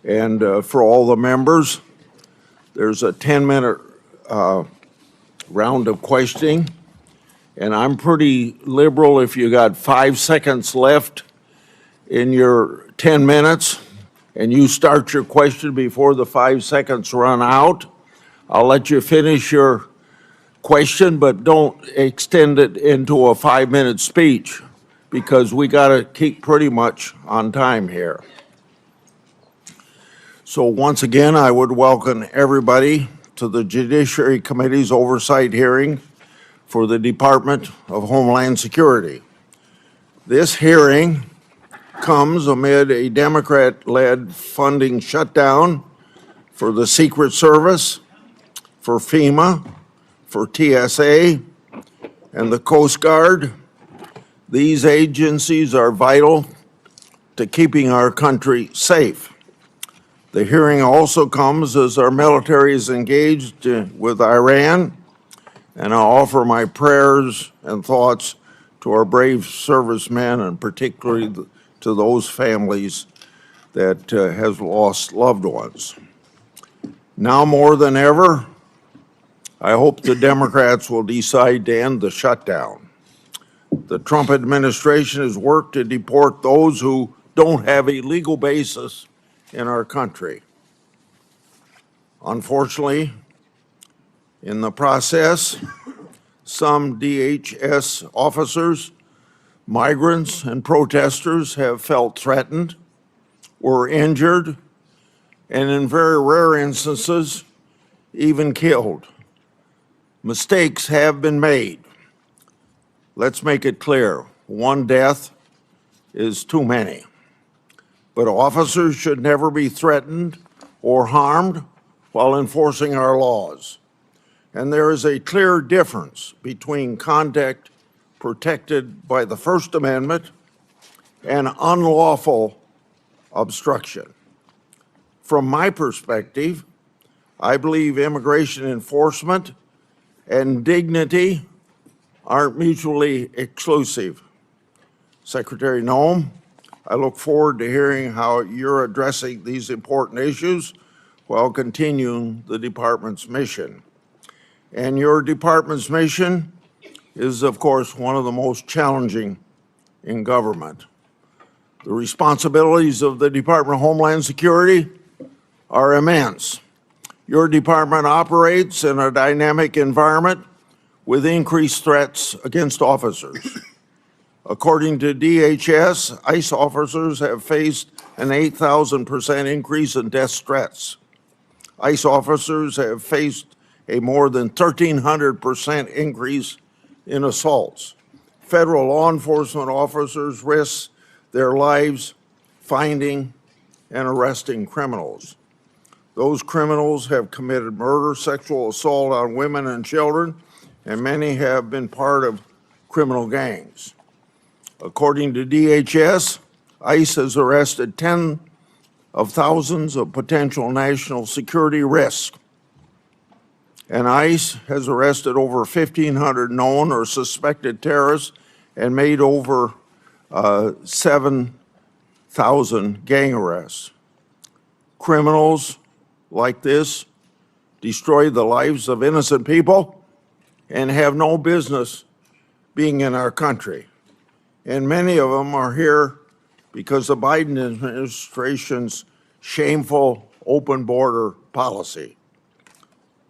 And for all the members, there's a 10-minute round of questioning. And I'm pretty liberal. If you got 5 seconds left in your 10 minutes and you start your question before the 5 seconds run out, I'll let you finish your question, but don't extend it into a 5-minute speech because we got to keep pretty much on time here. So once again, I would welcome everybody to the Judiciary Committee's oversight hearing for the Department of Homeland Security. This hearing comes amid a Democrat-led funding shutdown for the Secret Service, for FEMA, for TSA, and the Coast Guard. These agencies are vital to keeping our country safe. The hearing also comes as our military is engaged with Iran, and I offer my prayers and thoughts to our brave servicemen, and particularly to those families that has lost loved ones. Now more than ever, I hope the Democrats will decide to end the shutdown. The Trump administration has worked to deport those who don't have a legal basis in our country. Unfortunately, in the process, some DHS officers, migrants, and protesters have felt threatened, were injured, and in very rare instances, even killed. Mistakes have been made. Let's make it clear, one death is too many. But officers should never be threatened or harmed while enforcing our laws. And there is a clear difference between conduct protected by the First Amendment and unlawful obstruction. From my perspective, I believe immigration enforcement and dignity aren't mutually exclusive. Secretary Noem, I look forward to hearing how you're addressing these important issues while continuing the department's mission. And your department's mission is, of course, one of the most challenging in government. The responsibilities of the Department of Homeland Security are immense. Your department operates in a dynamic environment with increased threats against officers. According to DHS, ICE officers have faced an 8,000% increase in death threats. ICE officers have faced a more than 1,300% increase in assaults. Federal law enforcement officers risk their lives finding and arresting criminals. Those criminals have committed murder, sexual assault on women and children, and many have been part of criminal gangs. According to DHS, ICE has arrested tens of thousands of potential national security risks. And ICE has arrested over 1,500 known or suspected terrorists and made over 7,000 gang arrests. Criminals like this destroy the lives of innocent people and have no business being in our country. And many of them are here because of the Biden administration's shameful open border policy.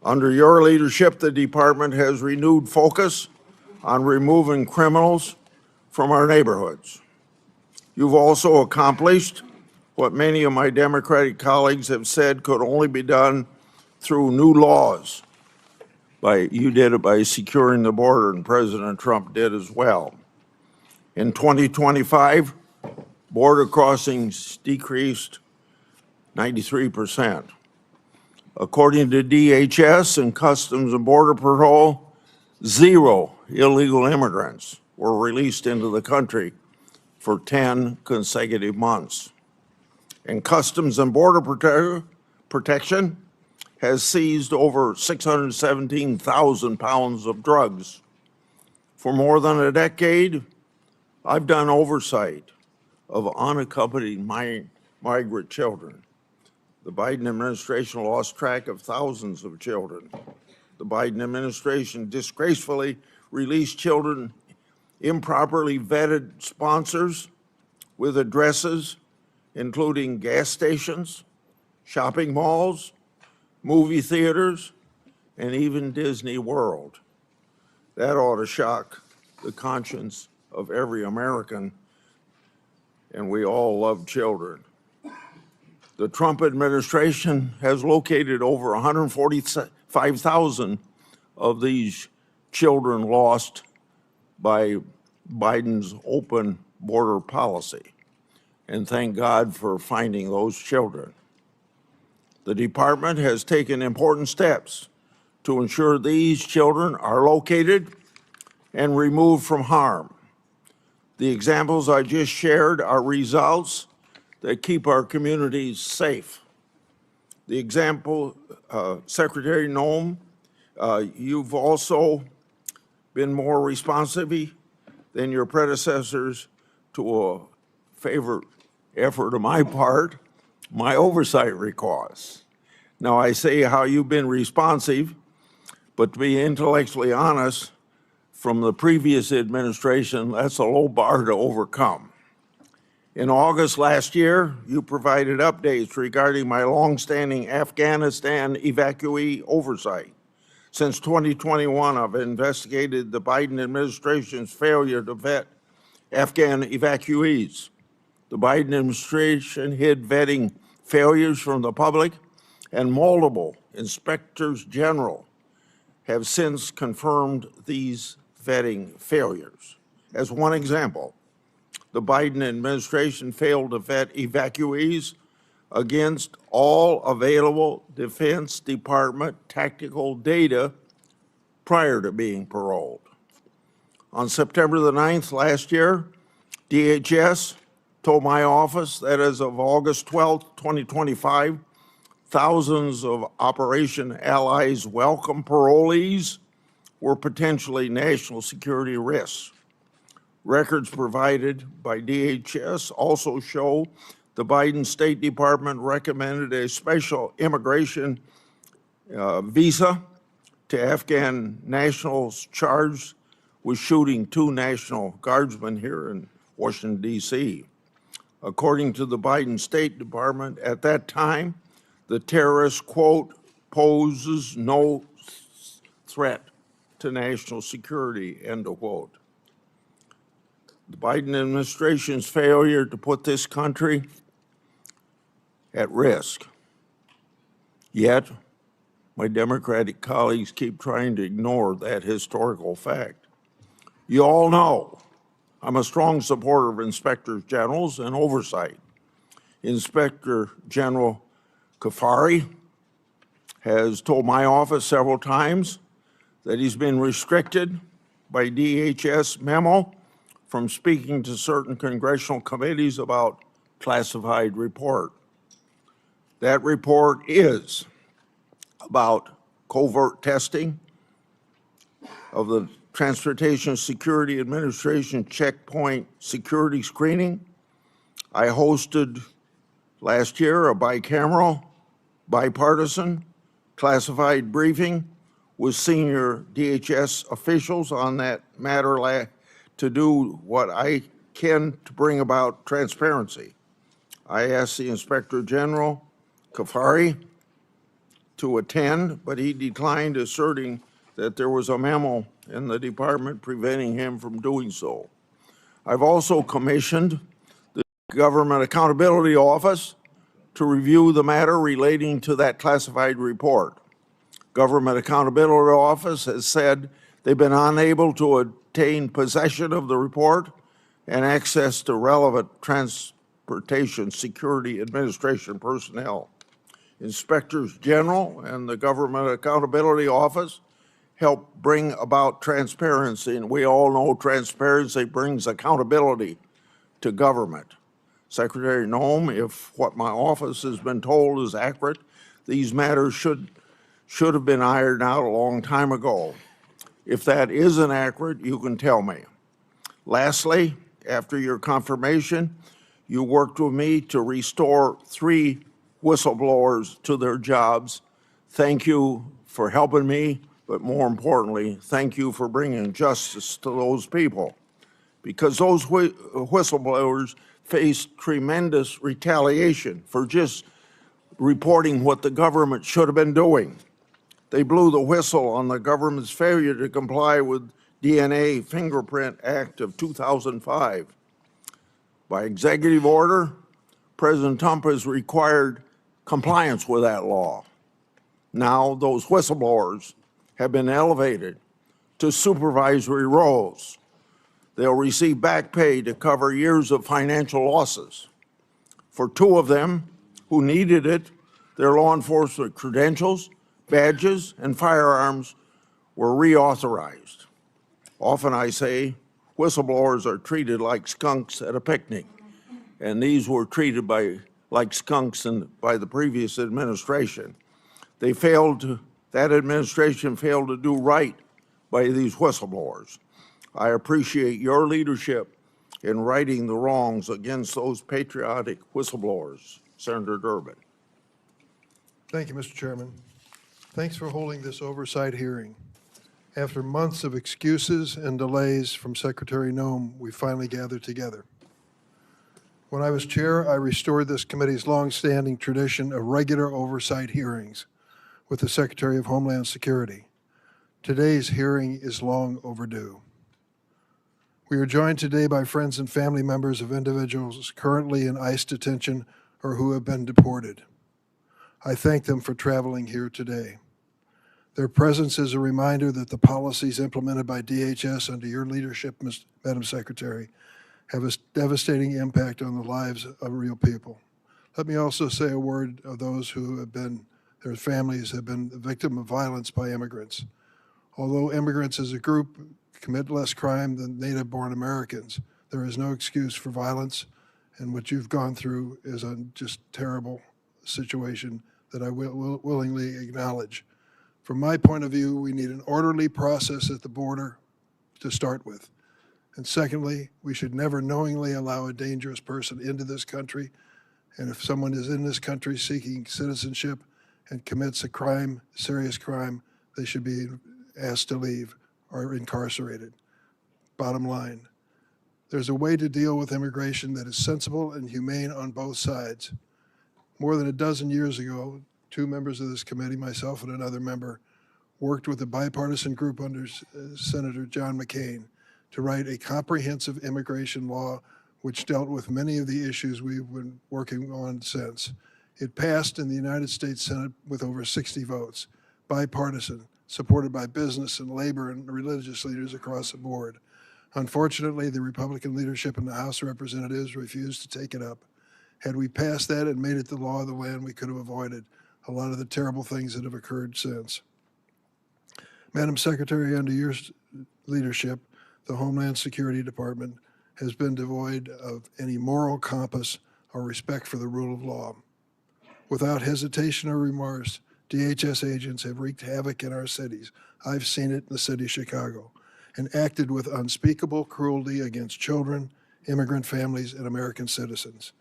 Under your leadership, the department has renewed focus on removing criminals from our neighborhoods. You've also accomplished what many of my Democratic colleagues have said could only be done through new laws. You did it by securing the border, and President Trump did as well. In 2025, border crossings decreased 93%. According to DHS and Customs and Border Patrol, 0 illegal immigrants were released into the country for 10 consecutive months. And Customs and Border Protection has seized over 617,000 pounds of drugs. For more than a decade, I've done oversight of unaccompanied migrant children. The Biden administration lost track of thousands of children. The Biden administration disgracefully released children improperly vetted sponsors with addresses including gas stations, shopping malls, movie theaters, and even Disney World. That ought to shock the conscience of every American, and we all love children. The Trump administration has located over 145,000 of these children lost by Biden's open border policy, and thank God for finding those children. The department has taken important steps to ensure these children are located and removed from harm. The examples I just shared are results that keep our communities safe. The example, Secretary Noem, you've also been more responsive than your predecessors to a favorite effort of my part, my oversight requests. Now, I say how you've been responsive, but to be intellectually honest, from the previous administration, that's a low bar to overcome. In August last year, you provided updates regarding my longstanding Afghanistan evacuee oversight. Since 2021, I've investigated the Biden administration's failure to vet Afghan evacuees. The Biden administration hid vetting failures from the public, and multiple inspectors general have since confirmed these vetting failures. As one example, the Biden administration failed to vet evacuees against all available Defense Department tactical data prior to being paroled. On September the 9th last year, DHS told my office that as of August 12th, 2025, thousands of Operation Allies welcome parolees were potentially national security risks. Records provided by DHS also show the Biden State Department recommended a special immigration visa to Afghan nationals charged with shooting 2 National Guardsmen here in Washington, D.C. According to the Biden State Department, at that time, the terrorist, quote, poses no threat to national security, end of quote. The Biden administration's failure to put this country at risk. Yet, my Democratic colleagues keep trying to ignore that historical fact. You all know I'm a strong supporter of inspectors generals and oversight. Inspector General Kafari has told my office several times that he's been restricted by DHS memo from speaking to certain congressional committees about classified report. That report is about covert testing of the Transportation Security Administration checkpoint security screening. I hosted last year a bicameral, bipartisan, classified briefing with senior DHS officials on that matter to do what I can to bring about transparency. I asked the Inspector General, Kafari, to attend, but he declined, asserting that there was a memo in the department preventing him from doing so. I've also commissioned the Government Accountability Office to review the matter relating to that classified report. Government Accountability Office has said they've been unable to obtain possession of the report and access to relevant Transportation Security Administration personnel. Inspectors General and the Government Accountability Office help bring about transparency, and we all know transparency brings accountability to government. Secretary Noem, if what my office has been told is accurate, these matters should have been ironed out a long time ago. If that isn't accurate, you can tell me. Lastly, after your confirmation, you worked with me to restore 3 whistleblowers to their jobs. Thank you for helping me, but more importantly, thank you for bringing justice to those people, because those whistleblowers faced tremendous retaliation for just reporting what the government should have been doing. They blew the whistle on the government's failure to comply with DNA Fingerprint Act of 2005. By executive order, President Trump has required compliance with that law. Now those whistleblowers have been elevated to supervisory roles. They'll receive back pay to cover years of financial losses. For two of them who needed it, their law enforcement credentials, badges, and firearms were reauthorized. Often I say whistleblowers are treated like skunks at a picnic, and these were treated like skunks by the previous administration. That administration failed to do right by these whistleblowers. I appreciate your leadership in righting the wrongs against those patriotic whistleblowers. Senator Durbin. Thank you, Mr. Chairman. Thanks for holding this oversight hearing. After months of excuses and delays from Secretary Noem, we finally gathered together. When I was chair, I restored this committee's longstanding tradition of regular oversight hearings with the Secretary of Homeland Security. Today's hearing is long overdue. We are joined today by friends and family members of individuals currently in ICE detention or who have been deported. I thank them for traveling here today. Their presence is a reminder that the policies implemented by DHS under your leadership, Madam Secretary, have a devastating impact on the lives of real people. Let me also say a word of those who have been, their families have been the victim of violence by immigrants. Although immigrants as a group commit less crime than native-born Americans, there is no excuse for violence, and what you've gone through is a just terrible situation that I will willingly acknowledge. From my point of view, we need an orderly process at the border to start with. And secondly, we should never knowingly allow a dangerous person into this country. And if someone is in this country seeking citizenship and commits a crime, serious crime, they should be asked to leave or incarcerated. Bottom line, there's a way to deal with immigration that is sensible and humane on both sides. More than a dozen years ago, two members of this committee, myself and another member, worked with a bipartisan group under Senator John McCain to write a comprehensive immigration law which dealt with many of the issues we've been working on since. It passed in the United States Senate with over 60 votes, bipartisan, supported by business and labor and religious leaders across the board. Unfortunately, the Republican leadership in the House of Representatives refused to take it up. Had we passed that and made it the law of the land, we could have avoided a lot of the terrible things that have occurred since. Madam Secretary, under your leadership, the Homeland Security Department has been devoid of any moral compass or respect for the rule of law. Without hesitation or remorse, DHS agents have wreaked havoc in our cities. I've seen it in the city of Chicago, and acted with unspeakable cruelty against children, immigrant families, and American citizens.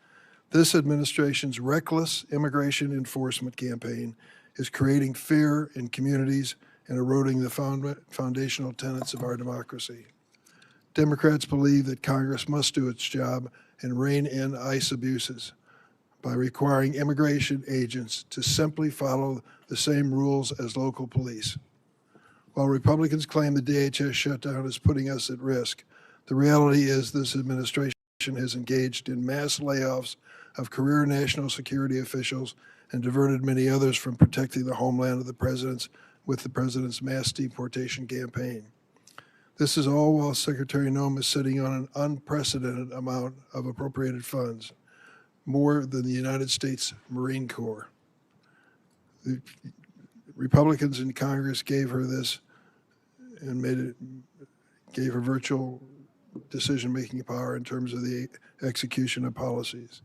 This administration's reckless immigration enforcement campaign is creating fear in communities and eroding the foundational tenets of our democracy. Democrats believe that Congress must do its job and rein in ICE abuses by requiring immigration agents to simply follow the same rules as local police. While Republicans claim the DHS shutdown is putting us at risk, the reality is this administration has engaged in mass layoffs of career national security officials and diverted many others from protecting the homeland of the president's with the president's mass deportation campaign. This is all while Secretary Noem is sitting on an unprecedented amount of appropriated funds, more than the United States Marine Corps. The Republicans in Congress gave her this and gave her virtual decision-making power in terms of the execution of policies.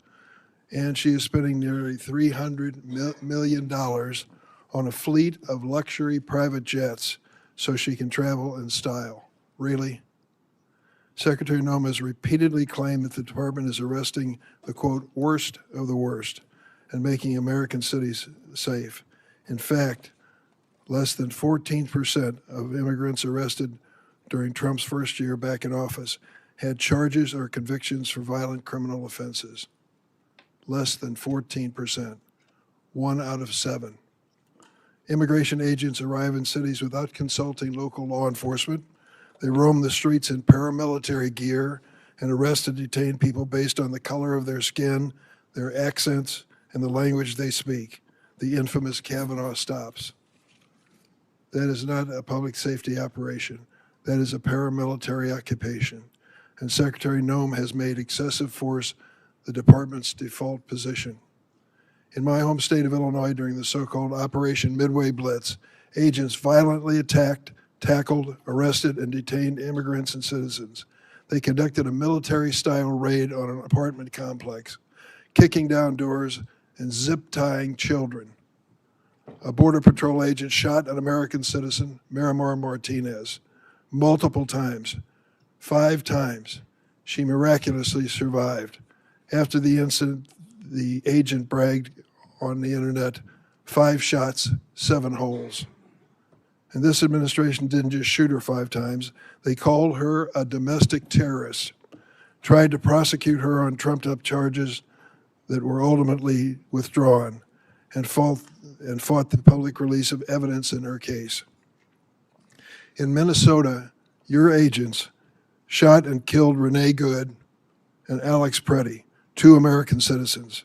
And she is spending nearly $300 million on a fleet of luxury private jets so she can travel in style. Really? Secretary Noem has repeatedly claimed that the department is arresting the, quote, worst of the worst, and making American cities safe. In fact, less than 14% of immigrants arrested during Trump's first year back in office had charges or convictions for violent criminal offenses. Less than 14%, 1 out of 7. Immigration agents arrive in cities without consulting local law enforcement. They roam the streets in paramilitary gear and arrest and detain people based on the color of their skin, their accents, and the language they speak, the infamous Kavanaugh stops. That is not a public safety operation. That is a paramilitary occupation. And Secretary Noem has made excessive force the department's default position. In my home state of Illinois, during the so-called Operation Midway Blitz, agents violently attacked, tackled, arrested, and detained immigrants and citizens. They conducted a military-style raid on an apartment complex, kicking down doors and zip-tying children. A Border Patrol agent shot an American citizen, Miramar Martinez, multiple times, 5 times. She miraculously survived. After the incident, the agent bragged on the internet, 5 shots, 7 holes. And this administration didn't just shoot her 5 times. They called her a domestic terrorist, tried to prosecute her on trumped-up charges that were ultimately withdrawn, and fought the public release of evidence in her case. In Minnesota, your agents shot and killed Renee Good and Alex Preddy, 2 American citizens.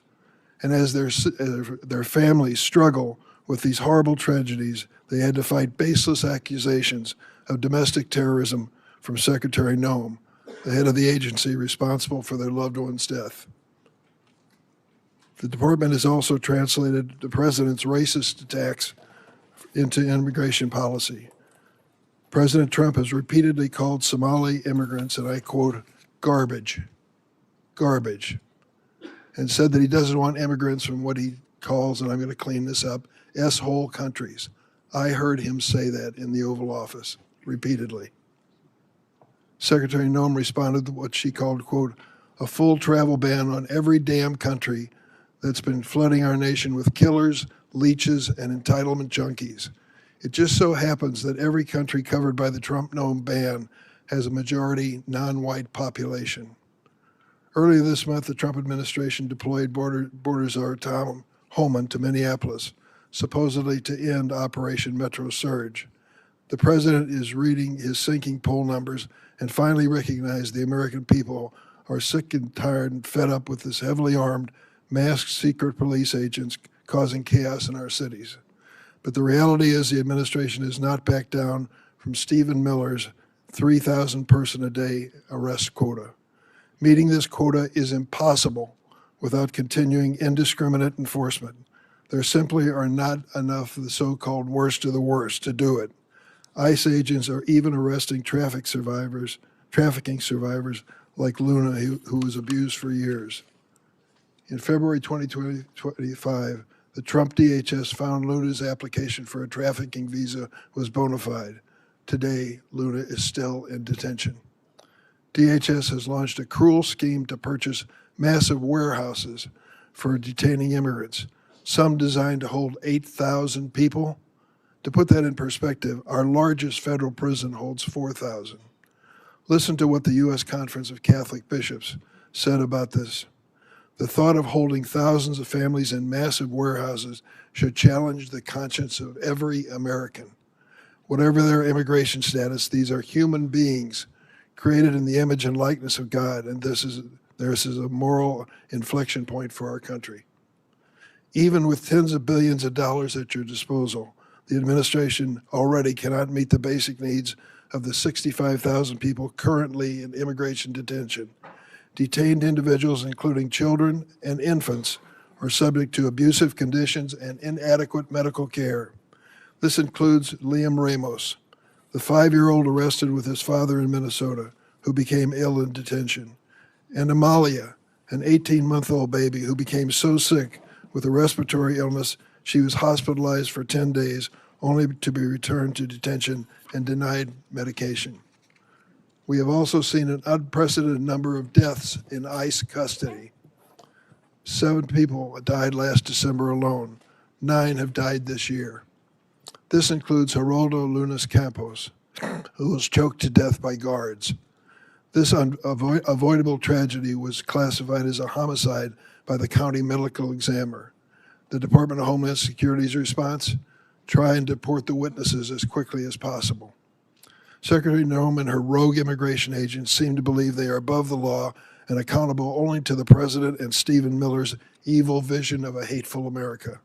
And as their families struggle with these horrible tragedies, they had to fight baseless accusations of domestic terrorism from Secretary Noem, the head of the agency responsible for their loved one's death. The department has also translated the president's racist attacks into immigration policy. President Trump has repeatedly called Somali immigrants, and I quote, garbage, and said that he doesn't want immigrants from what he calls, and I'm going to clean this up, S-hole countries. I heard him say that in the Oval Office repeatedly. Secretary Noem responded to what she called, quote, a full travel ban on every damn country that's been flooding our nation with killers, leeches, and entitlement junkies. It just so happens that every country covered by the Trump-Noem ban has a majority non-white population. Earlier this month, the Trump administration deployed border czar Tom Homan to Minneapolis, supposedly to end Operation Metro Surge. The president is reading his sinking poll numbers and finally recognized the American people are sick and tired and fed up with this heavily armed, masked secret police agents causing chaos in our cities. But the reality is the administration has not backed down from Stephen Miller's 3,000 person a day arrest quota. Meeting this quota is impossible without continuing indiscriminate enforcement. There simply are not enough of the so-called worst of the worst to do it. ICE agents are even arresting trafficking survivors like Luna, who was abused for years. In February 2025, the Trump DHS found Luna's application for a trafficking visa was bona fide. Today, Luna is still in detention. DHS has launched a cruel scheme to purchase massive warehouses for detaining immigrants, some designed to hold 8,000 people. To put that in perspective, our largest federal prison holds 4,000. Listen to what the U.S. Conference of Catholic Bishops said about this. The thought of holding thousands of families in massive warehouses should challenge the conscience of every American. Whatever their immigration status, these are human beings created in the image and likeness of God, and this is a moral inflection point for our country. Even with tens of billions of dollars at your disposal, the administration already cannot meet the basic needs of the 65,000 people currently in immigration detention. Detained individuals, including children and infants, are subject to abusive conditions and inadequate medical care. This includes Liam Ramos, the 5-year-old arrested with his father in Minnesota, who became ill in detention, and Amalia, an 18-month-old baby who became so sick with a respiratory illness she was hospitalized for 10 days, only to be returned to detention and denied medication. We have also seen an unprecedented number of deaths in ICE custody. 7 people died last December alone. 9 have died this year. This includes Geraldo Lunas Campos, who was choked to death by guards. This avoidable tragedy was classified as a homicide by the county medical examiner. The Department of Homeland Security's response? Try and deport the witnesses as quickly as possible. Secretary Noem and her rogue immigration agents seem to believe they are above the law and accountable only to the president and Stephen Miller's evil vision of a hateful America.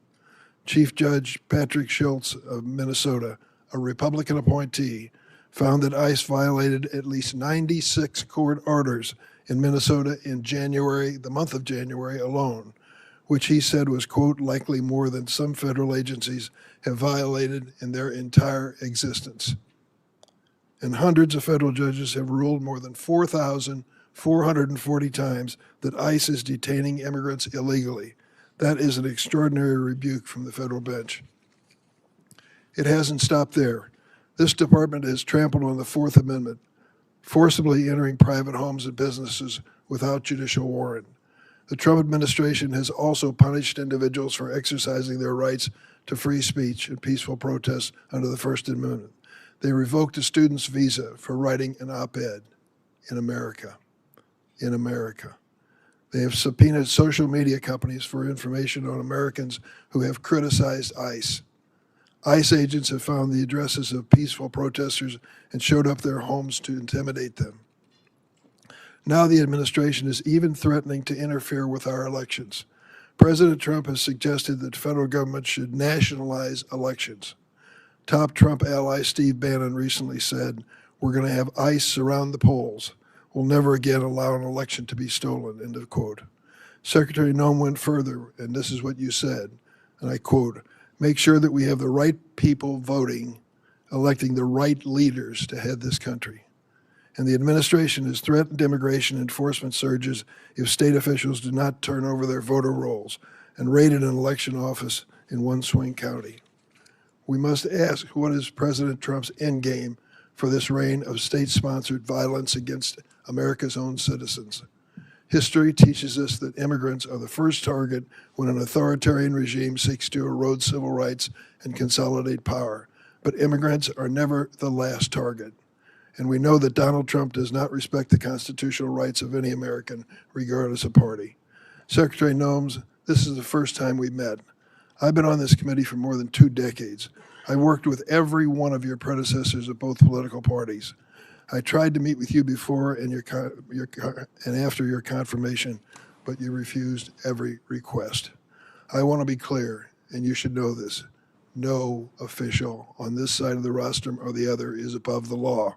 Chief Judge Patrick Schultz of Minnesota, a Republican appointee, found that ICE violated at least 96 court orders in Minnesota in January, the month of January alone, which he said was, quote, likely more than some federal agencies have violated in their entire existence. And hundreds of federal judges have ruled more than 4,440 times that ICE is detaining immigrants illegally. That is an extraordinary rebuke from the federal bench. It hasn't stopped there. This department has trampled on the Fourth Amendment, forcibly entering private homes and businesses without judicial warrant. The Trump administration has also punished individuals for exercising their rights to free speech and peaceful protest under the First Amendment. They revoked a student's visa for writing an op-ed in America. In America. They have subpoenaed social media companies for information on Americans who have criticized ICE. ICE agents have found the addresses of peaceful protesters and showed up their homes to intimidate them. Now the administration is even threatening to interfere with our elections. President Trump has suggested that the federal government should nationalize elections. Top Trump ally Steve Bannon recently said, "We're going to have ICE surround the polls. We'll never again allow an election to be stolen," end of quote. Secretary Noem went further, and this is what you said, and I quote, "Make sure that we have the right people voting, electing the right leaders to head this country." And the administration has threatened immigration enforcement surges if state officials do not turn over their voter rolls and raided an election office in one swing county. We must ask, what is President Trump's endgame for this reign of state-sponsored violence against America's own citizens? History teaches us that immigrants are the first target when an authoritarian regime seeks to erode civil rights and consolidate power. But immigrants are never the last target. And we know that Donald Trump does not respect the constitutional rights of any American, regardless of party. Secretary Noem, this is the first time we met. I've been on this committee for more than 2 decades. I worked with every one of your predecessors of both political parties. I tried to meet with you before and after your confirmation, but you refused every request. I want to be clear, and you should know this. No official on this side of the rostrum or the other is above the law.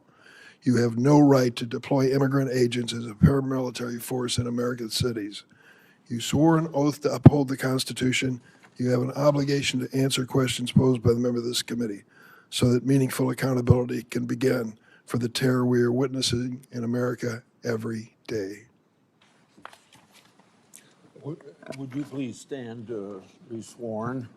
You have no right to deploy immigrant agents as a paramilitary force in American cities. You swore an oath to uphold the Constitution. You have an obligation to answer questions posed by the member of this committee so that meaningful accountability can begin for the terror we are witnessing in America every day. Would you please stand to be sworn?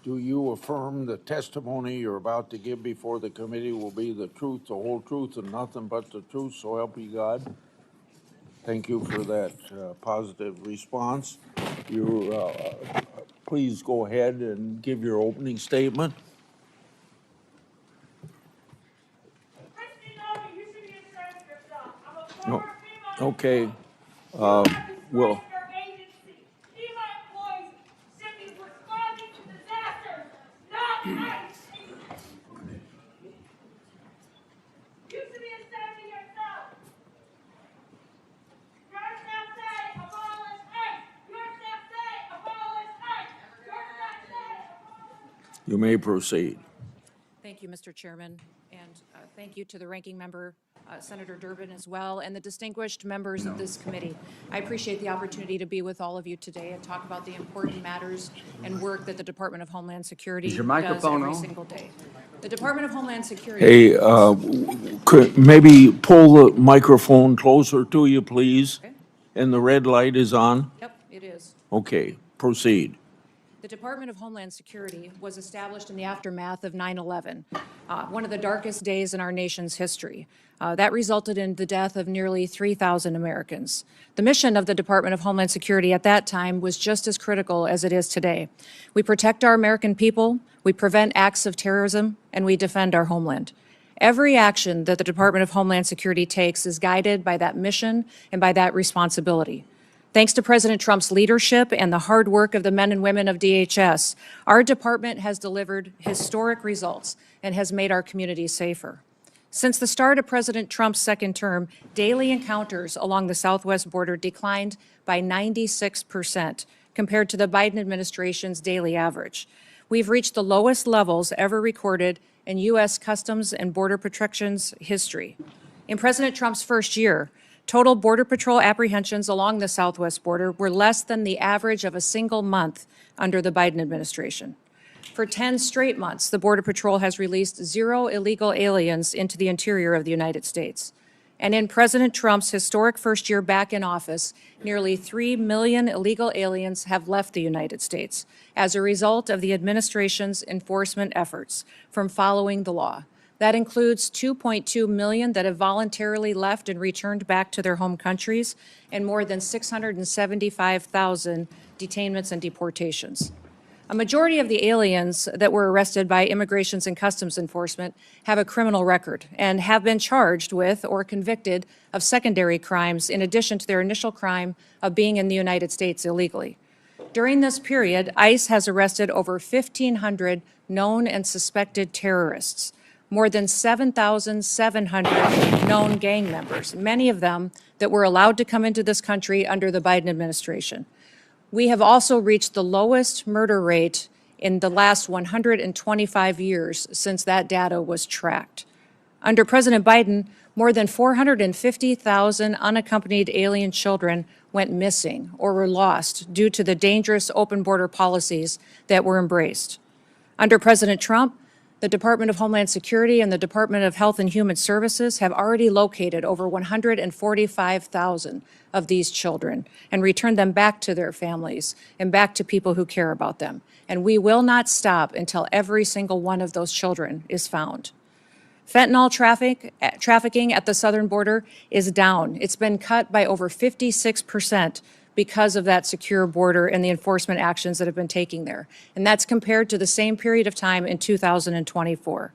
Do you affirm the testimony you're about to give before the committee will be the truth, the whole truth, and nothing but the truth, so help you God? Thank you for that positive response. Please go ahead and give your opening statement. Kristi Noem, you should be ashamed of yourself. I'm a former female. Okay. Well, Your agency. FEMA employees should be responding to disasters, not ICE. You should be ashamed of yourself. Your staff say abolish ICE. Your staff say abolish ICE. Your staff say abolish. you may proceed. Thank you, Mr. Chairman, and thank you to the ranking member, Senator Durbin, as well, and the distinguished members of this committee. I appreciate the opportunity to be with all of you today and talk about the important matters and work that the Department of Homeland Security Is your does microphone every on? single day. The Department of Homeland Security. Hey, could maybe pull the microphone closer to you, please? Okay. And the red light is on? Yep, it is. Okay, proceed. The Department of Homeland Security was established in the aftermath of 9/11, one of the darkest days in our nation's history. That resulted in the death of nearly 3,000 Americans. The mission of the Department of Homeland Security at that time was just as critical as it is today. We protect our American people, we prevent acts of terrorism, and we defend our homeland. Every action that the Department of Homeland Security takes is guided by that mission and by that responsibility. Thanks to President Trump's leadership and the hard work of the men and women of DHS, our department has delivered historic results and has made our communities safer. Since the start of President Trump's second term, daily encounters along the southwest border declined by 96% compared to the Biden administration's daily average. We've reached the lowest levels ever recorded in U.S. Customs and Border Protection's history. In President Trump's first year, total Border Patrol apprehensions along the southwest border were less than the average of a single month under the Biden administration. For 10 straight months, the Border Patrol has released 0 illegal aliens into the interior of the United States. And in President Trump's historic first year back in office, nearly 3 million illegal aliens have left the United States as a result of the administration's enforcement efforts from following the law. That includes 2.2 million that have voluntarily left and returned back to their home countries, and more than 675,000 detainments and deportations. A majority of the aliens that were arrested by Immigrations and Customs Enforcement have a criminal record and have been charged with or convicted of secondary crimes in addition to their initial crime of being in the United States illegally. During this period, ICE has arrested over 1,500 known and suspected terrorists, more than 7,700 known gang members, many of them that were allowed to come into this country under the Biden administration. We have also reached the lowest murder rate in the last 125 years since that data was tracked. Under President Biden, more than 450,000 unaccompanied alien children went missing or were lost due to the dangerous open border policies that were embraced. Under President Trump, the Department of Homeland Security and the Department of Health and Human Services have already located over 145,000 of these children and returned them back to their families and back to people who care about them. And we will not stop until every single one of those children is found. Fentanyl trafficking at the southern border is down. It's been cut by over 56% because of that secure border and the enforcement actions that have been taken there. And that's compared to the same period of time in 2024.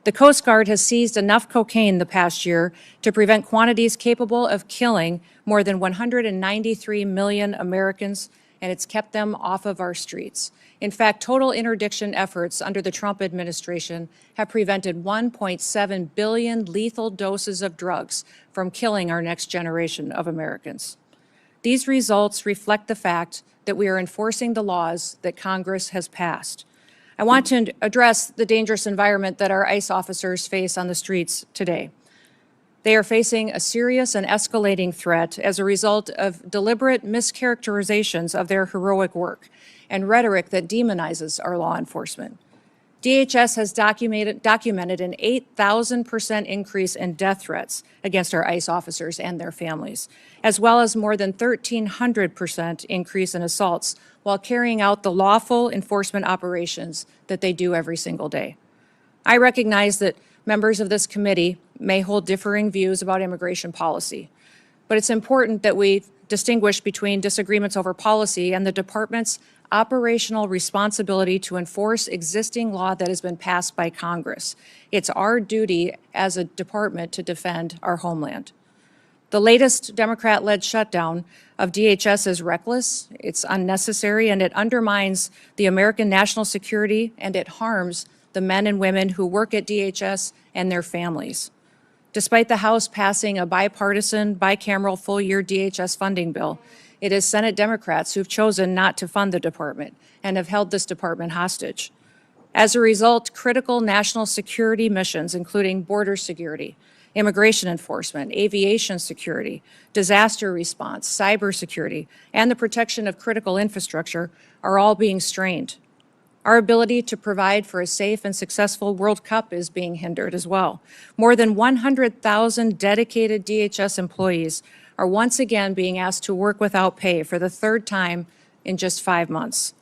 The Coast Guard has seized enough cocaine the past year to prevent quantities capable of killing more than 193 million Americans, and it's kept them off of our streets. In fact, total interdiction efforts under the Trump administration have prevented 1.7 billion lethal doses of drugs from killing our next generation of Americans. These results reflect the fact that we are enforcing the laws that Congress has passed. I want to address the dangerous environment that our ICE officers face on the streets today. They are facing a serious and escalating threat as a result of deliberate mischaracterizations of their heroic work and rhetoric that demonizes our law enforcement. DHS has documented an 8,000% increase in death threats against our ICE officers and their families, as well as more than 1,300% increase in assaults while carrying out the lawful enforcement operations that they do every single day. I recognize that members of this committee may hold differing views about immigration policy, but it's important that we distinguish between disagreements over policy and the department's operational responsibility to enforce existing law that has been passed by Congress. It's our duty as a department to defend our homeland. The latest Democrat-led shutdown of DHS is reckless, it's unnecessary, and it undermines the American national security, and it harms the men and women who work at DHS and their families. Despite the House passing a bipartisan, bicameral full-year DHS funding bill, it is Senate Democrats who've chosen not to fund the department and have held this department hostage. As a result, critical national security missions, including border security, immigration enforcement, aviation security, disaster response, cybersecurity, and the protection of critical infrastructure are all being strained. Our ability to provide for a safe and successful World Cup is being hindered as well. More than 100,000 dedicated DHS employees are once again being asked to work without pay for the third time in just 5 months.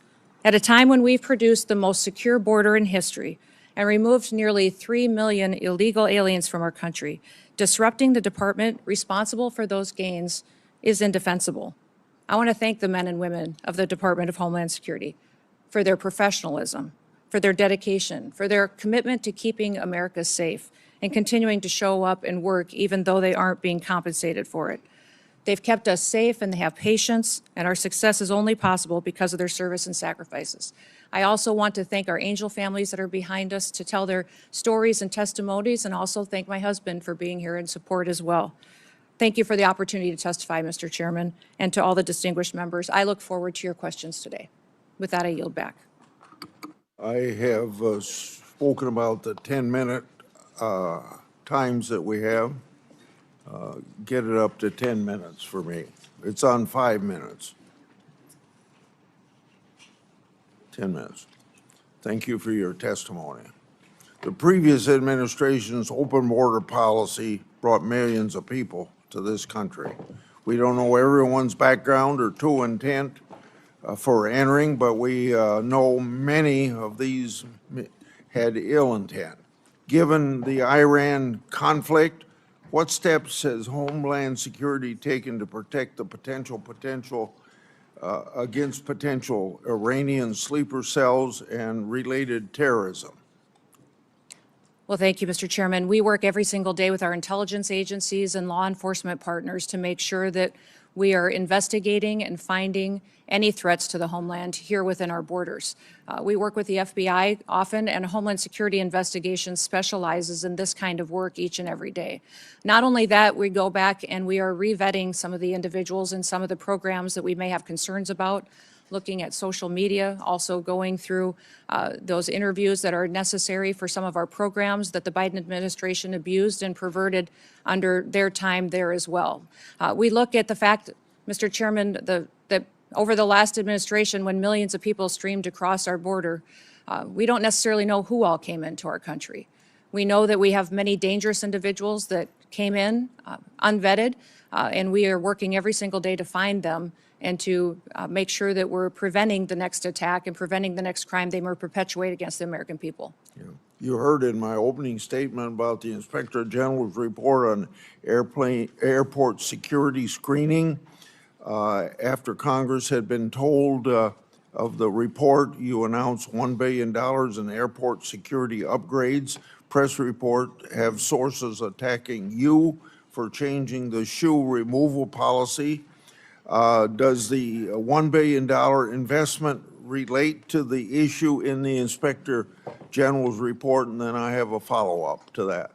At a time when we've produced the most secure border in history and removed nearly 3 million illegal aliens from our country, disrupting the department responsible for those gains is indefensible. I want to thank the men and women of the Department of Homeland Security for their professionalism, for their dedication, for their commitment to keeping America safe and continuing to show up and work even though they aren't being compensated for it. They've kept us safe and they have patience, and our success is only possible because of their service and sacrifices. I also want to thank our angel families that are behind us to tell their stories and testimonies, and also thank my husband for being here in support as well. Thank you for the opportunity to testify, Mr. Chairman, and to all the distinguished members. I look forward to your questions today. With that, I yield back. I have spoken about the 10-minute times that we have. Get it up to 10 minutes for me. It's on 5 minutes. 10 minutes. Thank you for your testimony. The previous administration's open border policy brought millions of people to this country. We don't know everyone's background or true intent for entering, but we know many of these had ill intent. Given the Iran conflict, what steps has Homeland Security taken to protect the potential against potential Iranian sleeper cells and related terrorism? Well, thank you, Mr. Chairman. We work every single day with our intelligence agencies and law enforcement partners to make sure that we are investigating and finding any threats to the homeland here within our borders. We work with the FBI often, and Homeland Security Investigations specializes in this kind of work each and every day. Not only that, we go back and we are revetting some of the individuals and some of the programs that we may have concerns about, looking at social media, also going through those interviews that are necessary for some of our programs that the Biden administration abused and perverted under their time there as well. We look at the fact, Mr. Chairman, that over the last administration, when millions of people streamed across our border, we don't necessarily know who all came into our country. We know that we have many dangerous individuals that came in unvetted, and we are working every single day to find them and to make sure that we're preventing the next attack and preventing the next crime they may perpetuate against the American people. Yeah. You heard in my opening statement about the Inspector General's report on airport security screening. After Congress had been told of the report, you announced $1 billion in airport security upgrades. Press report have sources attacking you for changing the shoe removal policy. Does the $1 billion investment relate to the issue in the Inspector General's report? And then I have a follow-up to that.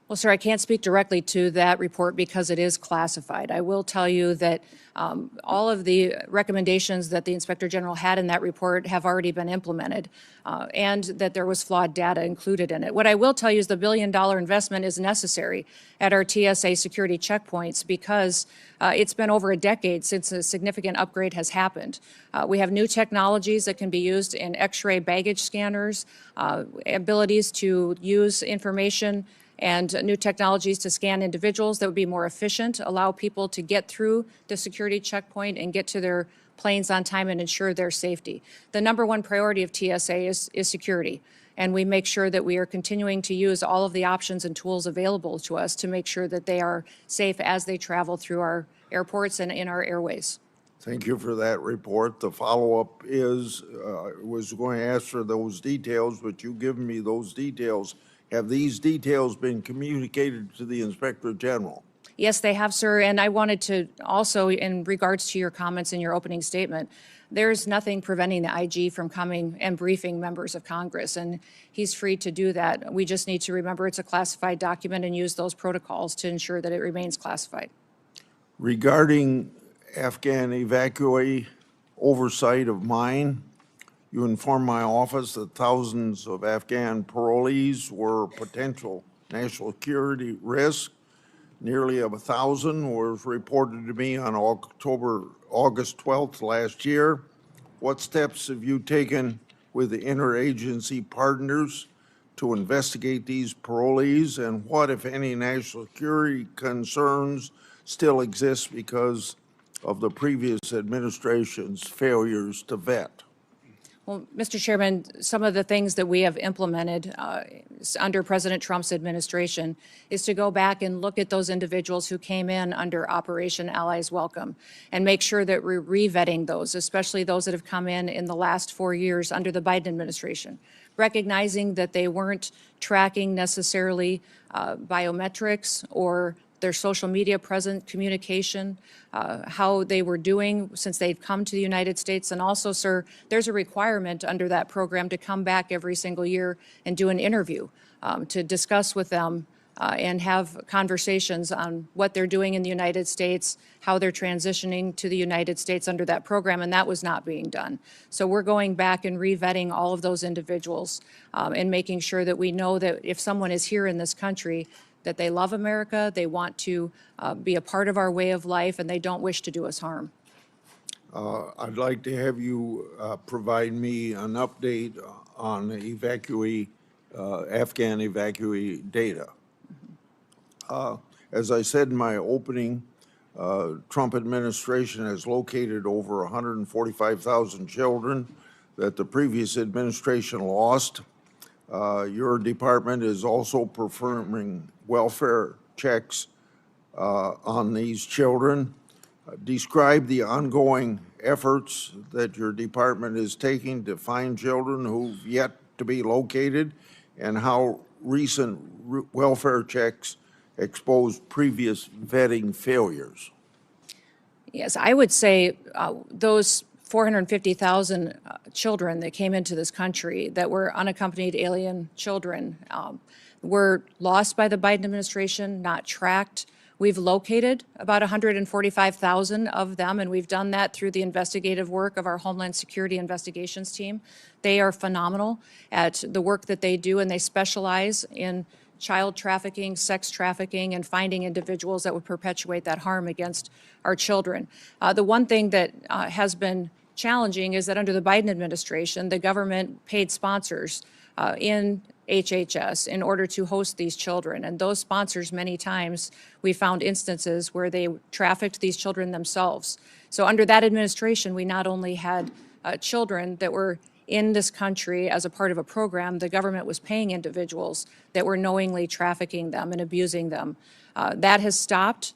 Well, sir, I can't speak directly to that report because it is classified. I will tell you that all of the recommendations that the Inspector General had in that report have already been implemented, and that there was flawed data included in it. What I will tell you is the $1 billion investment is necessary at our TSA security checkpoints because it's been over a decade since a significant upgrade has happened. We have new technologies that can be used in X-ray baggage scanners, abilities to use information and new technologies to scan individuals that would be more efficient, allow people to get through the security checkpoint and get to their planes on time and ensure their safety. The number one priority of TSA is security, and we make sure that we are continuing to use all of the options and tools available to us to make sure that they are safe as they travel through our airports and in our airways. Thank you for that report. The follow-up is, was going to ask for those details, but you've given me those details. Have these details been communicated to the Inspector General? Yes, they have, sir. And I wanted to also, in regards to your comments in your opening statement, there's nothing preventing the IG from coming and briefing members of Congress, and he's free to do that. We just need to remember it's a classified document and use those protocols to ensure that it remains classified. Regarding Afghan evacuee oversight of mine, you informed my office that thousands of Afghan parolees were potential national security risk. Nearly 1,000 was reported to me on August 12th last year. What steps have you taken with the interagency partners to investigate these parolees, and what, if any, national security concerns still exist because of the previous administration's failures to vet? Well, Mr. Chairman, some of the things that we have implemented under President Trump's administration is to go back and look at those individuals who came in under Operation Allies Welcome and make sure that we're re-vetting those, especially those that have come in the last 4 years under the Biden administration, recognizing that they weren't tracking necessarily biometrics or their social media present communication, how they were doing since they've come to the United States. And also, sir, there's a requirement under that program to come back every single year and do an interview to discuss with them and have conversations on what they're doing in the United States, how they're transitioning to the United States under that program, and that was not being done. So we're going back and re-vetting all of those individuals and making sure that we know that if someone is here in this country, that they love America, they want to be a part of our way of life, and they don't wish to do us harm. I'd like to have you provide me an update on Afghan evacuee data. As I said in my opening, Trump administration has located over 145,000 children that the previous administration lost. Your department is also performing welfare checks on these children. Describe the ongoing efforts that your department is taking to find children who've yet to be located and how recent welfare checks exposed previous vetting failures. Yes, I would say those 450,000 children that came into this country that were unaccompanied alien children were lost by the Biden administration, not tracked. We've located about 145,000 of them, and we've done that through the investigative work of our Homeland Security Investigations team. They are phenomenal at the work that they do, and they specialize in child trafficking, sex trafficking, and finding individuals that would perpetuate that harm against our children. The one thing that has been challenging is that under the Biden administration, the government paid sponsors in HHS in order to host these children. And those sponsors, many times, we found instances where they trafficked these children themselves. So under that administration, we not only had children that were in this country as a part of a program, the government was paying individuals that were knowingly trafficking them and abusing them. That has stopped.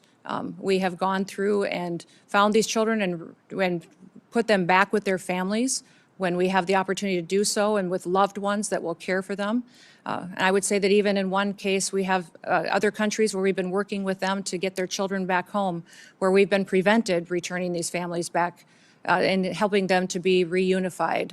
We have gone through and found these children and put them back with their families when we have the opportunity to do so and with loved ones that will care for them. And I would say that even in one case, we have other countries where we've been working with them to get their children back home, where we've been prevented returning these families back and helping them to be reunified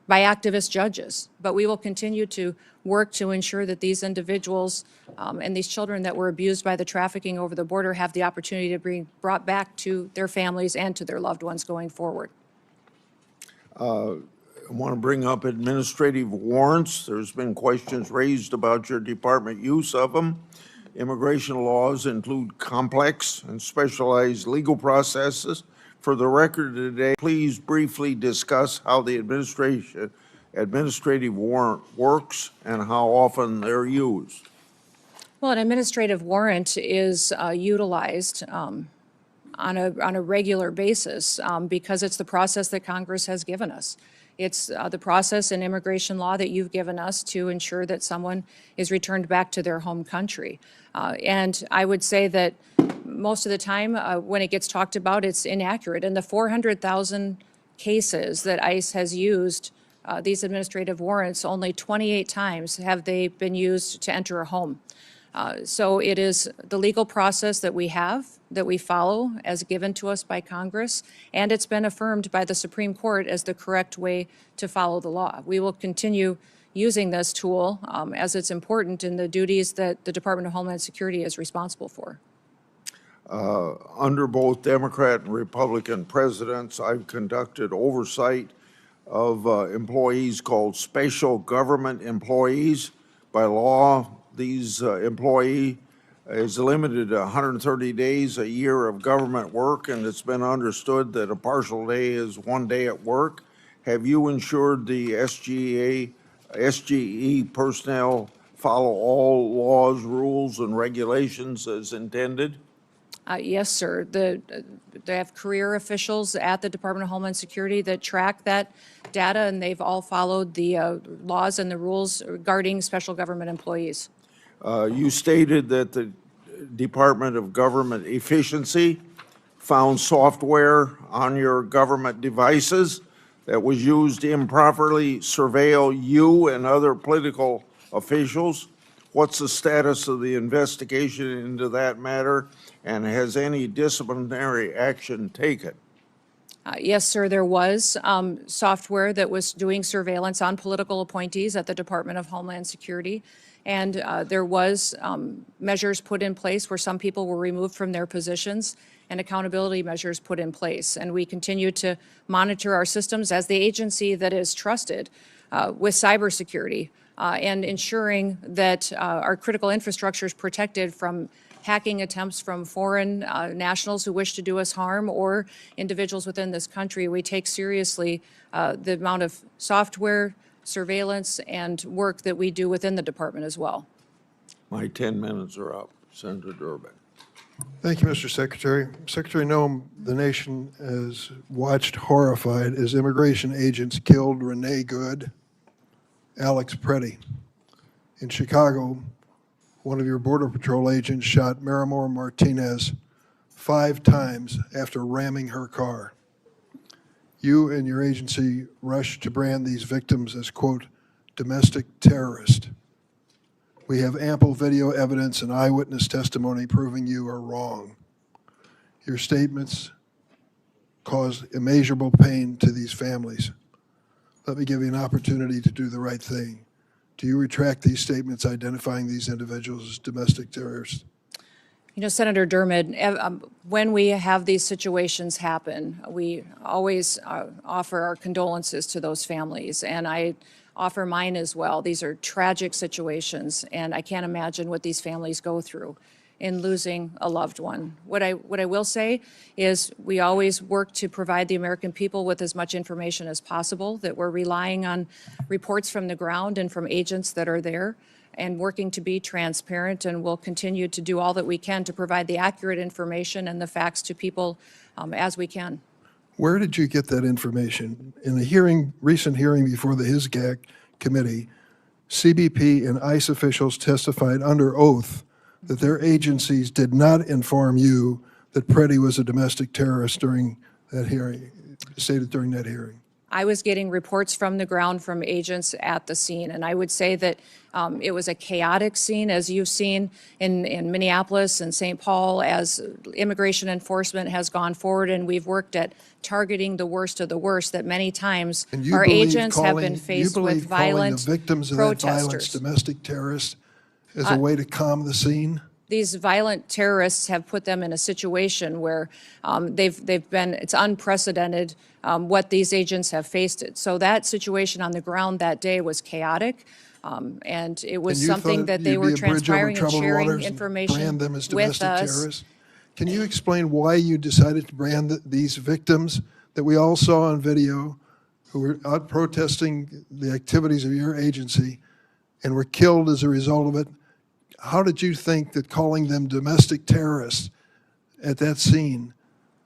by activist judges. But we will continue to work to ensure that these individuals and these children that were abused by the trafficking over the border have the opportunity to be brought back to their families and to their loved ones going forward. I want to bring up administrative warrants. There's been questions raised about your department use of them. Immigration laws include complex and specialized legal processes. For the record today, please briefly discuss how the administrative warrant works and how often they're used. Well, an administrative warrant is utilized on a regular basis because it's the process that Congress has given us. It's the process in immigration law that you've given us to ensure that someone is returned back to their home country. And I would say that most of the time when it gets talked about, it's inaccurate. In the 400,000 cases that ICE has used these administrative warrants, only 28 times have they been used to enter a home. So it is the legal process that we have, that we follow as given to us by Congress, and it's been affirmed by the Supreme Court as the correct way to follow the law. We will continue using this tool as it's important in the duties that the Department of Homeland Security is responsible for. Under both Democrat and Republican presidents, I've conducted oversight of employees called special government employees. By law, these employee is limited to 130 days a year of government work, and it's been understood that a partial day is 1 day at work. Have you ensured the SGE personnel follow all laws, rules, and regulations as intended? Yes, sir. They have career officials at the Department of Homeland Security that track that data, and they've all followed the laws and the rules regarding special government employees. You stated that the Department of Government Efficiency found software on your government devices that was used to improperly surveil you and other political officials. What's the status of the investigation into that matter, and has any disciplinary action taken? Yes, sir, there was software that was doing surveillance on political appointees at the Department of Homeland Security, and there was measures put in place where some people were removed from their positions and accountability measures put in place. And we continue to monitor our systems as the agency that is trusted with cybersecurity and ensuring that our critical infrastructure is protected from hacking attempts from foreign nationals who wish to do us harm or individuals within this country. We take seriously the amount of software, surveillance, and work that we do within the department as well. My 10 minutes are up. Senator Durbin. Thank you, Mr. Secretary. Secretary Noem, the nation has watched horrified as immigration agents killed Renee Good, Alex Preddy. In Chicago, one of your Border Patrol agents shot Miramar Martinez 5 times after ramming her car. You and your agency rushed to brand these victims as, quote, domestic terrorist. We have ample video evidence and eyewitness testimony proving you are wrong. Your statements caused immeasurable pain to these families. Let me give you an opportunity to do the right thing. Do you retract these statements identifying these individuals as domestic terrorists? You know, Senator Durbin, when we have these situations happen, we always offer our condolences to those families, and I offer mine as well. These are tragic situations, and I can't imagine what these families go through in losing a loved one. What I will say is we always work to provide the American people with as much information as possible, that we're relying on reports from the ground and from agents that are there and working to be transparent, and we'll continue to do all that we can to provide the accurate information and the facts to people as we can. Where did you get that information? In a recent hearing before the HISGAC committee, CBP and ICE officials testified under oath that their agencies did not inform you that Preddy was a domestic terrorist during that hearing, stated during that hearing. I was getting reports from the ground from agents at the scene, and I would say that it was a chaotic scene, as you've seen in Minneapolis and St. Paul, as immigration enforcement has gone forward, and we've worked at targeting the worst of the worst, that many times And you our believe agents have been calling- faced you with believe calling violent the victims of that violence protesters. domestic terrorists as a way to calm the scene? These violent terrorists have put them in a situation where they've been, it's unprecedented what these agents have faced it. So that situation on the ground that day was chaotic, and it was And you something thought that they you'd were be a bridge over transpiring and troubled sharing waters and information brand them as with domestic us. terrorists? Can you explain why you decided to brand these victims that we all saw on video, who were out protesting the activities of your agency and were killed as a result of it? How did you think that calling them domestic terrorists at that scene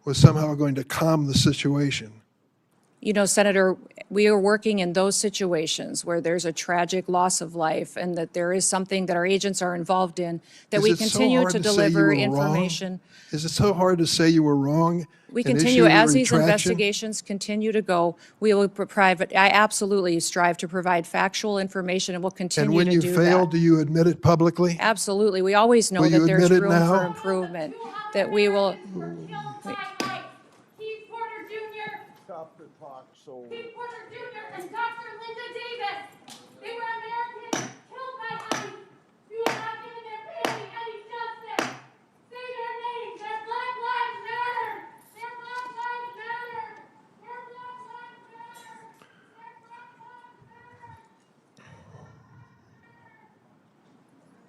was somehow going to calm the situation? You know, Senator, we are working in those situations where there's a tragic loss of life and that there is something that our agents are involved in, that Is we it so continue hard to say you deliver were wrong? information. Is it so hard to say you were wrong? We and continue, issue a as these retraction? investigations continue to go, we will provide, I absolutely strive to provide factual information, and we'll And continue when to you do fail, that. do you admit it publicly? Absolutely. We always know Will you that there's admit it room for now? improvement, that we will. Steve Porter Jr. Stop the clock, so. Steve Porter Jr. and Dr. Linda Davis. They were Americans killed by ICE. You are not giving their family any justice. Say their names. Their Black Lives Matter. Their Black Lives Matter. Their Black Lives Matter. Their Black Lives Matter.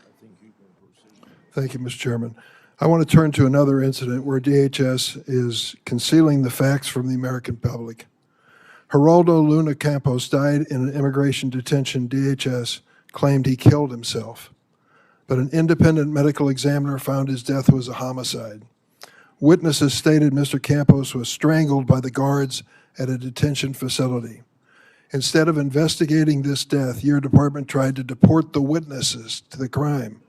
I think you can proceed. Thank you, Mr. Chairman. I want to turn to another incident where DHS is concealing the facts from the American public. Geraldo Luna Campos died in an immigration detention. DHS claimed he killed himself, but an independent medical examiner found his death was a homicide. Witnesses stated Mr. Campos was strangled by the guards at a detention facility. Instead of investigating this death, your department tried to deport the witnesses to the crime.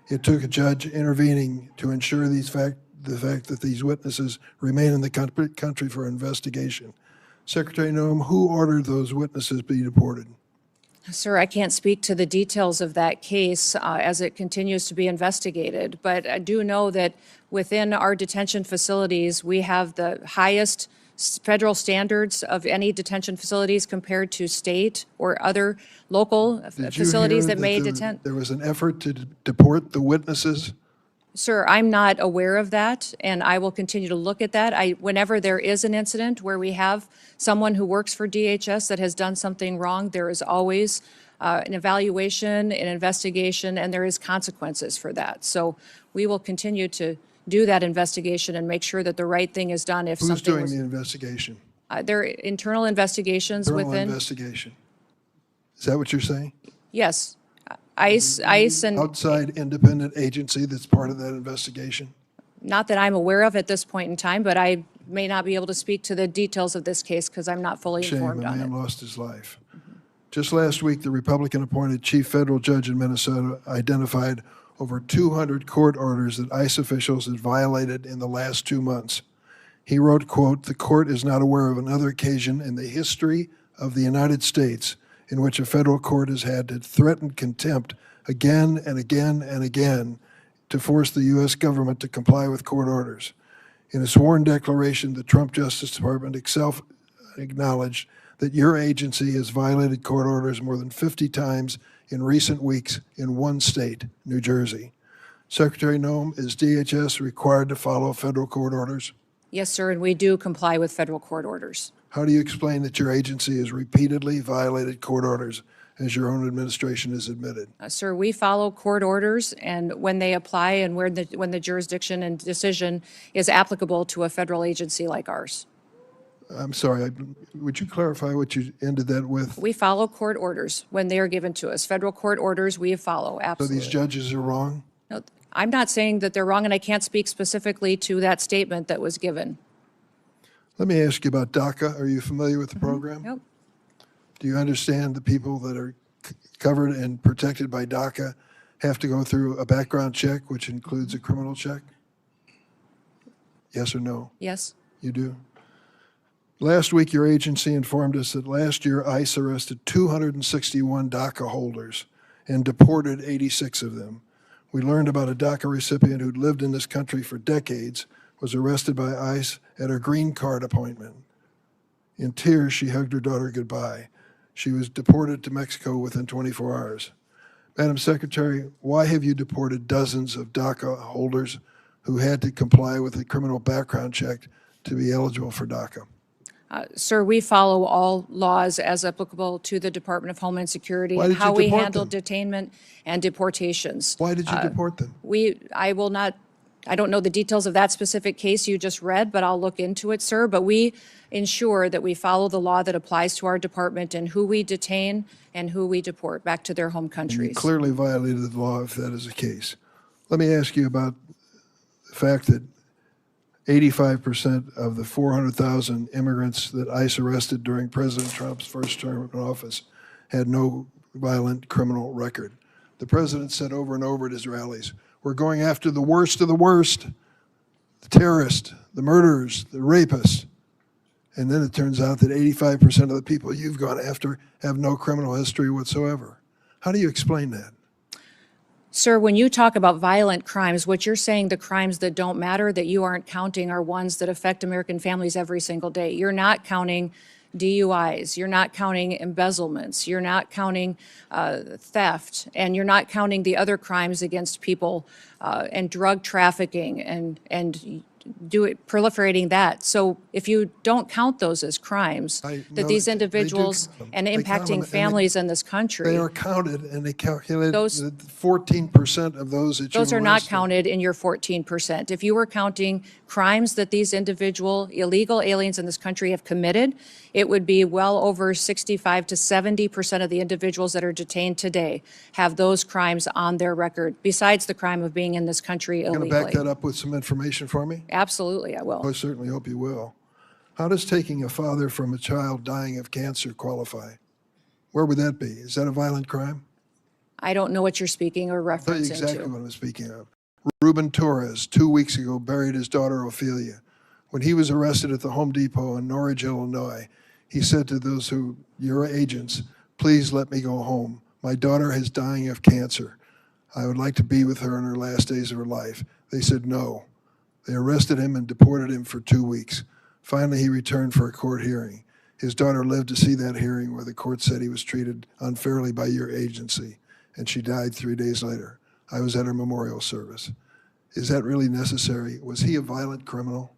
It took a judge intervening to ensure the fact that these witnesses remain in the country for investigation. Secretary Noem, who ordered those witnesses be deported? Sir, I can't speak to the details of that case as it continues to be investigated, but I do know that within our detention facilities, we have the highest federal standards of any detention facilities compared to state or other local facilities that may detain. There was an effort to deport the witnesses? Sir, I'm not aware of that, and I will continue to look at that. Whenever there is an incident where we have someone who works for DHS that has done something wrong, there is always an evaluation, an investigation, and there is consequences for that. So we will continue to do that investigation and make sure that the right thing is done if Who's something doing was. the investigation? There are internal investigations Internal within. investigation. Is that what you're saying? Yes. ICE and. Outside independent agency that's part of that investigation? Not that I'm aware of at this point in time, but I may not be able to speak to the details of this case because I'm not fully Shame, a informed on man it. lost his life. Just last week, the Republican-appointed chief federal judge in Minnesota identified over 200 court orders that ICE officials had violated in the last 2 months. He wrote, quote, "The court is not aware of another occasion in the history of the United States in which a federal court has had to threaten contempt again and again and again to force the U.S. government to comply with court orders." In a sworn declaration, the Trump Justice Department itself acknowledged that your agency has violated court orders more than 50 times in recent weeks in one state, New Jersey. Secretary Noem, is DHS required to follow federal court orders? Yes, sir, and we do comply with federal court orders. How do you explain that your agency has repeatedly violated court orders, as your own administration has admitted? Sir, we follow court orders, and when they apply and when the jurisdiction and decision is applicable to a federal agency like ours. I'm sorry, would you clarify what you ended that with? We follow court orders when they are given to us. Federal court orders, we follow, So absolutely. these judges are wrong? No, I'm not saying that they're wrong, and I can't speak specifically to that statement that was given. Let me ask you about DACA. Are you familiar with the program? Nope. Do you understand the people that are covered and protected by DACA have to go through a background check, which includes a criminal check? Yes or no? Yes? You do? Last week, your agency informed us that last year ICE arrested 261 DACA holders and deported 86 of them. We learned about a DACA recipient who'd lived in this country for decades, was arrested by ICE at her green card appointment. In tears, she hugged her daughter goodbye. She was deported to Mexico within 24 hours. Madam Secretary, why have you deported dozens of DACA holders who had to comply with a criminal background check to be eligible for DACA? Sir, we follow all laws as applicable to the Department of Homeland Security Why and did you how we deport handle them? detainment and deportations. Why did you deport them? I don't know the details of that specific case you just read, but I'll look into it, sir. But we ensure that we follow the law that applies to our department and who we detain and who we deport back to their home You countries. clearly violated the law if that is the case. Let me ask you about the fact that 85% of the 400,000 immigrants that ICE arrested during President Trump's first term in office had no violent criminal record. The president said over and over at his rallies, "We're going after the worst of the worst, the terrorists, the murderers, the rapists." And then it turns out that 85% of the people you've gone after have no criminal history whatsoever. How do you explain that? Sir, when you talk about violent crimes, what you're saying, the crimes that don't matter, that you aren't counting, are ones that affect American families every single day. You're not counting DUIs, you're not counting embezzlements, you're not counting theft, and you're not counting the other crimes against people and drug trafficking and proliferating that. So if you don't count those as crimes, I that know these they do individuals count them. and They count them, impacting and families in this country. They are counted, and they calculate Those- that 14% of those that you Those are not arrested- counted in your 14%. If you were counting crimes that these individual illegal aliens in this country have committed, it would be well over 65 to 70% of the individuals that are detained today have those crimes on their record, besides the crime of being in this country Going to back that illegally. up with some information for me? Absolutely, I will. I certainly hope you will. How does taking a father from a child dying of cancer qualify? Where would that be? Is that a violent crime? I don't know what you're speaking or I'll tell you referencing exactly to. what I'm speaking of. Ruben Torres, 2 weeks ago, buried his daughter Ophelia. When he was arrested at the Home Depot in Norridge, Illinois, he said to those your agents, please let me go home. My daughter is dying of cancer. I would like to be with her in her last days of her life. They said no. They arrested him and deported him for 2 weeks. Finally, he returned for a court hearing. His daughter lived to see that hearing where the court said he was treated unfairly by your agency, and she died 3 days later. I was at her memorial service. Is that really necessary? Was he a violent criminal?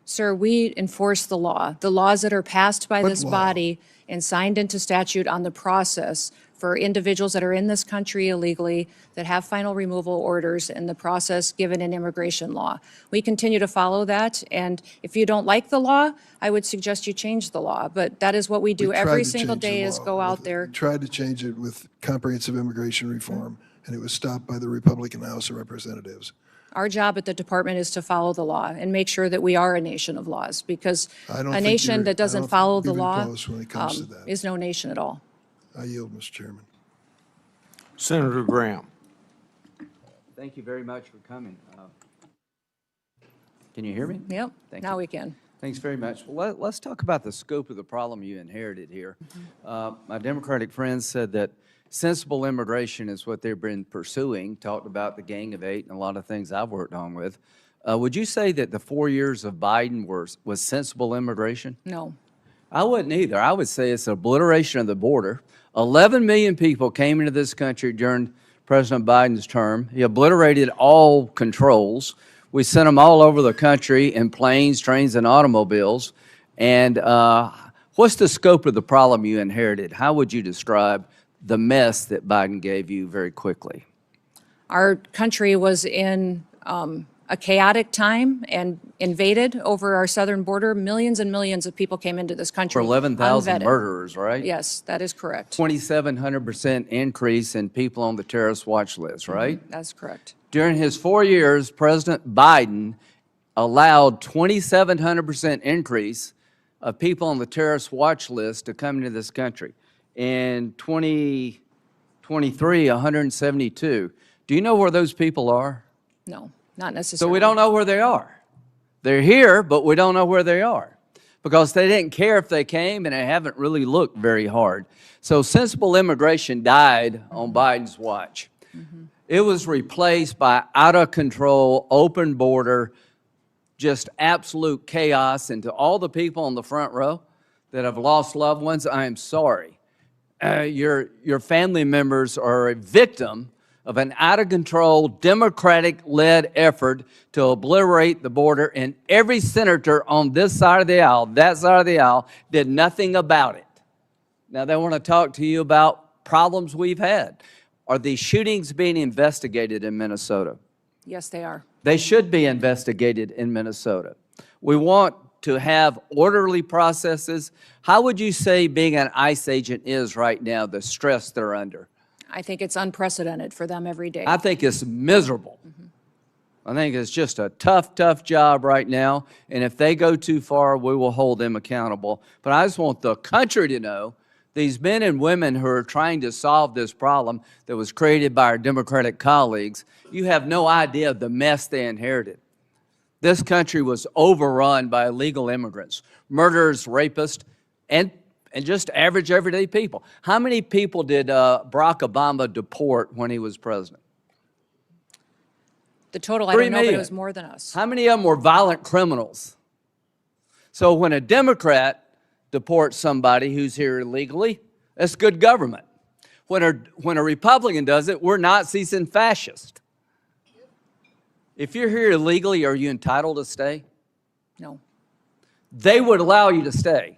Sir, we enforce the law. The laws that are passed by What this law? body and signed into statute on the process for individuals that are in this country illegally, that have final removal orders, and the process given in immigration law. We continue to follow that, and if you don't like the law, I would suggest you change the law. But that is what we do We every tried to single change the day is law go out with- there. We tried to change it with comprehensive immigration reform, and it was stopped by the Republican House of Representatives. Our job at the department is to follow the law and make sure that we are a nation of laws, because I don't a think nation you're- that I doesn't don't follow think the even law close when it comes to that. is no nation at all. I yield, Mr. Chairman. Senator Graham. Thank you very much for coming. Can you hear me? Yep, Thank now you. we can. Thanks very much. Well, let's talk about the scope of the problem you inherited here. My Democratic friends said that sensible immigration is what they've been pursuing, talked about the Gang of Eight and a lot of things I've worked on with. Would you say that the 4 years of Biden was sensible immigration? No. I wouldn't either. I would say it's obliteration of the border. 11 million people came into this country during President Biden's term. He obliterated all controls. We sent them all over the country in planes, trains, and automobiles. And what's the scope of the problem you inherited? How would you describe the mess that Biden gave you very quickly? Our country was in a chaotic time and invaded over our southern border. Millions and millions of people came into this country. For 11,000 unvetted. murderers, right? Yes, that is correct. 2,700% increase in people on the terrorist watch list, right? That's correct. During his 4 years, President Biden allowed 2,700% increase of people on the terrorist watch list to come into this country. In 2023, 172. Do you know where those people are? No, not So necessarily. we don't know where they are. They're here, but we don't know where they are because they didn't care if they came and they haven't really looked very hard. So sensible immigration died on Biden's watch. It was replaced by out of control, open border, just absolute chaos. And to all the people on the front row that have lost loved ones, I am sorry. Your family members are a victim of an out-of-control, Democratic-led effort to obliterate the border, and every senator on this side of the aisle, that side of the aisle, did nothing about it. Now, they want to talk to you about problems we've had. Are these shootings being investigated in Minnesota? Yes, they are. They should be investigated in Minnesota. We want to have orderly processes. How would you say being an ICE agent is right now, the stress they're under? I think it's unprecedented for them every day. I think it's miserable. I think it's just a tough, tough job right now. And if they go too far, we will hold them accountable. But I just want the country to know these men and women who are trying to solve this problem that was created by our Democratic colleagues, you have no idea of the mess they inherited. This country was overrun by illegal immigrants, murderers, rapists, and just average, everyday people. How many people did Barack Obama deport when he was president? The total, I 3 don't know, but it million. was more than us. How many of them were violent criminals? So when a Democrat deports somebody who's here illegally, that's good government. When a Republican does it, we're Nazis and fascists. If you're here illegally, are you entitled to stay? No. They would allow you to stay.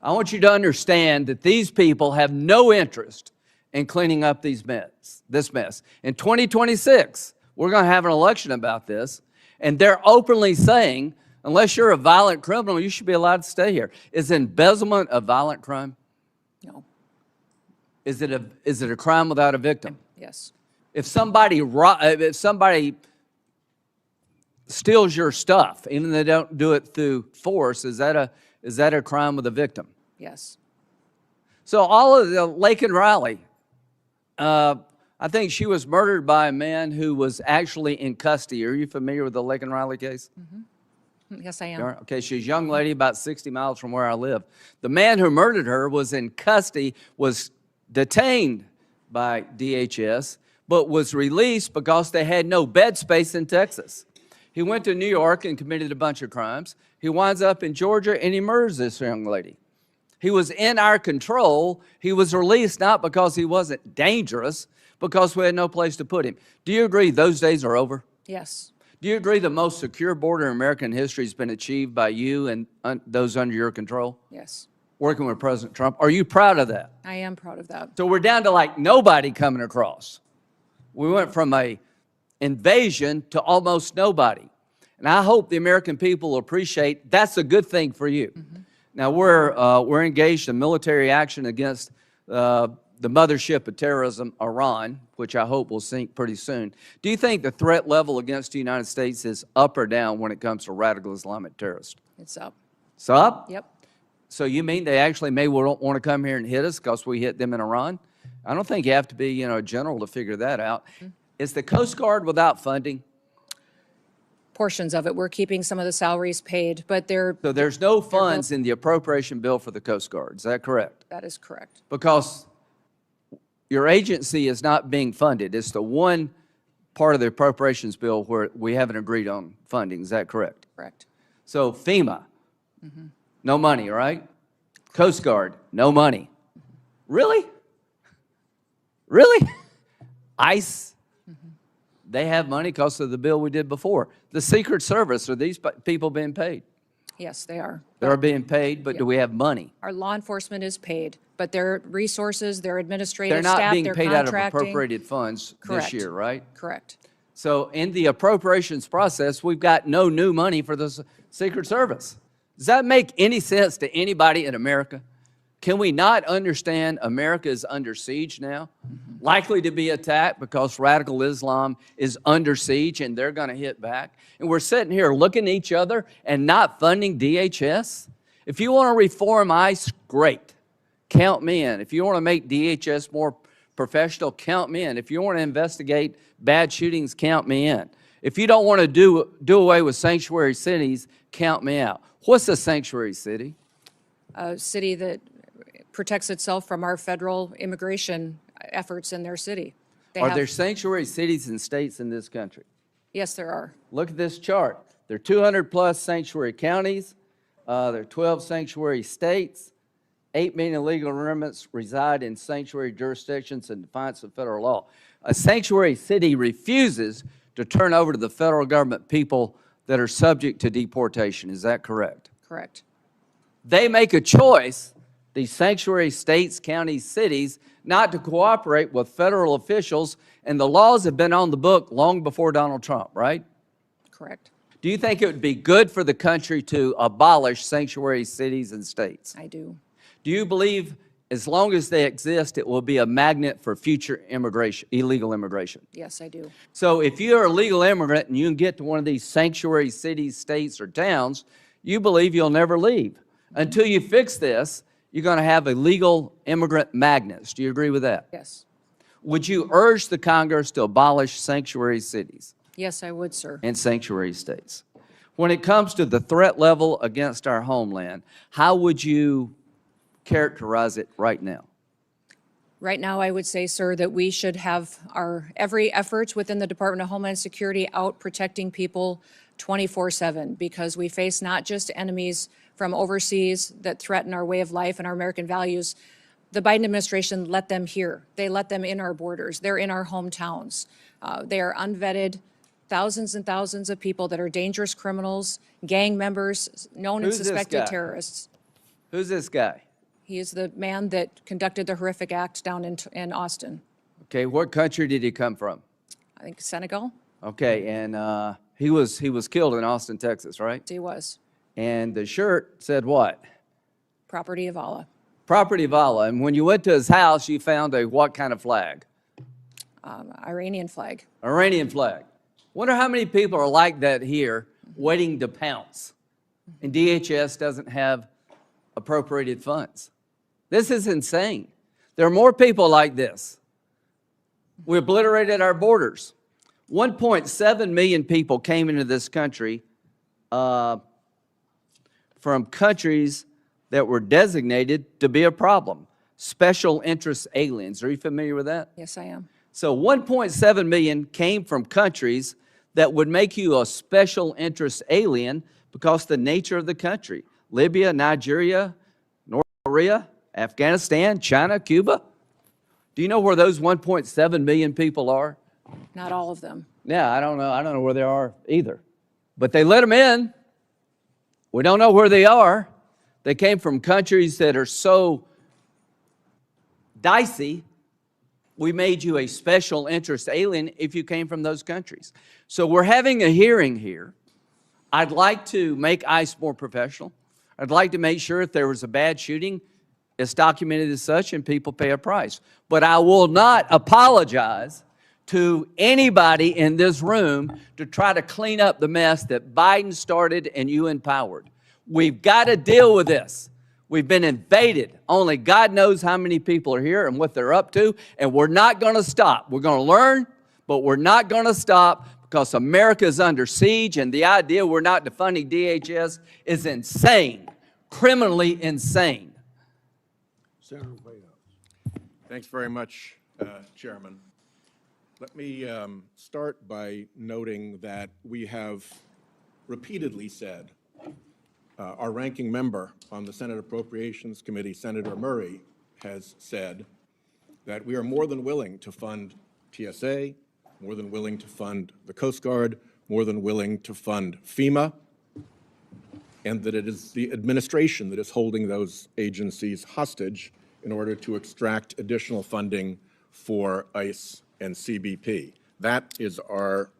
I want you to understand that these people have no interest in cleaning up this mess. In 2026, we're going to have an election about this, and they're openly saying, unless you're a violent criminal, you should be allowed to stay here. Is embezzlement a violent crime? No. Is it a crime without a victim? Yes. If somebody steals your stuff, even though they don't do it through force, is that a crime with a victim? Yes. So all of the Laken Riley, I think she was murdered by a man who was actually in custody. Are you familiar with the Laken Riley case? Yes, I am. Okay, she's a young lady about 60 miles from where I live. The man who murdered her was in custody, was detained by DHS, but was released because they had no bed space in Texas. He went to New York and committed a bunch of crimes. He winds up in Georgia and he murders this young lady. He was in our control. He was released not because he wasn't dangerous, because we had no place to put him. Do you agree those days are over? Yes. Do you agree the most secure border in American history has been achieved by you and those under your control, Yes. working with President Trump? Are you proud of that? I am proud of that. So we're down to like nobody coming across. We went from a invasion to almost nobody. And I hope the American people appreciate that's a good thing for you. Now we're engaged in military action against the mothership of terrorism, Iran, which I hope will sink pretty soon. Do you think the threat level against the United States is up or down when it comes to radical Islamic terrorists? It's up. It's up? Yep. So you mean they actually may want to come here and hit us because we hit them in Iran? I don't think you have to be, a general to figure that out. Is the Coast Guard without funding? Portions of it. We're keeping some of the salaries paid, but So there's no funds in the appropriation bill for the Coast Guard, is that correct? that is correct. Because your agency is not being funded. It's the one part of the appropriations bill where we haven't agreed on funding, is that correct? Correct. So FEMA, no money, right? Coast Guard, no money. Really? Really? ICE, they have money because of the bill we did before. The Secret Service, are these people being paid? Yes, they are. They're being paid, but do we have money? Our law enforcement is paid, but their resources, their They're administrative not staff, being their paid out of contracting. appropriated funds this Correct. year, right? Correct. So in the appropriations process, we've got no new money for the Secret Service. Does that make any sense to anybody in America? Can we not understand America is under siege now? Likely to be attacked because radical Islam is under siege and they're going to hit back. And we're sitting here looking at each other and not funding DHS? If you want to reform ICE, great. Count me in. If you want to make DHS more professional, count me in. If you want to investigate bad shootings, count me in. If you don't want to do away with sanctuary cities, count me out. What's a sanctuary city? A city that protects itself from our federal immigration efforts in their city. Are there sanctuary cities and states in this country? Yes, there are. Look at this chart. There are 200 plus sanctuary counties. There are 12 sanctuary states. 8 million illegal immigrants reside in sanctuary jurisdictions in defiance of federal law. A sanctuary city refuses to turn over to the federal government people that are subject to deportation. Is that correct? Correct. They make a choice, these sanctuary states, counties, cities, not to cooperate with federal officials, and the laws have been on the book long before Donald Trump, right? Correct. Do you think it would be good for the country to abolish sanctuary cities and states? I do. Do you believe as long as they exist, it will be a magnet for future immigration, illegal immigration? Yes, I do. So if you're a legal immigrant and you can get to one of these sanctuary cities, states, or towns, you believe you'll never leave. Until you fix this, you're going to have illegal immigrant magnets. Do you agree with that? Yes. Would you urge the Congress to abolish sanctuary cities Yes, I would, sir. and sanctuary states? When it comes to the threat level against our homeland, how would you characterize it right now? Right now, I would say, sir, that we should have our every effort within the Department of Homeland Security out protecting people 24/7, because we face not just enemies from overseas that threaten our way of life and our American values. The Biden administration let them here. They let them in our borders. They're in our hometowns. They are unvetted, thousands and thousands of people that are dangerous criminals, gang members, known and Who's this suspected guy? terrorists. Who's this guy? He is the man that conducted the horrific act down in Austin. Okay, what country did he come from? I think Senegal. Okay, and he was killed in Austin, Texas, right? He was. And the shirt said what? Property of Allah. Property of Allah. And when you went to his house, you found a what kind of flag? Iranian flag. Iranian flag. Wonder how many people are like that here, waiting to pounce, and DHS doesn't have appropriated funds. This is insane. There are more people like this. We obliterated our borders. 1.7 million people came into this country from countries that were designated to be a problem. Special interest aliens. Are you familiar with that? Yes, I am. So 1.7 million came from countries that would make you a special interest alien because of the nature of the country. Libya, Nigeria, North Korea, Afghanistan, China, Cuba. Do you know where those 1.7 million people are? Not all of them. Yeah, I don't know. I don't know where they are either. But they let them in. We don't know where they are. They came from countries that are so dicey. We made you a special interest alien if you came from those countries. So we're having a hearing here. I'd like to make ICE more professional. I'd like to make sure if there was a bad shooting, it's documented as such and people pay a price. But I will not apologize to anybody in this room to try to clean up the mess that Biden started and you empowered. We've got to deal with this. We've been invaded. Only God knows how many people are here and what they're up to, and we're not going to stop. We're going to learn, but we're not going to stop because America is under siege, and the idea we're not defunding DHS is insane, criminally insane. Senator Verono. Thanks very much, Chairman. Let me start by noting that we have repeatedly said, our ranking member on the Senate Appropriations Committee, Senator Murray, has said that we are more than willing to fund TSA, more than willing to fund the Coast Guard, more than willing to fund FEMA, and that it is the administration that is holding those agencies hostage in order to extract additional funding for ICE and CBP. That is our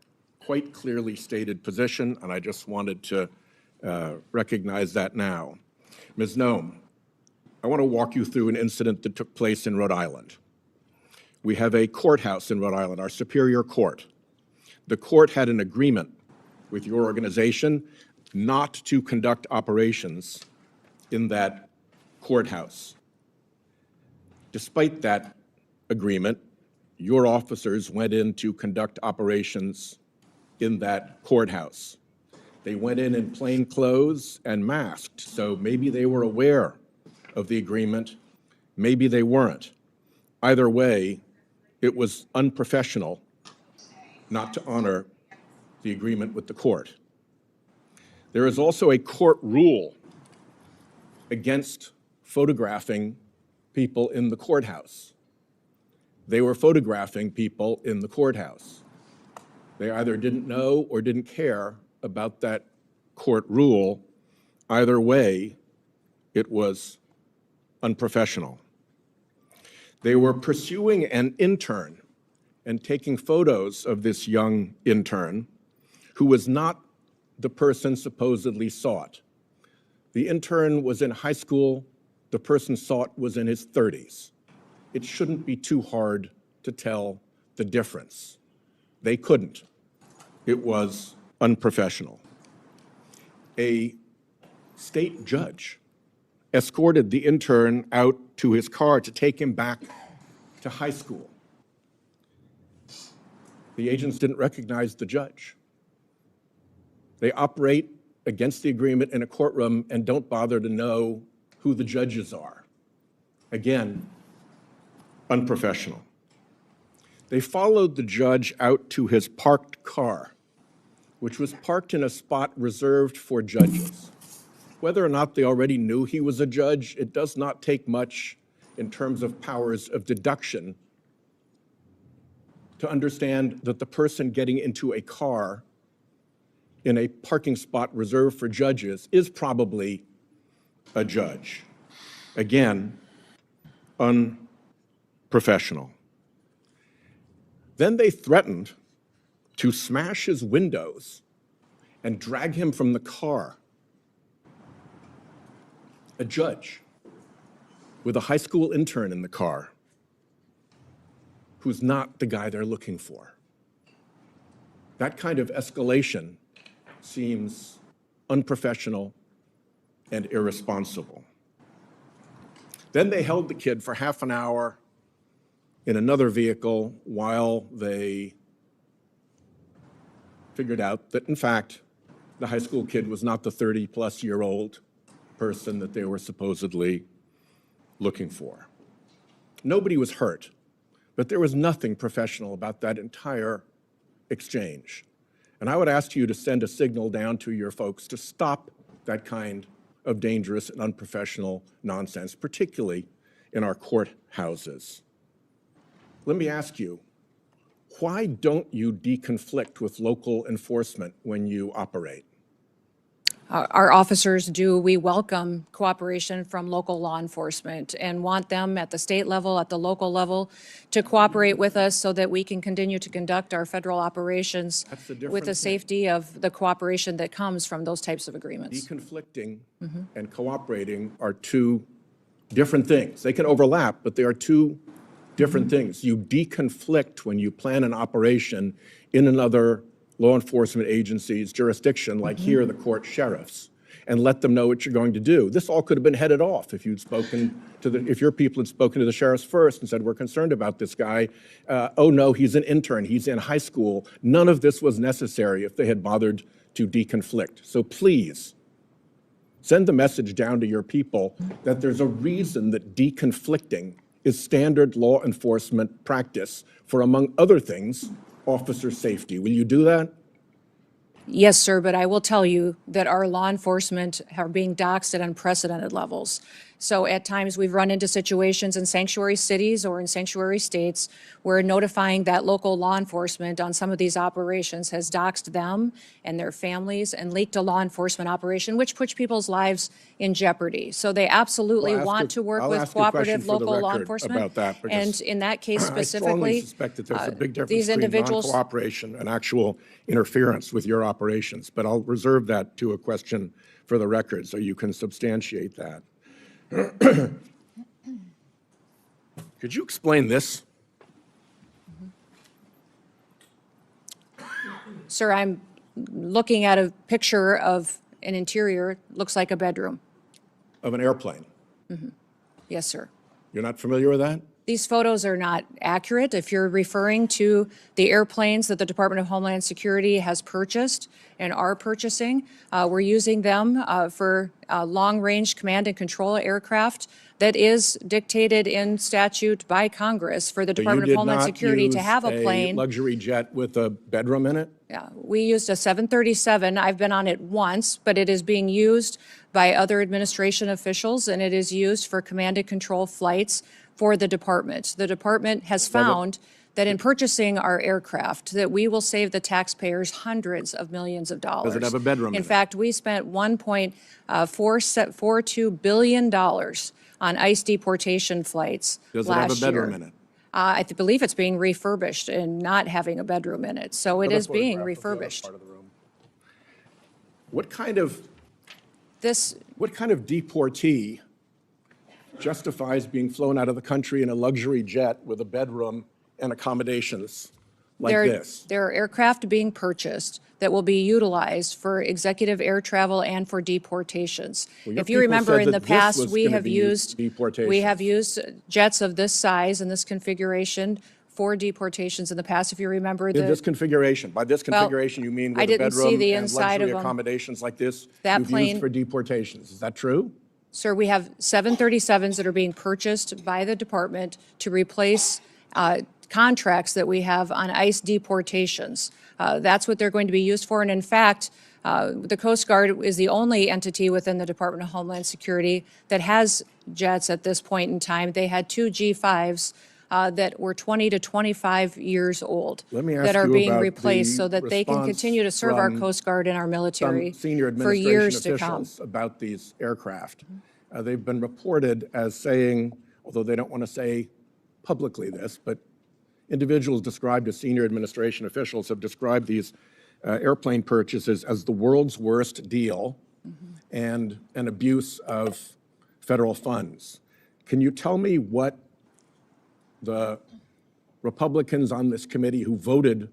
quite clearly stated position, and I just wanted to recognize that now. Ms. Noem, I want to walk you through an incident that took place in Rhode Island. We have a courthouse in Rhode Island, our Superior Court. The court had an agreement with your organization not to conduct operations in that courthouse. Despite that agreement, your officers went in to conduct operations in that courthouse. They went in plain clothes and masked, so maybe they were aware of the agreement, maybe they weren't. Either way, it was unprofessional not to honor the agreement with the court. There is also a court rule against photographing people in the courthouse. They were photographing people in the courthouse. They either didn't know or didn't care about that court rule. Either way, it was unprofessional. They were pursuing an intern and taking photos of this young intern who was not the person supposedly sought. The intern was in high school. The person sought was in his 30s. It shouldn't be too hard to tell the difference. They couldn't. It was unprofessional. A state judge escorted the intern out to his car to take him back to high school. The agents didn't recognize the judge. They operate against the agreement in a courtroom and don't bother to know who the judges are. Again, unprofessional. They followed the judge out to his parked car, which was parked in a spot reserved for judges. Whether or not they already knew he was a judge, it does not take much in terms of powers of deduction to understand that the person getting into a car in a parking spot reserved for judges is probably a judge. Again, unprofessional. Then they threatened to smash his windows and drag him from the car. A judge with a high school intern in the car who's not the guy they're looking for. That kind of escalation seems unprofessional and irresponsible. Then they held the kid for half an hour in another vehicle while they figured out that, in fact, the high school kid was not the 30-plus-year-old person that they were supposedly looking for. Nobody was hurt, but there was nothing professional about that entire exchange. And I would ask you to send a signal down to your folks to stop that kind of dangerous and unprofessional nonsense, particularly in our courthouses. Let me ask you, why don't you deconflict with local enforcement when you operate? Our officers do. We welcome cooperation from local law enforcement and want them at the state level, at the local level, to cooperate with us so that we can continue to conduct our federal operations That's a different with the thing. safety of the cooperation that comes from those types of agreements. Deconflicting and cooperating are two different things. They can overlap, but they are two different things. You deconflict when you plan an operation in another law enforcement agency's jurisdiction, like here, the court sheriffs, and let them know what you're going to do. This all could have been headed off if you'd spoken to if your people had spoken to the sheriffs first and said, we're concerned about this guy. Oh no, he's an intern, he's in high school. None of this was necessary if they had bothered to deconflict. So please, send the message down to your people that there's a reason that deconflicting is standard law enforcement practice for, among other things, officer safety. Will you do that? Yes, sir, but I will tell you that our law enforcement are being doxxed at unprecedented levels. So at times, we've run into situations in sanctuary cities or in sanctuary states where notifying that local law enforcement on some of these operations has doxxed them and their families and leaked a law enforcement operation, which puts people's lives in jeopardy. So they absolutely Well, want to work I'll with ask you a question cooperative for the local law record enforcement. about that, because And in that case I strongly specifically, suspect that there's a big difference these between individuals. non-cooperation and actual interference with your operations. But I'll reserve that to a question for the record so you can substantiate that. Could you explain this? Sir, I'm looking at a picture of an interior, looks like a bedroom. Of an airplane. Yes, sir. You're not familiar with that? These photos are not accurate. If you're referring to the airplanes that the Department of Homeland Security has purchased and are purchasing, we're using them for long-range command and control aircraft that is dictated in statute by Congress for the So you Department of did Homeland not Security to use have a plane. luxury jet with a bedroom in it? Yeah, we used a 737. I've been on it once, but it is being used by other administration officials, and it is used for command and control flights for the department. The department has found that in purchasing our aircraft, that we will save the taxpayers hundreds of millions of dollars. Does it have a bedroom in In it? fact, we spent $1.42 billion on ICE deportation flights Does it have a last year. bedroom in it? Believe it's being refurbished and not having a bedroom in it, so it Another is being photograph of the other refurbished. part of the room. What kind of This, deportee justifies being flown out of the country in a luxury jet with a bedroom and accommodations like this? there are aircraft being purchased that will be utilized for executive air travel and for deportations. Well, your If you people remember said in the that this past, was we gonna have be used, deportations. jets of this size and this configuration for deportations in the past. If you remember In this configuration, by this configuration, you mean I with a didn't see bedroom the and inside of luxury them. accommodations like this, That you've plane- used for deportations. Is that true? Sir, we have 737s that are being purchased by the department to replace contracts that we have on ICE deportations. That's what they're going to be used for. And in fact, the Coast Guard is the only entity within the Department of Homeland Security that has jets at this point in time. They had two G5s that were 20 to 25 years old Let me ask that are you being about replaced the so that they can response continue to serve our from Coast Guard and our military Some senior for administration years to come. officials about these aircraft. They've been reported as saying, although they don't want to say publicly this, but individuals described as senior administration officials have described these airplane purchases as the world's worst deal and an abuse of federal funds. Can you tell me what the Republicans on this committee who voted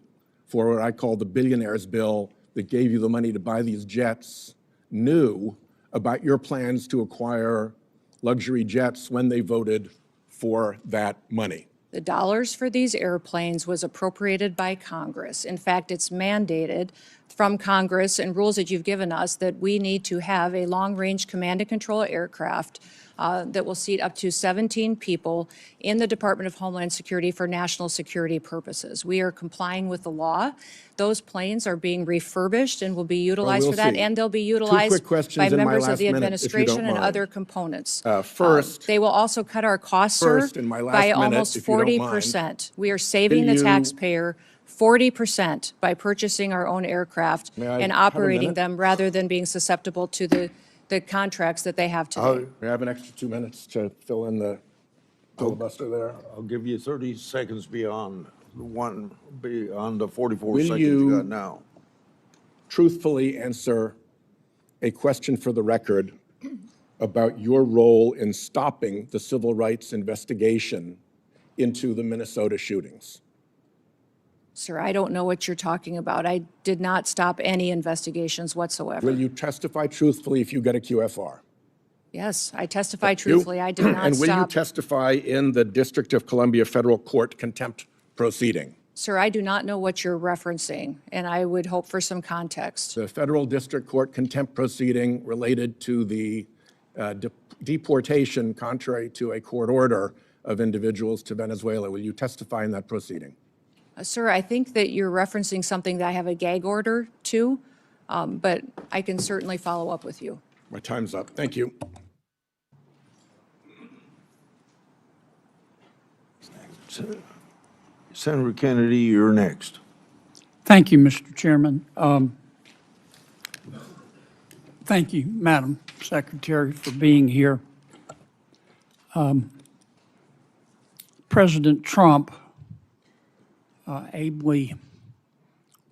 for what I call the billionaire's bill that gave you the money to buy these jets knew about your plans to acquire luxury jets when they voted for that money? The dollars for these airplanes was appropriated by Congress. In fact, it's mandated from Congress and rules that you've given us that we need to have a long-range command and control aircraft that will seat up to 17 people in the Department of Homeland Security for national security purposes. We are complying with the law. Those planes are being refurbished and will be utilized we'll for that, see. and they'll be Two utilized quick questions by in my members of last the minute, if you don't administration and mind. other components. First, They will also cut our costs, sir, First, in my last by minute, almost if you don't mind, 40%. We are saving the you- taxpayer 40% by purchasing our own aircraft May I and have a operating minute? them rather than being susceptible to the contracts that they have today. we have an extra 2 minutes to fill in the filibuster there. I'll give you 30 seconds beyond the 44 Will seconds you- you got now. Truthfully answer a question for the record about your role in stopping the civil rights investigation into the Minnesota shootings. Sir, I don't know what you're talking about. I did not stop any investigations whatsoever. Will you testify truthfully if you get a QFR? Yes, I testify You- truthfully. I did not And will you stop. testify in the District of Columbia Federal Court contempt proceeding? Sir, I do not know what you're referencing, and I would hope for some context. The Federal District Court contempt proceeding related to the deportation, contrary to a court order, of individuals to Venezuela. Will you testify in that proceeding? Sir, I think that you're referencing something that I have a gag order to, but I can certainly follow up with you. My time's up. Thank you. Senator Kennedy, you're next. Thank you, Mr. Chairman. Thank you, Madam Secretary, for being here. President Trump, ably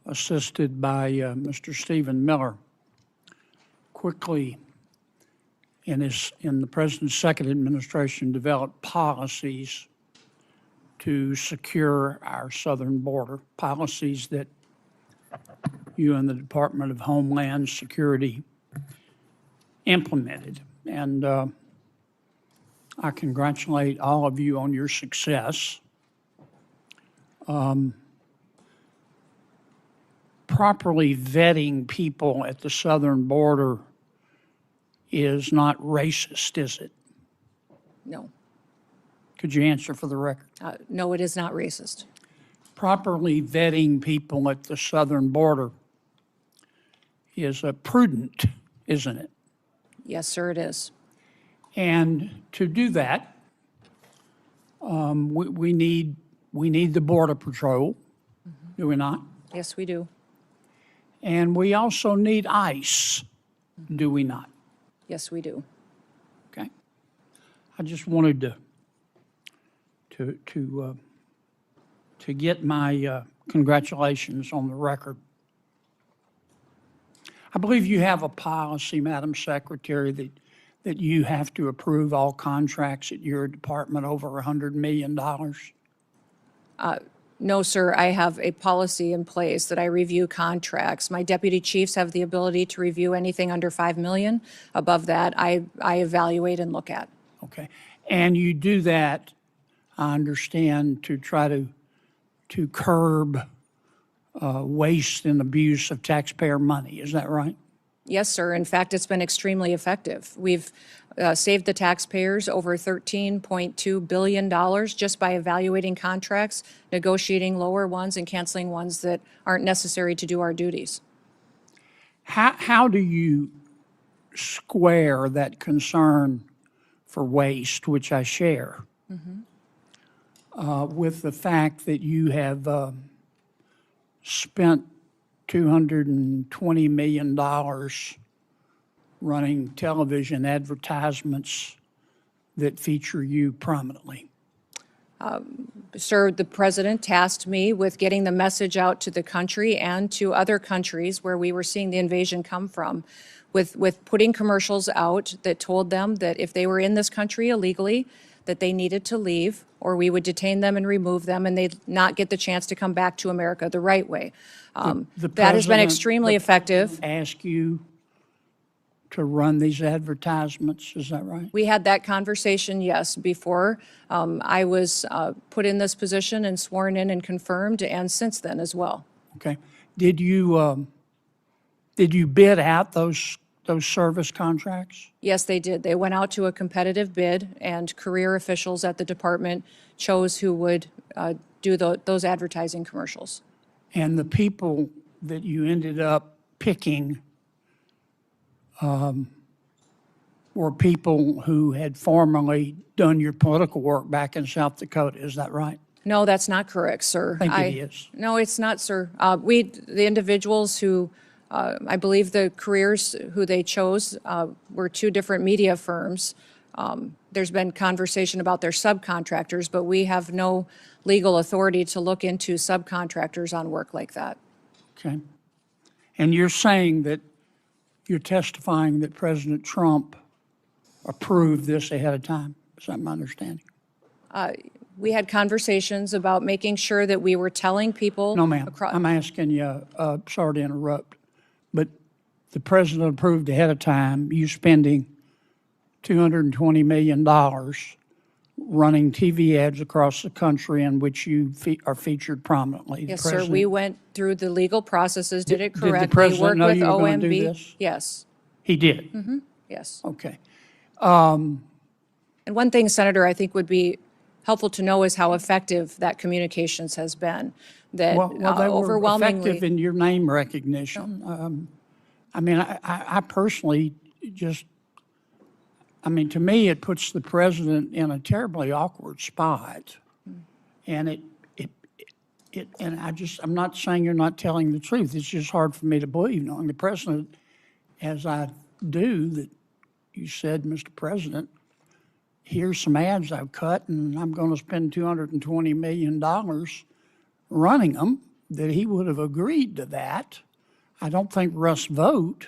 assisted by Mr. Stephen Miller, quickly in the President's second administration developed policies to secure our southern border, policies that you and the Department of Homeland Security implemented. And I congratulate all of you on your success. Properly vetting people at the southern border is not racist, is it? No, Could you answer for the record? no, it is not racist. Properly vetting people at the southern border is prudent, isn't it? Yes, sir, it is. And to do that, we need the Border Patrol, do we not? Yes, we do. And we also need ICE, do we not? Yes, we do. Okay. I just wanted to get my congratulations on the record. I believe you have a policy, Madam Secretary, that you have to approve all contracts at your department over $100 million. No, sir, I have a policy in place that I review contracts. My deputy chiefs have the ability to review anything under 5 million. Above that, I evaluate and look at. Okay. And you do that, I understand, to try to curb waste and abuse of taxpayer money. Is that right? Yes, sir. In fact, it's been extremely effective. We've saved the taxpayers over $13.2 billion just by evaluating contracts, negotiating lower ones, and canceling ones that aren't necessary to do our duties. How do you square that concern for waste, which I share, with the fact that you have spent $220 million running television advertisements that feature you prominently? Sir, the president tasked me with getting the message out to the country and to other countries where we were seeing the invasion come from, with putting commercials out that told them that if they were in this country illegally, that they needed to leave, or we would detain them and remove them, and they'd not get the chance to come back to America the right way. The That has been president- extremely the effective. president Ask you to run these advertisements, is that right? We had that conversation, yes, before I was put in this position and sworn in and confirmed, and since then as well. Okay. Did you bid out those service contracts? Yes, they did. They went out to a competitive bid, and career officials at the department chose who would do those advertising commercials. And the people that you ended up picking were people who had formerly done your political work back in South Dakota, is that right? No, that's not correct, sir. I think it is. No, it's not, sir. The individuals who, I believe the careers who they chose were two different media firms. There's been conversation about their subcontractors, but we have no legal authority to look into subcontractors on work like that. Okay. And you're saying that, you're testifying that President Trump approved this ahead of time? Is that my understanding? We had conversations about making sure that we were telling people. No, ma'am. across- I'm asking you, sorry to interrupt, but the president approved ahead of time you spending $220 million running TV ads across the country in which you are featured prominently. The Yes, sir. president- We went through the legal processes, did it Did the correctly, president worked know with you were gonna do OMB. this? Yes, He did? yes. Okay. And one thing, Senator, I think would be helpful to know is how effective that communications has been. That Well, they were overwhelmingly. effective in your name recognition. I mean, I personally just, I mean, to me, it puts the president in a terribly awkward spot. And and I'm not saying you're not telling the truth. It's just hard for me to believe, knowing the president, as I do, that you said, Mr. President, here's some ads I've cut, and I'm going to spend $220 million running them, that he would have agreed to that. I don't think Russ Vogt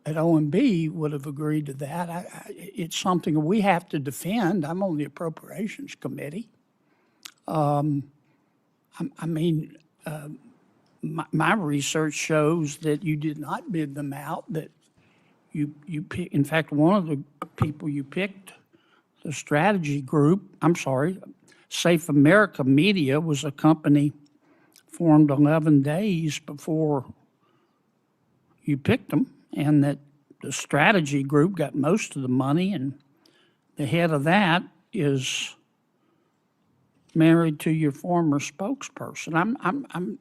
at OMB would have agreed to that. It's something we have to defend. I'm on the Appropriations Committee. My research shows that you did not bid them out, that you pick, in fact, one of the people you picked, the strategy group, Safe America Media was a company formed 11 days before you picked them, and that the strategy group got most of the money, and the head of that is married to your former spokesperson.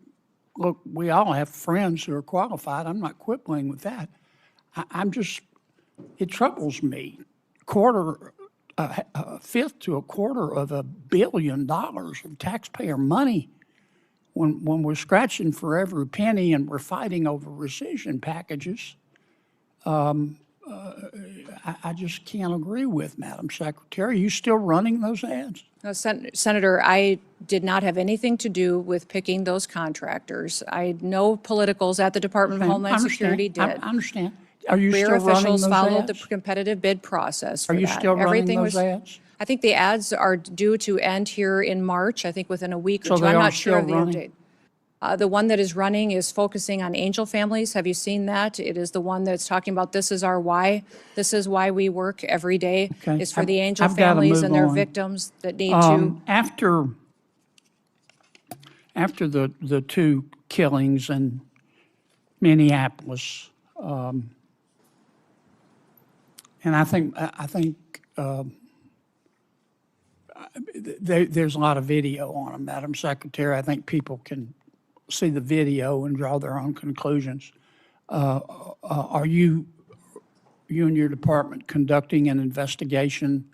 Look, we all have friends who are qualified. I'm not quibbling with that. It troubles me. A fifth to a quarter of $1 billion of taxpayer money when we're scratching for every penny and we're fighting over rescission packages. I just can't agree with, Madam Secretary. Are you still running those ads? No, Senator, I did not have anything to do with picking those contractors. I know politicals at the Department of Homeland Security did. I understand. Are you still Career running officials those followed the ads? competitive bid process for Are that. you still running Everything those was- ads? I think the ads are due to end here in March, I think within a week or So two. they I'm are not sure of the still end running? date. The one that is running is focusing on angel families. Have you seen that? It is the one that's talking about this is our why. This is why we work every day. Okay. Is for the angel I've gotta families move and their on. victims that need to. After the two killings in Minneapolis, and I think there's a lot of video on them, Madam Secretary. I think people can see the video and draw their own conclusions. Are you and your department conducting an investigation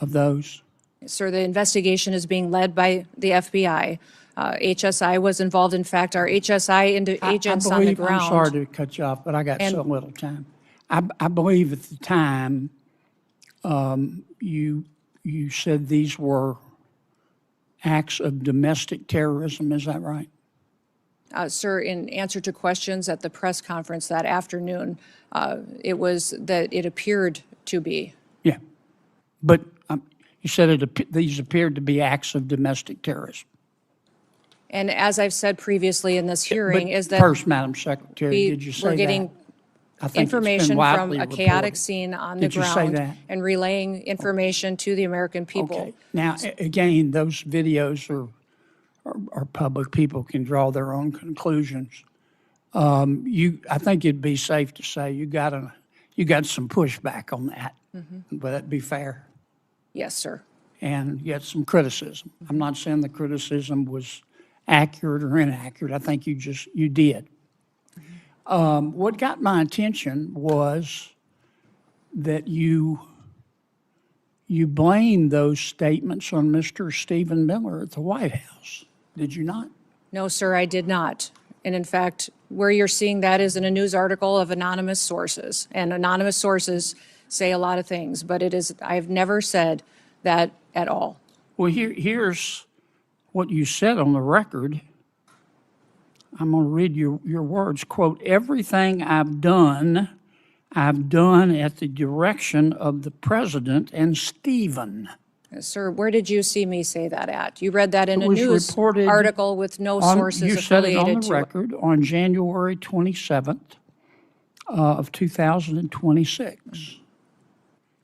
of those? Sir, the investigation is being led by the FBI. HSI was involved. In fact, our HSI agents on the ground. I'm sorry to cut you off, but I got so And- little time. I believe at the time, you said these were acts of domestic terrorism, is that right? Sir, in answer to questions at the press conference that afternoon, it was that it appeared to be. Yeah. But You said these appeared to be acts of domestic terrorism. And as I've said previously in this hearing, But is that first, Madam Secretary, did you say that? we're getting I think it's been information from widely a chaotic reported. scene on the Did you say ground that? and relaying information to the American people. Okay. Now, again, those videos are public. People can draw their own conclusions. I think it'd be safe to say you got some pushback on that. Mm-hmm. Would that be fair? Yes, sir. And you had some criticism. I'm not saying the criticism was accurate or inaccurate. I think you did. What got my attention was that you blamed those statements on Mr. Stephen Miller at the White House. Did you not? No, sir, I did not. And in fact, where you're seeing that is in a news article of anonymous sources. And anonymous sources say a lot of things, but I've never said that at all. Well, here's what you said on the record. I'm going to read your words. Quote, "Everything I've done at the direction of the president and Stephen." Sir, where did you see me say that at? You read that in It a was news reported article with no sources You said it on affiliated the to it. record on January 27th of 2026.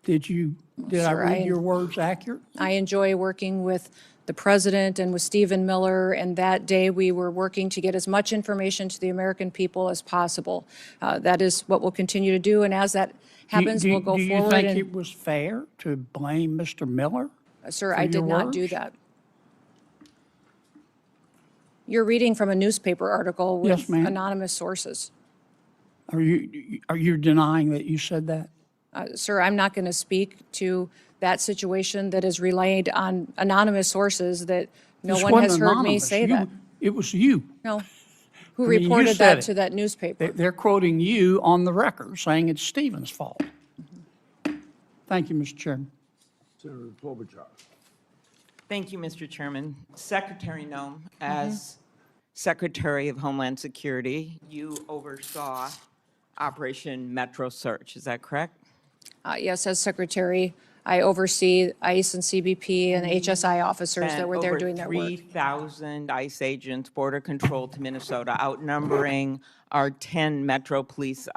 Did I Sir, read your words accurate? I enjoy working with the president and with Stephen Miller, and that day we were working to get as much information to the American people as possible. That is what we'll continue to do, and as that happens, we'll go Do you forward. think And, it was fair to blame Mr. Miller? sir, for I did your not do words? that. You're reading from a newspaper article Yes, with ma'am. anonymous sources. Are you denying that you said that? Sir, I'm not going to speak to that situation that is relayed on anonymous sources that no This one has wasn't heard me anonymous. say that. It was you. No. Who I mean, you reported said that it. to that newspaper? They're quoting you on the record, saying it's Stephen's fault. Thank you, Mr. Chairman. Senator Klobuchar. Thank you, Mr. Chairman. Secretary Noem, as Secretary of Homeland Security, you oversaw Operation Metro Search, is that correct? Yes, as secretary, I oversee ICE and CBP and HSI officers that were there doing their work. Over 3,000 ICE agents, Border Control to Minnesota, outnumbering our 10 Metro Police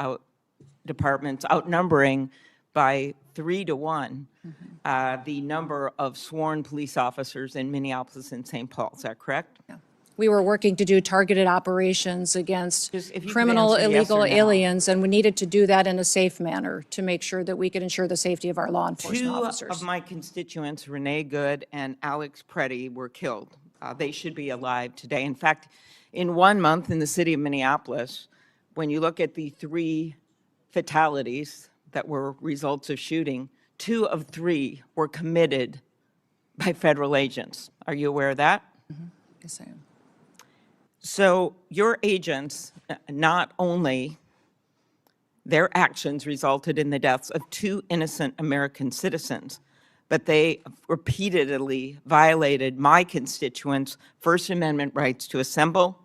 departments, outnumbering by 3 to 1 the number of sworn police officers in Minneapolis and St. Paul. Is that correct? We were working to do targeted operations against Just if you could criminal, answer yes or illegal no. aliens, and we needed to do that in a safe manner to make sure that we could ensure the safety of our law enforcement Two officers. of my constituents, Renee Good and Alex Preddy, were killed. They should be alive today. In fact, in 1 month in the city of Minneapolis, when you look at the 3 fatalities that were results of shooting, 2 of 3 were committed by federal agents. Are you aware of that? Yes, I am. So your agents, not only their actions resulted in the deaths of 2 innocent American citizens, but they repeatedly violated my constituents' First Amendment rights to assemble.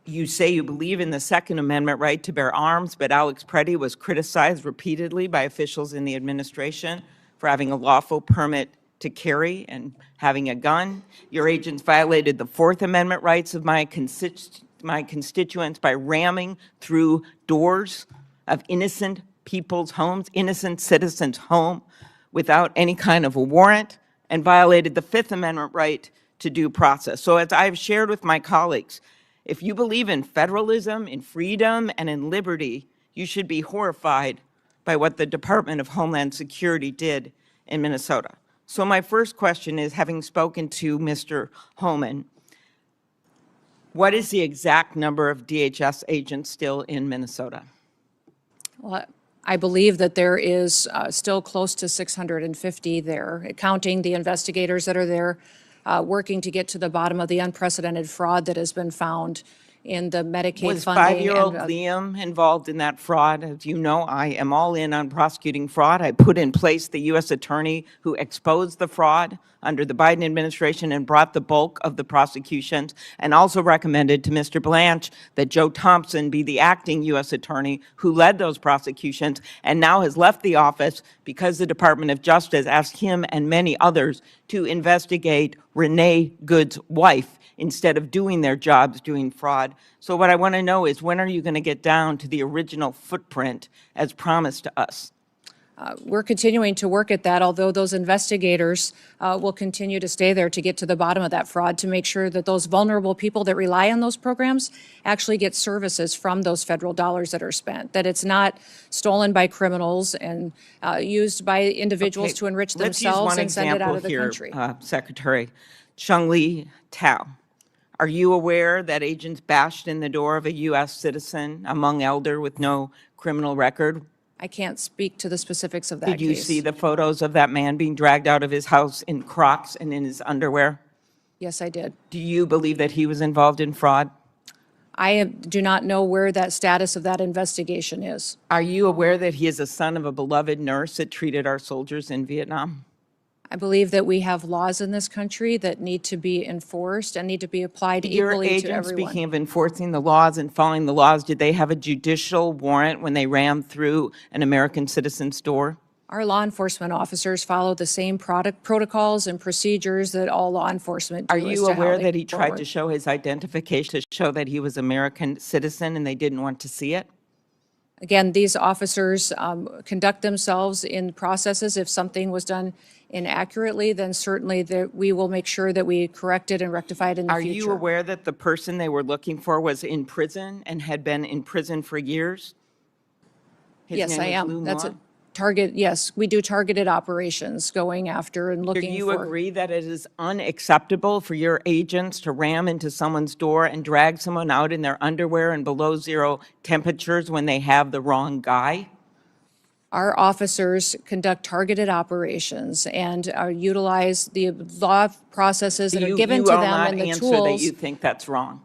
You say you believe in the Second Amendment right to bear arms, but Alex Preddy was criticized repeatedly by officials in the administration for having a lawful permit to carry and having a gun. Your agents violated the Fourth Amendment rights of my constituents by ramming through doors of innocent people's homes, innocent citizens' home, without any kind of a warrant, and violated the Fifth Amendment right to due process. So as I've shared with my colleagues, if you believe in federalism, in freedom, and in liberty, you should be horrified by what the Department of Homeland Security did in Minnesota. So my first question is, having spoken to Mr. Homan, what is the exact number of DHS agents still in Minnesota? Well, I believe that there is still close to 650 there, counting the investigators that are there, working to get to the bottom of the unprecedented fraud that has been found in the Medicaid Was funding. 5-year-old Liam involved in that fraud? As you know, I am all in on prosecuting fraud. I put in place the U.S. attorney who exposed the fraud under the Biden administration and brought the bulk of the prosecutions, and also recommended to Mr. Blanche that Joe Thompson be the acting U.S. attorney who led those prosecutions, and now has left the office because the Department of Justice asked him and many others to investigate Renee Good's wife instead of doing their jobs doing fraud. So what I want to know is, when are you going to get down to the original footprint as promised to us? We're continuing to work at that, although those investigators will continue to stay there to get to the bottom of that fraud, to make sure that those vulnerable people that rely on those programs actually get services from those federal dollars that are spent, that it's not stolen by criminals and used by individuals Okay, to enrich let's use themselves one and send it out of the example here, country. Secretary. Chung-Li Tao, are you aware that agents bashed in the door of a U.S. citizen, a Hmong elder with no criminal record? I can't speak to the specifics of that Did you case. see the photos of that man being dragged out of his house in Crocs and in his underwear? Yes, I did. Do you believe that he was involved in fraud? Do not know where that status of that investigation is. Are you aware that he is a son of a beloved nurse that treated our soldiers in Vietnam? I believe that we have laws in this country that need to be enforced and need to be applied Your equally to agents, everyone. speaking of enforcing the laws and following the laws, did they have a judicial warrant when they rammed through an American citizen's door? Our law enforcement officers follow the same protocols and procedures that all law enforcement do. Are as you to how aware they that he move tried to forward. show his identification to show that he was American citizen and they didn't want to see it? Again, these officers conduct themselves in processes. If something was done inaccurately, then certainly we will make sure that we correct it and rectify it in the Are future. you aware that the person they were looking for was in prison and had been in prison for years? His Yes, name I was am. Lou That's a Muan? target. Yes, we do targeted operations going after and Do looking you for. agree that it is unacceptable for your agents to ram into someone's door and drag someone out in their underwear and below zero temperatures when they have the wrong guy? Our officers conduct targeted operations and utilize the law processes that are given to them and the You will not answer that tools. you think that's wrong.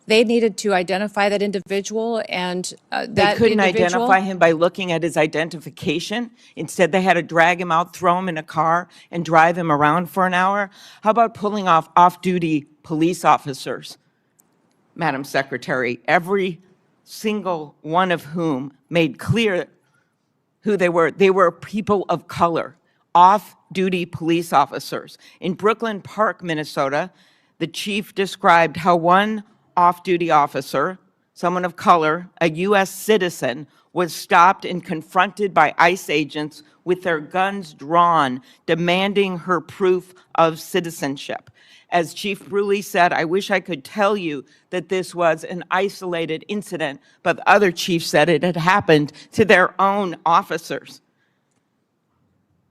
They needed to identify that individual and They that couldn't individual. identify him by looking at his identification. Instead, they had to drag him out, throw him in a car, and drive him around for an hour. How about pulling off off-duty police officers, Madam Secretary, every single one of whom made clear who they were? They were people of color, off-duty police officers. In Brooklyn Park, Minnesota, the chief described how one off-duty officer, someone of color, a U.S. citizen, was stopped and confronted by ICE agents with their guns drawn, demanding her proof of citizenship. As Chief Bruley said, I wish I could tell you that this was an isolated incident, but the other chief said it had happened to their own officers.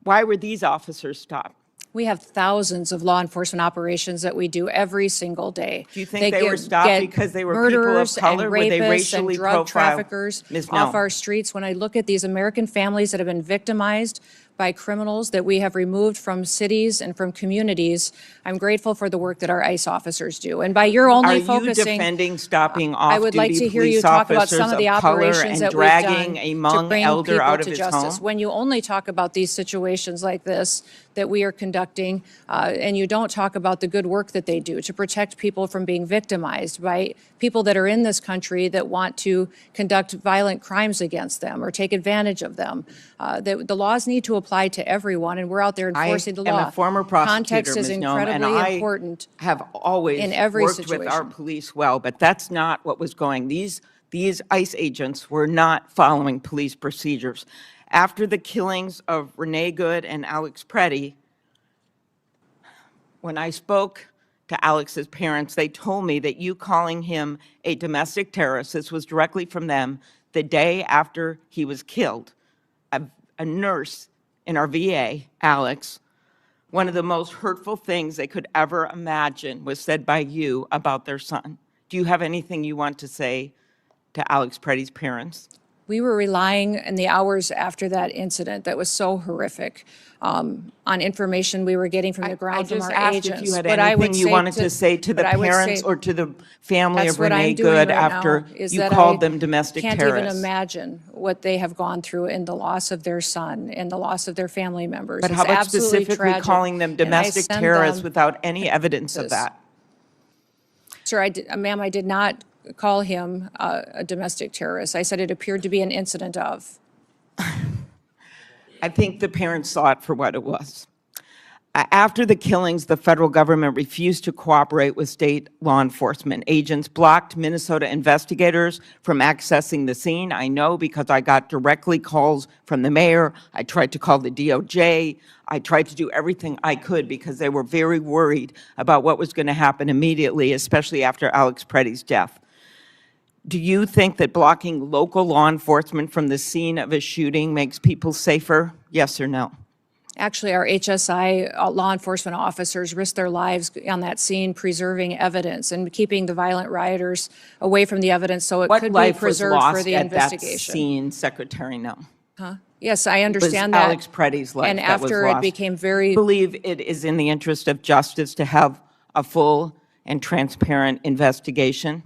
Why were these officers stopped? We have thousands of law enforcement operations that we do every single day. Do you think they were stopped because they were people of murderers color? and Were they rapists racially and drug profiled? traffickers Ms. off Noem. our streets? When I look at these American families that have been victimized by criminals that we have removed from cities and from communities, I'm grateful for the work that our ICE officers do. And by your Are only you focusing, defending stopping I would like off-duty to hear you police talk about officers some of the of color operations and that we've done dragging a to Hmong bring elder people out of to his justice. home? When you only talk about these situations like this that we are conducting, and you don't talk about the good work that they do to protect people from being victimized by people that are in this country that want to conduct violent crimes against them or take advantage of them. The laws need to apply to everyone, and we're out there enforcing the law. I am a former prosecutor, Context is Ms. Noem, and incredibly I important. have always in every worked with our situation. police well, but that's not what was going. These ICE agents were not following police procedures. After the killings of Renee Good and Alex Preddy, when I spoke to Alex's parents, they told me that you calling him a domestic terrorist, this was directly from them, the day after he was killed, a nurse in our VA, Alex, one of the most hurtful things they could ever imagine was said by you about their son. Do you have anything you want to say to Alex Preddy's parents? We were relying in the hours after that incident that was so horrific on information we were getting from the I ground from just our asked agents. if you had But I would anything you wanted to say to the but I would parents say- or to the family That's of what I'm Renee doing Good right after now, is you that called I them domestic can't even terrorists. imagine what they have gone through in the loss of their son and the loss of their family members. But It's how about absolutely specifically tragic, calling them and I domestic send terrorists them- without any evidence of Yes. that? Sir, ma'am, I did not call him a domestic terrorist. I said it appeared to be an incident of. I think the parents saw it for what it was. After the killings, the federal government refused to cooperate with state law enforcement. Agents blocked Minnesota investigators from accessing the scene. I know because I got directly calls from the mayor. I tried to call the DOJ. I tried to do everything I could because they were very worried about what was going to happen immediately, especially after Alex Preddy's death. Do you think that blocking local law enforcement from the scene of a shooting makes people safer? Yes or no? Actually, our HSI law enforcement officers risked their lives on that scene, preserving evidence and keeping the violent rioters away from the evidence so it What could be life was preserved for lost the at that investigation. scene, Secretary Noem? Yes, I It was understand that. Alex Preddy's life And that was after it lost. became very, Believe it is in the interest of justice to have a full and transparent investigation?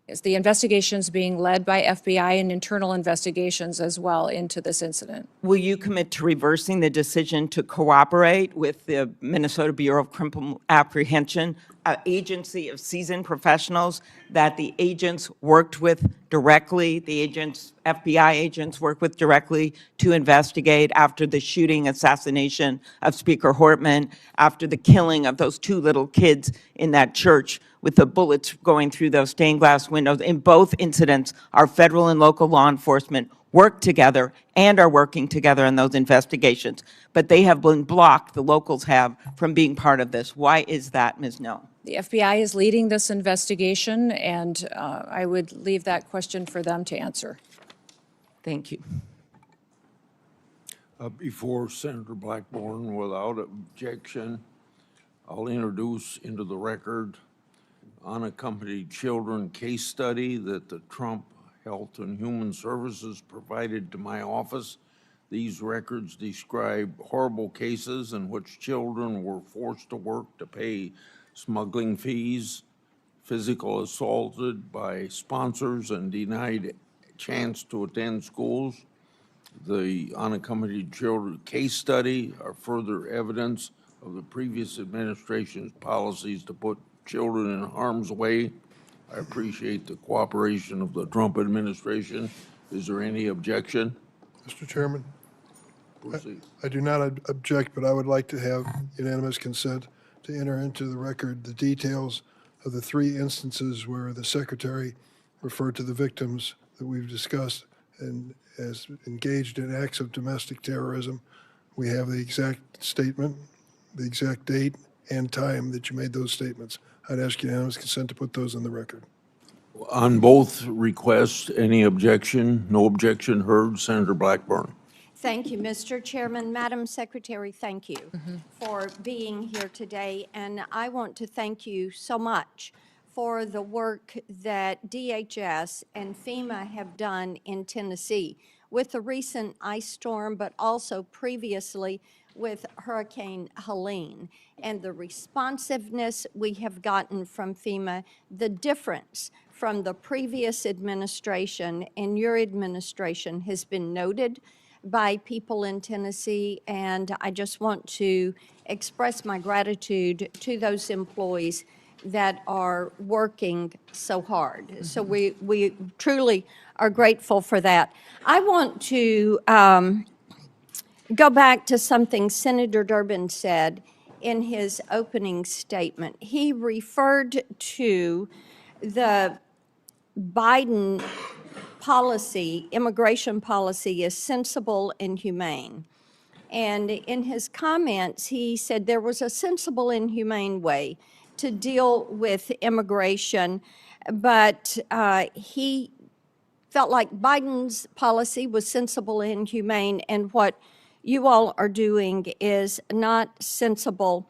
is the investigations being led by FBI and internal investigations as well into this incident. Will you commit to reversing the decision to cooperate with the Minnesota Bureau of Criminal Apprehension, an agency of seasoned professionals that the agents worked with directly, FBI agents worked with directly to investigate after the shooting assassination of Speaker Hortman, after the killing of those two little kids in that church with the bullets going through those stained glass windows? In both incidents, our federal and local law enforcement worked together and are working together in those investigations. But they have been blocked, the locals have, from being part of this. Why is that, Ms. Noem? The FBI is leading this investigation, and I would leave that question for them to answer. Thank you. Before Senator Blackburn, without objection, I'll introduce into the record unaccompanied children case study that the Trump Health and Human Services provided to my office. These records describe horrible cases in which children were forced to work to pay smuggling fees, physical assaulted by sponsors, and denied chance to attend schools. The unaccompanied children case study are further evidence of the previous administration's policies to put children in harm's way. I appreciate the cooperation of the Trump administration. Is there any objection? Mr. Chairman, Proceed. I do not object, but I would like to have unanimous consent to enter into the record the details of the 3 instances where the secretary referred to the victims that we've discussed and as engaged in acts of domestic terrorism. We have the exact statement, the exact date and time that you made those statements. I'd ask unanimous consent to put those in the record. On both requests, any objection? No objection heard. Senator Blackburn. Thank you, Mr. Chairman. Madam Secretary, thank you for being here today. And I want to thank you so much for the work that DHS and FEMA have done in Tennessee with the recent ice storm, but also previously with Hurricane Helene, and the responsiveness we have gotten from FEMA, the difference from the previous administration and your administration has been noted by people in Tennessee, and I just want to express my gratitude to those employees that are working so hard. So we truly are grateful for that. I want to go back to something Senator Durbin said in his opening statement. He referred to the Biden policy, immigration policy, as sensible and humane. And in his comments, he said there was a sensible and humane way to deal with immigration, but he felt like Biden's policy was sensible and humane, and what you all are doing is not sensible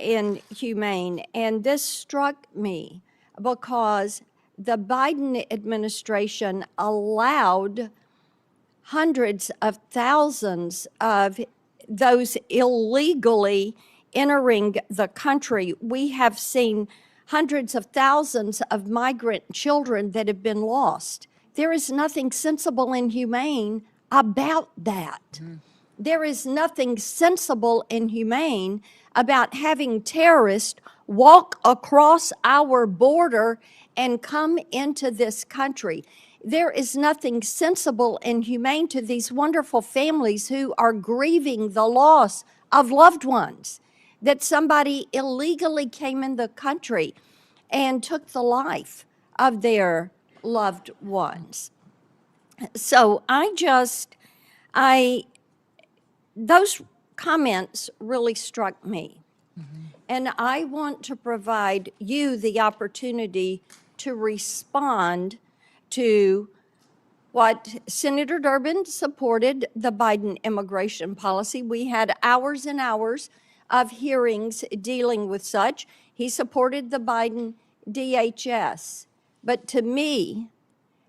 and humane. And this struck me because the Biden administration allowed hundreds of thousands of those illegally entering the country. We have seen hundreds of thousands of migrant children that have been lost. There is nothing sensible and humane about that. There is nothing sensible and humane about having terrorists walk across our border and come into this country. There is nothing sensible and humane to these wonderful families who are grieving the loss of loved ones, that somebody illegally came in the country and took the life of their loved ones. So those comments really struck me. And I want to provide you the opportunity to respond to what Senator Durbin supported, the Biden immigration policy. We had hours and hours of hearings dealing with such. He supported the Biden DHS. But to me,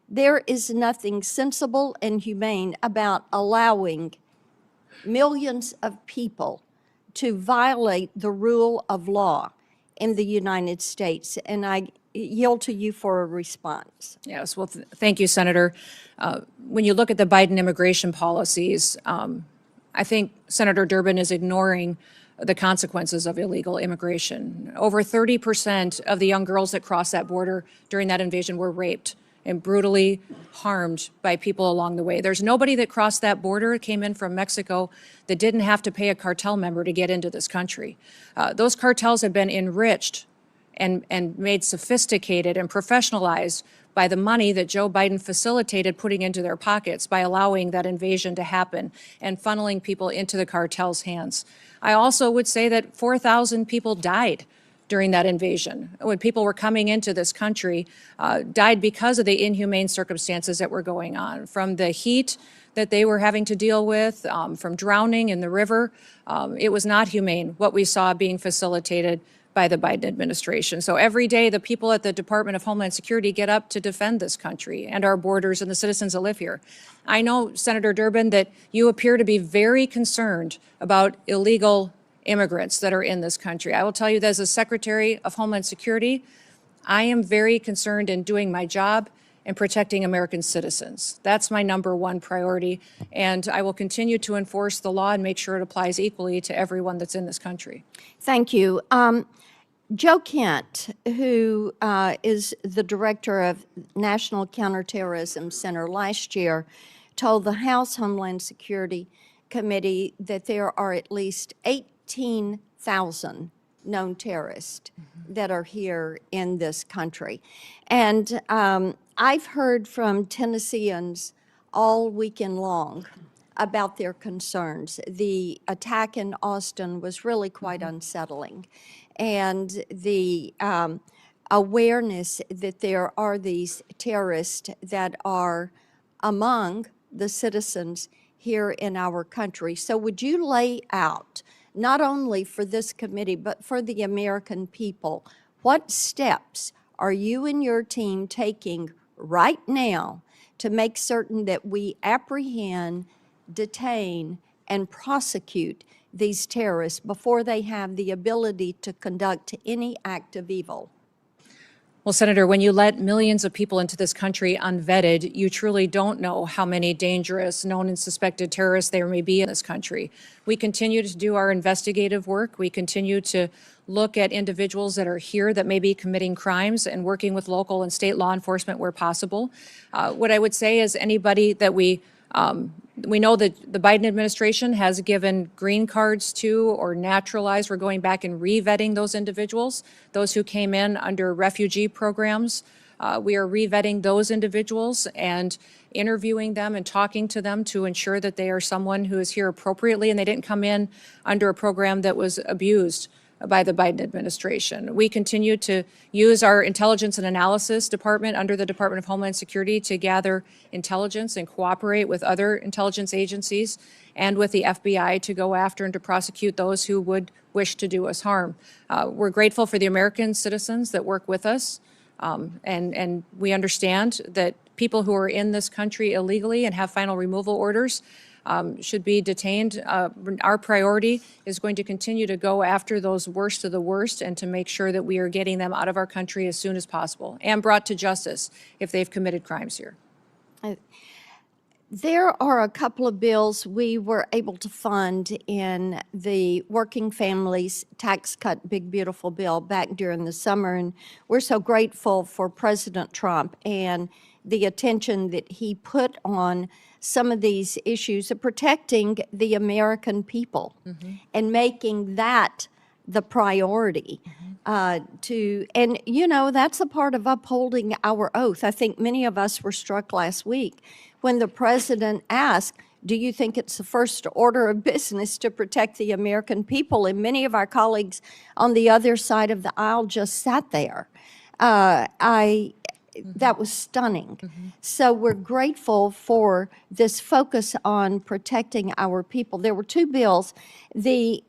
there is nothing sensible and humane about allowing millions of people to violate the rule of law in the United States. And I yield to you for a response. Yes, well, thank you, Senator. When you look at the Biden immigration policies, I think Senator Durbin is ignoring the consequences of illegal immigration. Over 30% of the young girls that crossed that border during that invasion were raped and brutally harmed by people along the way. There's nobody that crossed that border, came in from Mexico, that didn't have to pay a cartel member to get into this country. Those cartels have been enriched and made sophisticated and professionalized by the money that Joe Biden facilitated putting into their pockets by allowing that invasion to happen and funneling people into the cartel's hands. I also would say that 4,000 people died during that invasion. When people were coming into this country, died because of the inhumane circumstances that were going on, from the heat that they were having to deal with, from drowning in the river. It was not humane what we saw being facilitated by the Biden administration. So every day, the people at the Department of Homeland Security get up to defend this country and our borders and the citizens that live here. I know, Senator Durbin, that you appear to be very concerned about illegal immigrants that are in this country. I will tell you that as a Secretary of Homeland Security, I am very concerned in doing my job and protecting American citizens. That's my number one priority, and I will continue to enforce the law and make sure it applies equally to everyone that's in this country. Thank you. Joe Kent, who is the director of National Counterterrorism Center, last year told the House Homeland Security Committee that there are at least 18,000 known terrorists that are here in this country. And I've heard from Tennesseans all weekend long about their concerns. The attack in Austin was really quite unsettling. And the awareness that there are these terrorists that are among the citizens here in our country. So would you lay out, not only for this committee, but for the American people, what steps are you and your team taking right now to make certain that we apprehend, detain, and prosecute these terrorists before they have the ability to conduct any act of evil? Well, Senator, when you let millions of people into this country unvetted, you truly don't know how many dangerous, known and suspected terrorists there may be in this country. We continue to do our investigative work. We continue to look at individuals that are here that may be committing crimes and working with local and state law enforcement where possible. What I would say is anybody that we know that the Biden administration has given green cards to or naturalized. We're going back and re-vetting those individuals, those who came in under refugee programs. We are re-vetting those individuals and interviewing them and talking to them to ensure that they are someone who is here appropriately and they didn't come in under a program that was abused by the Biden administration. We continue to use our intelligence and analysis department under the Department of Homeland Security to gather intelligence and cooperate with other intelligence agencies and with the FBI to go after and to prosecute those who would wish to do us harm. We're grateful for the American citizens that work with us, and we understand that people who are in this country illegally and have final removal orders should be detained. Our priority is going to continue to go after those worst of the worst and to make sure that we are getting them out of our country as soon as possible and brought to justice if they've committed crimes here. There are a couple of bills we were able to fund in the Working Families Tax Cut Big Beautiful Bill back during the summer, and we're so grateful for President Trump and the attention that he put on some of these issues of protecting the American people and making that the priority. And you know, that's a part of upholding our oath. I think many of us were struck last week when the president asked, do you think it's the first order of business to protect the American people? And many of our colleagues on the other side of the aisle just sat there. That was stunning. So we're grateful for this focus on protecting our people. There were two bills, the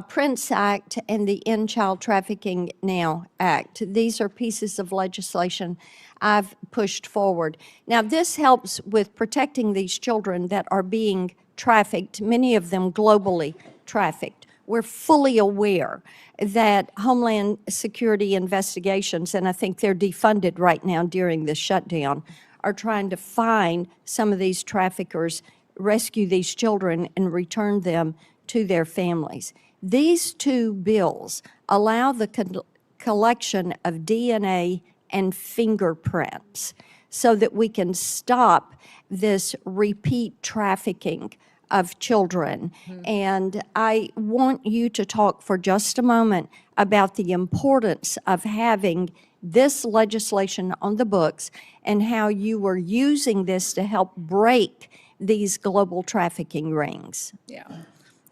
Prince Act and the End Child Trafficking Now Act. These are pieces of legislation I've pushed forward. Now, this helps with protecting these children that are being trafficked, many of them globally trafficked. We're fully aware that Homeland Security investigations, and I think they're defunded right now during the shutdown, are trying to find some of these traffickers, rescue these children, and return them to their families. These two bills allow the collection of DNA and fingerprints so that we can stop this repeat trafficking of children. And I want you to talk for just a moment about the importance of having this legislation on the books and how you are using this to help break these global trafficking rings. Yeah.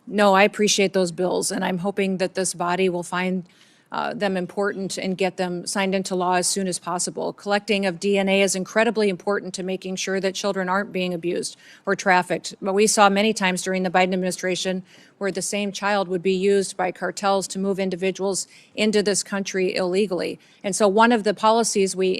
No, I appreciate those bills, and I'm hoping that this body will find them important and get them signed into law as soon as possible. Collecting of DNA is incredibly important to making sure that children aren't being abused or trafficked. But we saw many times during the Biden administration where the same child would be used by cartels to move individuals into this country illegally. And so one of the policies we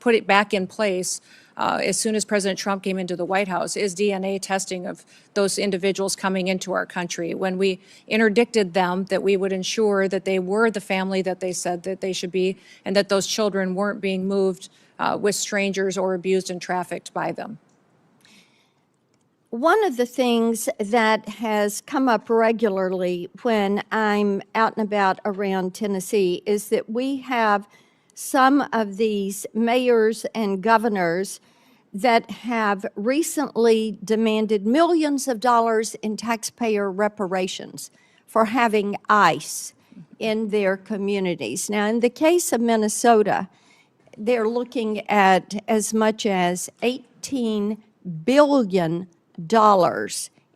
put it back in place as soon as President Trump came into the White House is DNA testing of those individuals coming into our country. When we interdicted them, that we would ensure that they were the family that they said that they should be, and that those children weren't being moved with strangers or abused and trafficked by them. One of the things that has come up regularly when I'm out and about around Tennessee is that we have some of these mayors and governors that have recently demanded millions of dollars in taxpayer reparations for having ICE in their communities. Now, in the case of Minnesota, they're looking at as much as $18 billion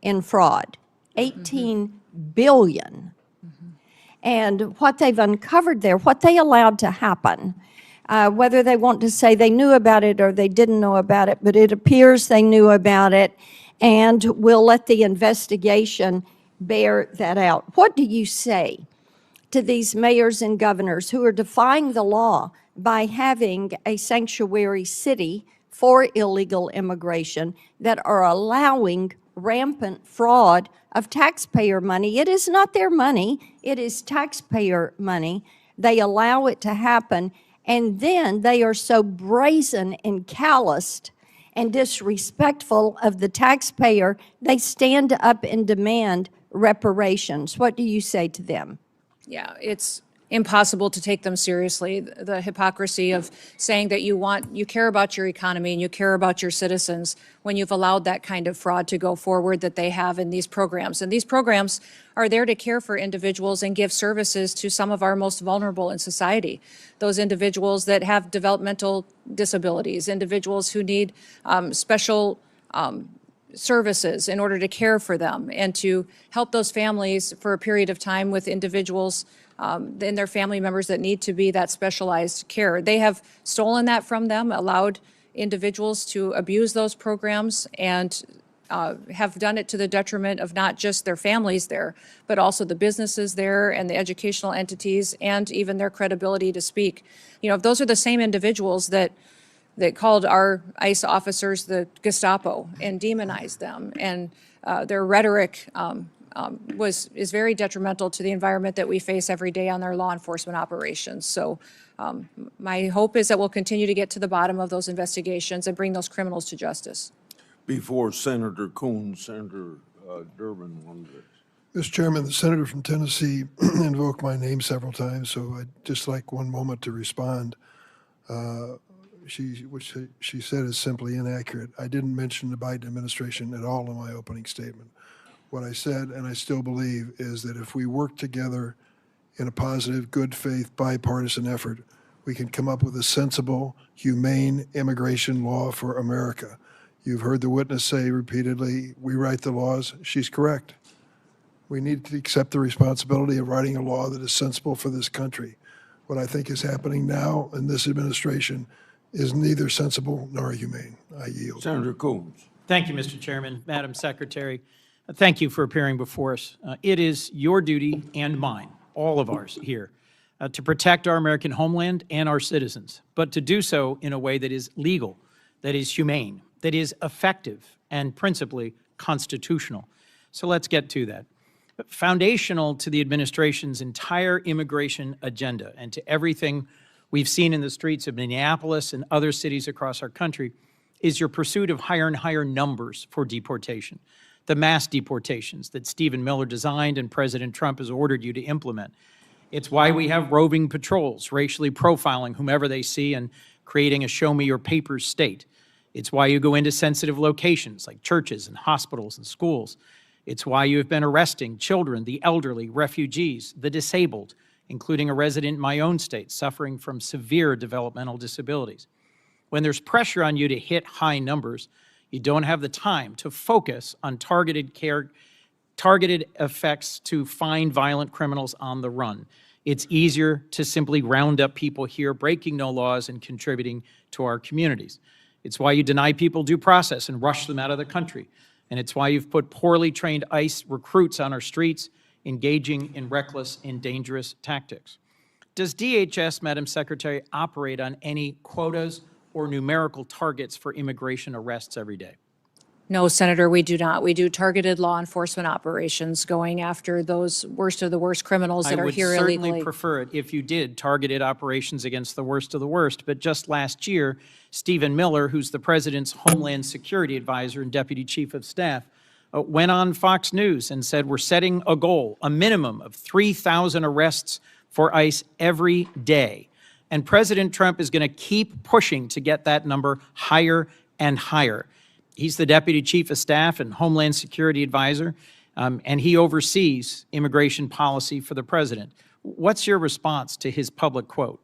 in fraud. $18 billion. And what they've uncovered there, what they allowed to happen, whether they want to say they knew about it or they didn't know about it, but it appears they knew about it, and we'll let the investigation bear that out. What do you say to these mayors and governors who are defying the law by having a sanctuary city for illegal immigration that are allowing rampant fraud of taxpayer money? It is not their money, it is taxpayer money. They allow it to happen, and then they are so brazen and calloused and disrespectful of the taxpayer, they stand up and demand reparations. What do you say to them? Yeah, it's impossible to take them seriously. The hypocrisy of saying that you care about your economy and you care about your citizens when you've allowed that kind of fraud to go forward that they have in these programs. And these programs are there to care for individuals and give services to some of our most vulnerable in society. Those individuals that have developmental disabilities, individuals who need special services in order to care for them and to help those families for a period of time with individuals and their family members that need to be that specialized care. They have stolen that from them, allowed individuals to abuse those programs, and have done it to the detriment of not just their families there, but also the businesses there and the educational entities and even their credibility to speak. You know, if those are the same individuals that that called our ICE officers the Gestapo and demonized them. And their rhetoric is very detrimental to the environment that we face every day on our law enforcement operations. So my hope is that we'll continue to get to the bottom of those investigations and bring those criminals to justice. Before Senator Coons, Senator Durbin wanted to. Mr. Chairman, the senator from Tennessee invoked my name several times, so I'd just like one moment to respond. What she said is simply inaccurate. I didn't mention the Biden administration at all in my opening statement. What I said, and I still believe, is that if we work together in a positive, good faith, bipartisan effort, we can come up with a sensible, humane immigration law for America. You've heard the witness say repeatedly, we write the laws. She's correct. We need to accept the responsibility of writing a law that is sensible for this country. What I think is happening now in this administration is neither sensible nor humane. I yield. Senator Coons. Thank you, Mr. Chairman. Madam Secretary, thank you for appearing before us. It is your duty and mine, all of ours here, to protect our American homeland and our citizens, but to do so in a way that is legal, that is humane, that is effective, and principally constitutional. So let's get to that. Foundational to the administration's entire immigration agenda and to everything we've seen in the streets of Minneapolis and other cities across our country is your pursuit of higher and higher numbers for deportation, the mass deportations that Stephen Miller designed and President Trump has ordered you to implement. It's why we have roving patrols, racially profiling whomever they see and creating a show-me-your-papers state. It's why you go into sensitive locations like churches and hospitals and schools. It's why you have been arresting children, the elderly, refugees, the disabled, including a resident in my own state suffering from severe developmental disabilities. When there's pressure on you to hit high numbers, you don't have the time to focus on targeted effects to find violent criminals on the run. It's easier to simply round up people here breaking no laws and contributing to our communities. It's why you deny people due process and rush them out of the country. And it's why you've put poorly trained ICE recruits on our streets engaging in reckless and dangerous tactics. Does DHS, Madam Secretary, operate on any quotas or numerical targets for immigration arrests every day? No, Senator, we do not. We do targeted law enforcement operations going after those worst of the worst criminals that are here I would certainly illegally. prefer it if you did targeted operations against the worst of the worst. But just last year, Stephen Miller, who's the president's Homeland Security Advisor and Deputy Chief of Staff, went on Fox News and said, we're setting a goal, a minimum of 3,000 arrests for ICE every day. And President Trump is going to keep pushing to get that number higher and higher. He's the Deputy Chief of Staff and Homeland Security Advisor, and he oversees immigration policy for the president. What's your response to his public quote?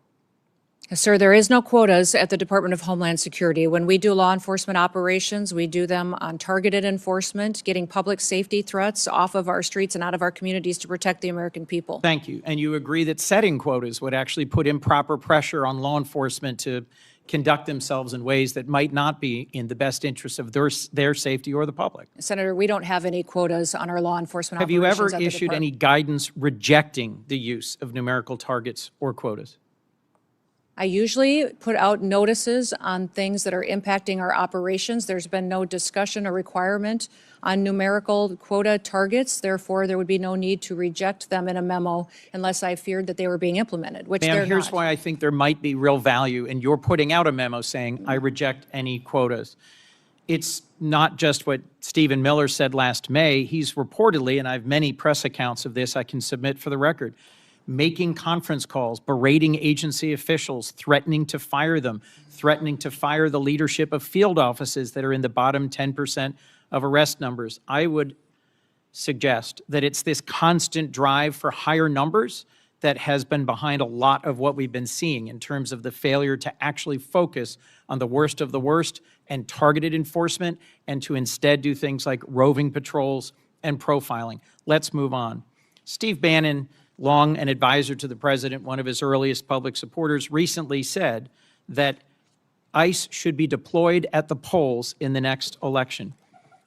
Sir, there is no quotas at the Department of Homeland Security. When we do law enforcement operations, we do them on targeted enforcement, getting public safety threats off of our streets and out of our communities to protect the American people. Thank you. And you agree that setting quotas would actually put improper pressure on law enforcement to conduct themselves in ways that might not be in the best interest of their safety or the public. Senator, we don't have any quotas on our law enforcement Have you operations ever at the issued any guidance rejecting the use of numerical targets or quotas? I usually put out notices on things that are impacting our operations. There's been no discussion or requirement on numerical quota targets. Therefore, there would be no need to reject them in a memo unless I feared that they were being implemented, which they're Ma'am, not. here's why I think there might be real value in your putting out a memo saying, I reject any quotas. It's not just what Stephen Miller said last May. He's reportedly, and I have many press accounts of this I can submit for the record, making conference calls, berating agency officials, threatening to fire them, threatening to fire the leadership of field offices that are in the bottom 10% of arrest numbers. I would suggest that it's this constant drive for higher numbers that has been behind a lot of what we've been seeing in terms of the failure to actually focus on the worst of the worst and targeted enforcement, and to instead do things like roving patrols and profiling. Let's move on. Steve Bannon, long an advisor to the president, one of his earliest public supporters, recently said that ICE should be deployed at the polls in the next election.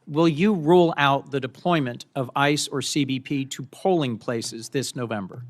Will you rule out the deployment of ICE or CBP to polling places this November?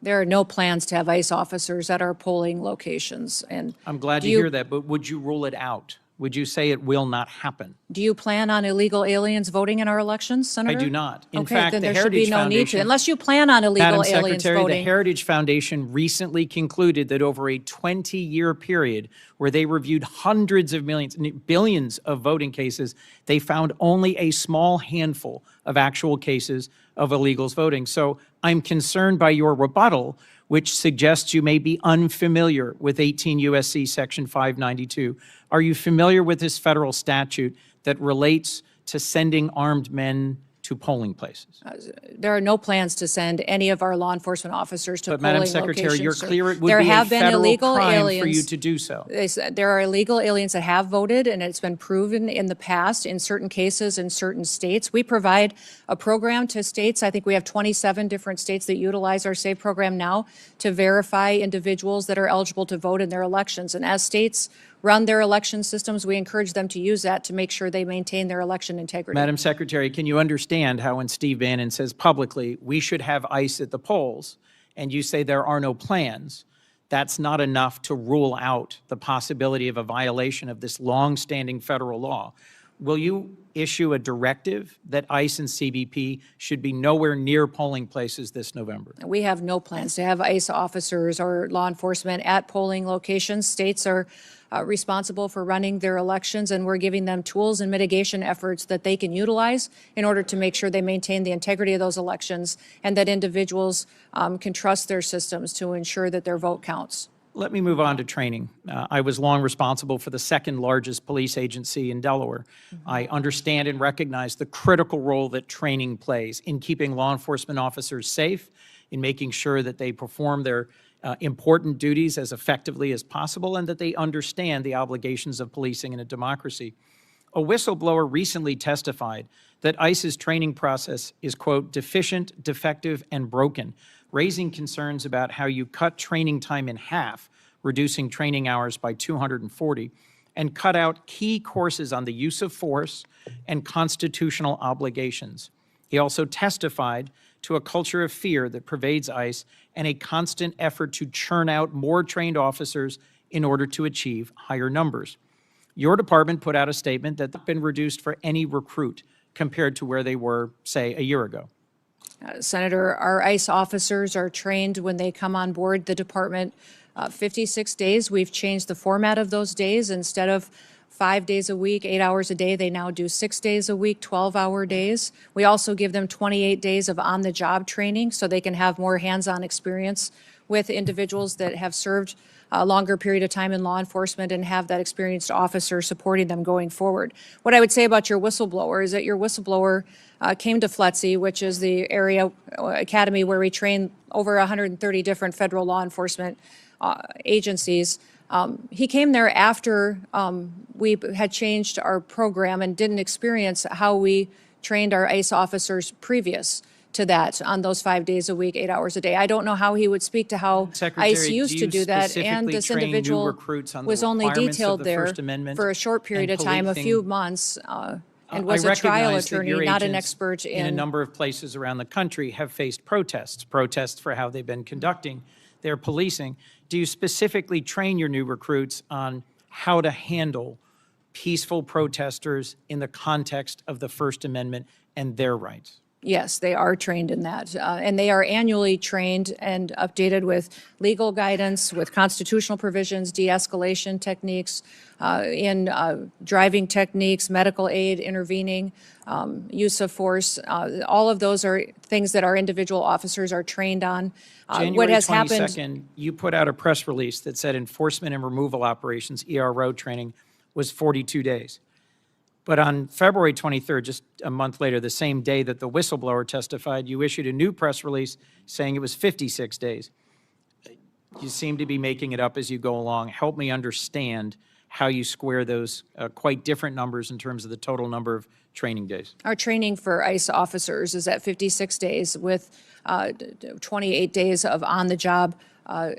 There are no plans to have ICE officers at our polling locations, and. I'm glad do to you- hear that, but would you rule it out? Would you say it will not happen? Do you plan on illegal aliens voting in our elections, Senator? I do not. In Okay, fact, then the there should be Heritage no need to, Foundation. unless you plan on illegal Madam aliens Secretary, the voting. Heritage Foundation recently concluded that over a 20-year period where they reviewed hundreds of millions, billions of voting cases, they found only a small handful of actual cases of illegals voting. So I'm concerned by your rebuttal, which suggests you may be unfamiliar with 18 U.S.C. Section 592. Are you familiar with this federal statute that relates to sending armed men to polling places? There are no plans to send any of our law enforcement officers to But polling Madam locations. Secretary, you're sir. clear it would There be a have been federal illegal crime for you aliens. to do so. There are illegal aliens that have voted, and it's been proven in the past in certain cases in certain states. We provide a program to states. I think we have 27 different states that utilize our SAVE program now to verify individuals that are eligible to vote in their elections. And as states run their election systems, we encourage them to use that to make sure they maintain their election integrity. Madam Secretary, can you understand how when Steve Bannon says publicly, we should have ICE at the polls, and you say there are no plans, that's not enough to rule out the possibility of a violation of this long-standing federal law? Will you issue a directive that ICE and CBP should be nowhere near polling places this November? We have no plans to have ICE officers or law enforcement at polling locations. States are responsible for running their elections, and we're giving them tools and mitigation efforts that they can utilize in order to make sure they maintain the integrity of those elections and that individuals can trust their systems to ensure that their vote counts. Let me move on to training. I was long responsible for the second largest police agency in Delaware. I understand and recognize the critical role that training plays in keeping law enforcement officers safe, in making sure that they perform their important duties as effectively as possible, and that they understand the obligations of policing in a democracy. A whistleblower recently testified that ICE's training process is, quote, deficient, defective, and broken, raising concerns about how you cut training time in half, reducing training hours by 240, and cut out key courses on the use of force and constitutional obligations. He also testified to a culture of fear that pervades ICE and a constant effort to churn out more trained officers in order to achieve higher numbers. Your department put out a statement that they've been reduced for any recruit compared to where they were, say, a year ago. Senator, our ICE officers are trained when they come on board the department 56 days. We've changed the format of those days. Instead of 5 days a week, 8 hours a day, they now do 6 days a week, 12-hour days. We also give them 28 days of on-the-job training so they can have more hands-on experience with individuals that have served a longer period of time in law enforcement and have that experienced officer supporting them going forward. What I would say about your whistleblower is that your whistleblower came to FLETC, which is the area academy where we train over 130 different federal law enforcement agencies. He came there after we had changed our program and didn't experience how we trained our ICE officers previous to that on those 5 days a week, 8 hours a day. I don't know how he would speak to how Secretary, ICE used to do that. And specifically this train new individual recruits on the was only requirements of detailed the there First Amendment for a short period and of time, a policing? few months, and I was a trial recognize that attorney, your not an agents expert in a in. number of places around the country have faced protests for how they've been conducting their policing. Do you specifically train your new recruits on how to handle peaceful protesters in the context of the First Amendment and their rights? Yes, they are trained in that. And they are annually trained and updated with legal guidance, with constitutional provisions, de-escalation techniques, in driving techniques, medical aid, intervening, use of force. All of those are things that our individual officers are trained on. What January has happened? 22nd, you put out a press release that said enforcement and removal operations, ERO training, was 42 days. But on February 23rd, just a month later, the same day that the whistleblower testified, you issued a new press release saying it was 56 days. You seem to be making it up as you go along. Help me understand how you square those quite different numbers in terms of the total number of training days. Our training for ICE officers is at 56 days with 28 days of on-the-job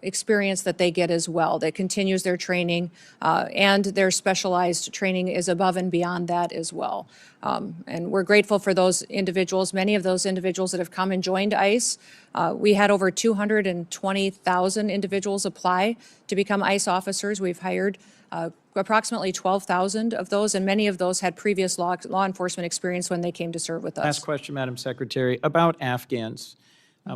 experience that they get as well, that continues their training, and their specialized training is above and beyond that as well. And we're grateful for those individuals, many of those individuals that have come and joined ICE. We had over 220,000 individuals apply to become ICE officers. We've hired approximately 12,000 of those, and many of those had previous law enforcement experience when they came to serve with us. Last question, Madam Secretary, about Afghans.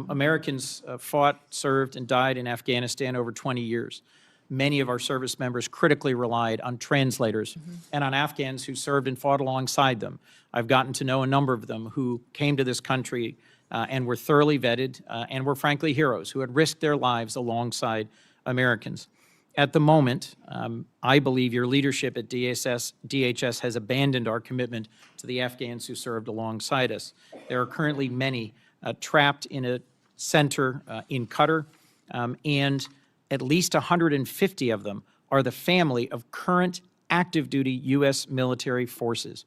Americans fought, served, and died in Afghanistan over 20 years. Many of our service members critically relied on translators and on Afghans who served and fought alongside them. I've gotten to know a number of them who came to this country and were thoroughly vetted and were frankly heroes who had risked their lives alongside Americans. At the moment, I believe your leadership at DHS has abandoned our commitment to the Afghans who served alongside us. There are currently many trapped in a center in Qatar, and at least 150 of them are the family of current active duty U.S. military forces.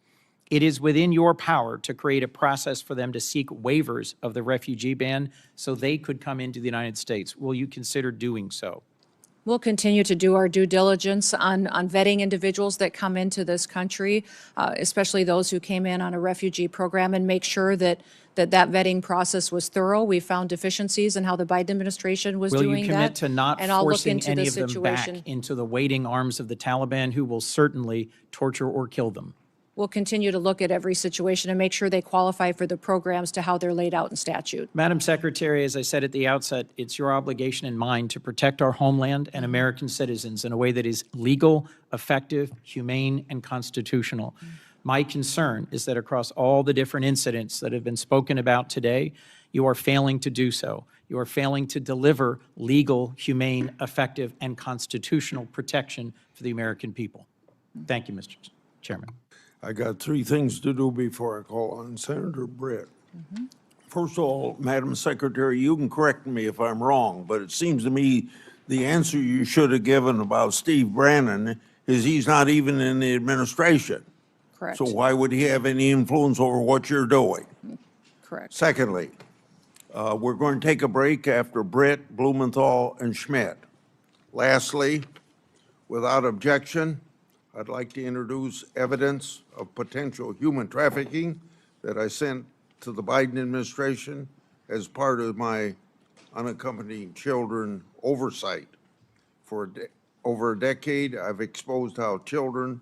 It is within your power to create a process for them to seek waivers of the refugee ban so they could come into the United States. Will you consider doing so? We'll continue to do our due diligence on vetting individuals that come into this country, especially those who came in on a refugee program, and make sure that vetting process was thorough. We found deficiencies in how the Biden administration was doing that. Will you commit to not and I'll look forcing into any the of them situation. back into the waiting arms of the Taliban, who will certainly torture or kill them? We'll continue to look at every situation and make sure they qualify for the programs to how they're laid out in statute. Madam Secretary, as I said at the outset, it's your obligation and mine to protect our homeland and American citizens in a way that is legal, effective, humane, and constitutional. My concern is that across all the different incidents that have been spoken about today, you are failing to do so. You are failing to deliver legal, humane, effective, and constitutional protection for the American people. Thank you, Mr. Chairman. I got three things to do before I call on Senator Britt. First of all, Madam Secretary, you can correct me if I'm wrong, but it seems to me the answer you should have given about Steve Bannon is he's not even in the administration. Correct. So why would he have any influence over what you're doing? Correct. Secondly, we're going to take a break after Britt, Blumenthal, and Schmidt. Lastly, without objection, I'd like to introduce evidence of potential human trafficking that I sent to the Biden administration as part of my unaccompanied children oversight. For over a decade, I've exposed how children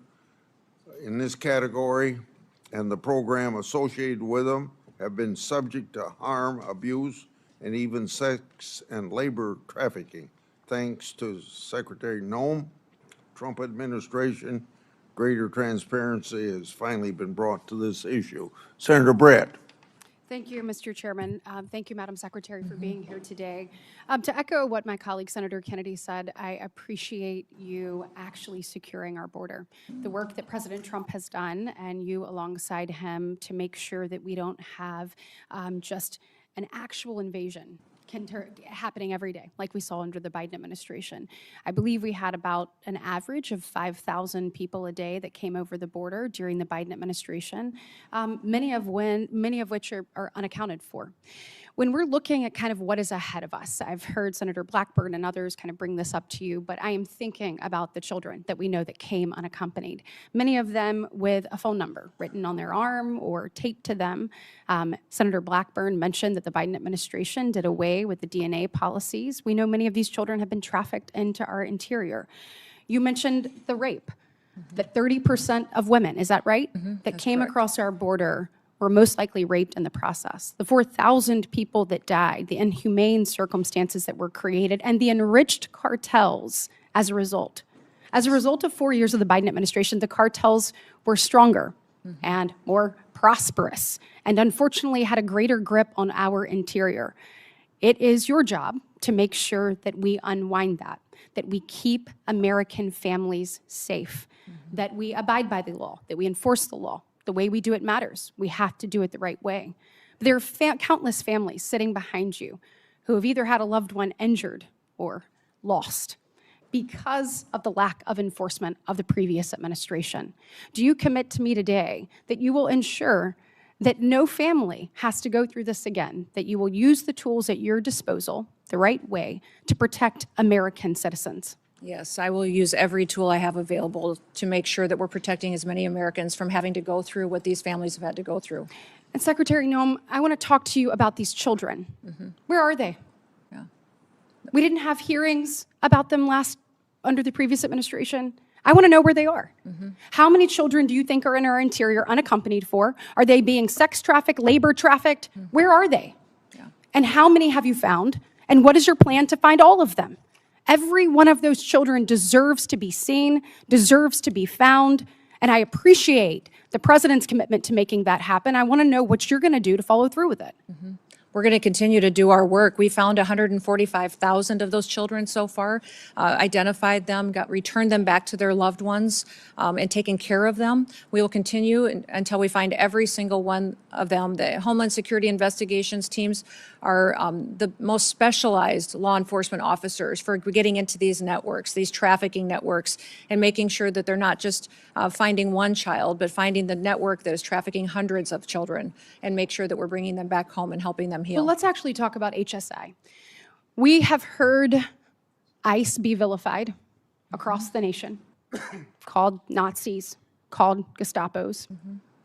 in this category and the program associated with them have been subject to harm, abuse, and even sex and labor trafficking. Thanks to Secretary Noem, Trump administration, greater transparency has finally been brought to this issue. Senator Britt. Thank you, Mr. Chairman. Thank you, Madam Secretary, for being here today. To echo what my colleague Senator Kennedy said, I appreciate you actually securing our border. The work that President Trump has done and you alongside him to make sure that we don't have just an actual invasion happening every day, like we saw under the Biden administration. I believe we had about an average of 5,000 people a day that came over the border during the Biden administration, many of which are unaccounted for. When we're looking at kind of what is ahead of us, I've heard Senator Blackburn and others kind of bring this up to you, but I am thinking about the children that we know that came unaccompanied, many of them with a phone number written on their arm or taped to them. Senator Blackburn mentioned that the Biden administration did away with the DNA policies. We know many of these children have been trafficked into our interior. You mentioned the rape, that 30% of women, is that right, that came correct. across our border were most likely raped in the process. The 4,000 people that died, the inhumane circumstances that were created, and the enriched cartels as a result. As a result of 4 years of the Biden administration, the cartels were stronger and more prosperous, and unfortunately had a greater grip on our interior. It is your job to make sure that we unwind that we keep American families safe, that we abide by the law, that we enforce the law. The way we do it matters. We have to do it the right way. But there are countless families sitting behind you who have either had a loved one injured or lost because of the lack of enforcement of the previous administration. Do you commit to me today that you will ensure that no family has to go through this again, that you will use the tools at your disposal, the right way to protect American citizens? Yes, I will use every tool I have available to make sure that we're protecting as many Americans from having to go through what these families have had to go through. And Secretary Noem, I want to talk to you about these children. Where are they? Yeah. We didn't have hearings about them under the previous administration. I want to know where they are. How many children do you think are in our interior unaccompanied for? Are they being sex trafficked, labor trafficked? Where are they? Yeah. And how many have you found? And what is your plan to find all of them? Every one of those children deserves to be seen, deserves to be found, and I appreciate the president's commitment to making that happen. I want to know what you're going to do to follow through with it. We're going to continue to do our work. We found 145,000 of those children so far, identified them, returned them back to their loved ones, and taken care of them. We will continue until we find every single one of them. The Homeland Security investigations teams are the most specialized law enforcement officers for getting into these networks, these trafficking networks, and making sure that they're not just finding one child, but finding the network that is trafficking hundreds of children, and make sure that we're bringing them back home and helping them heal. Well, let's actually talk about HSI. We have heard ICE be vilified across the nation, called Nazis, called Gestapos.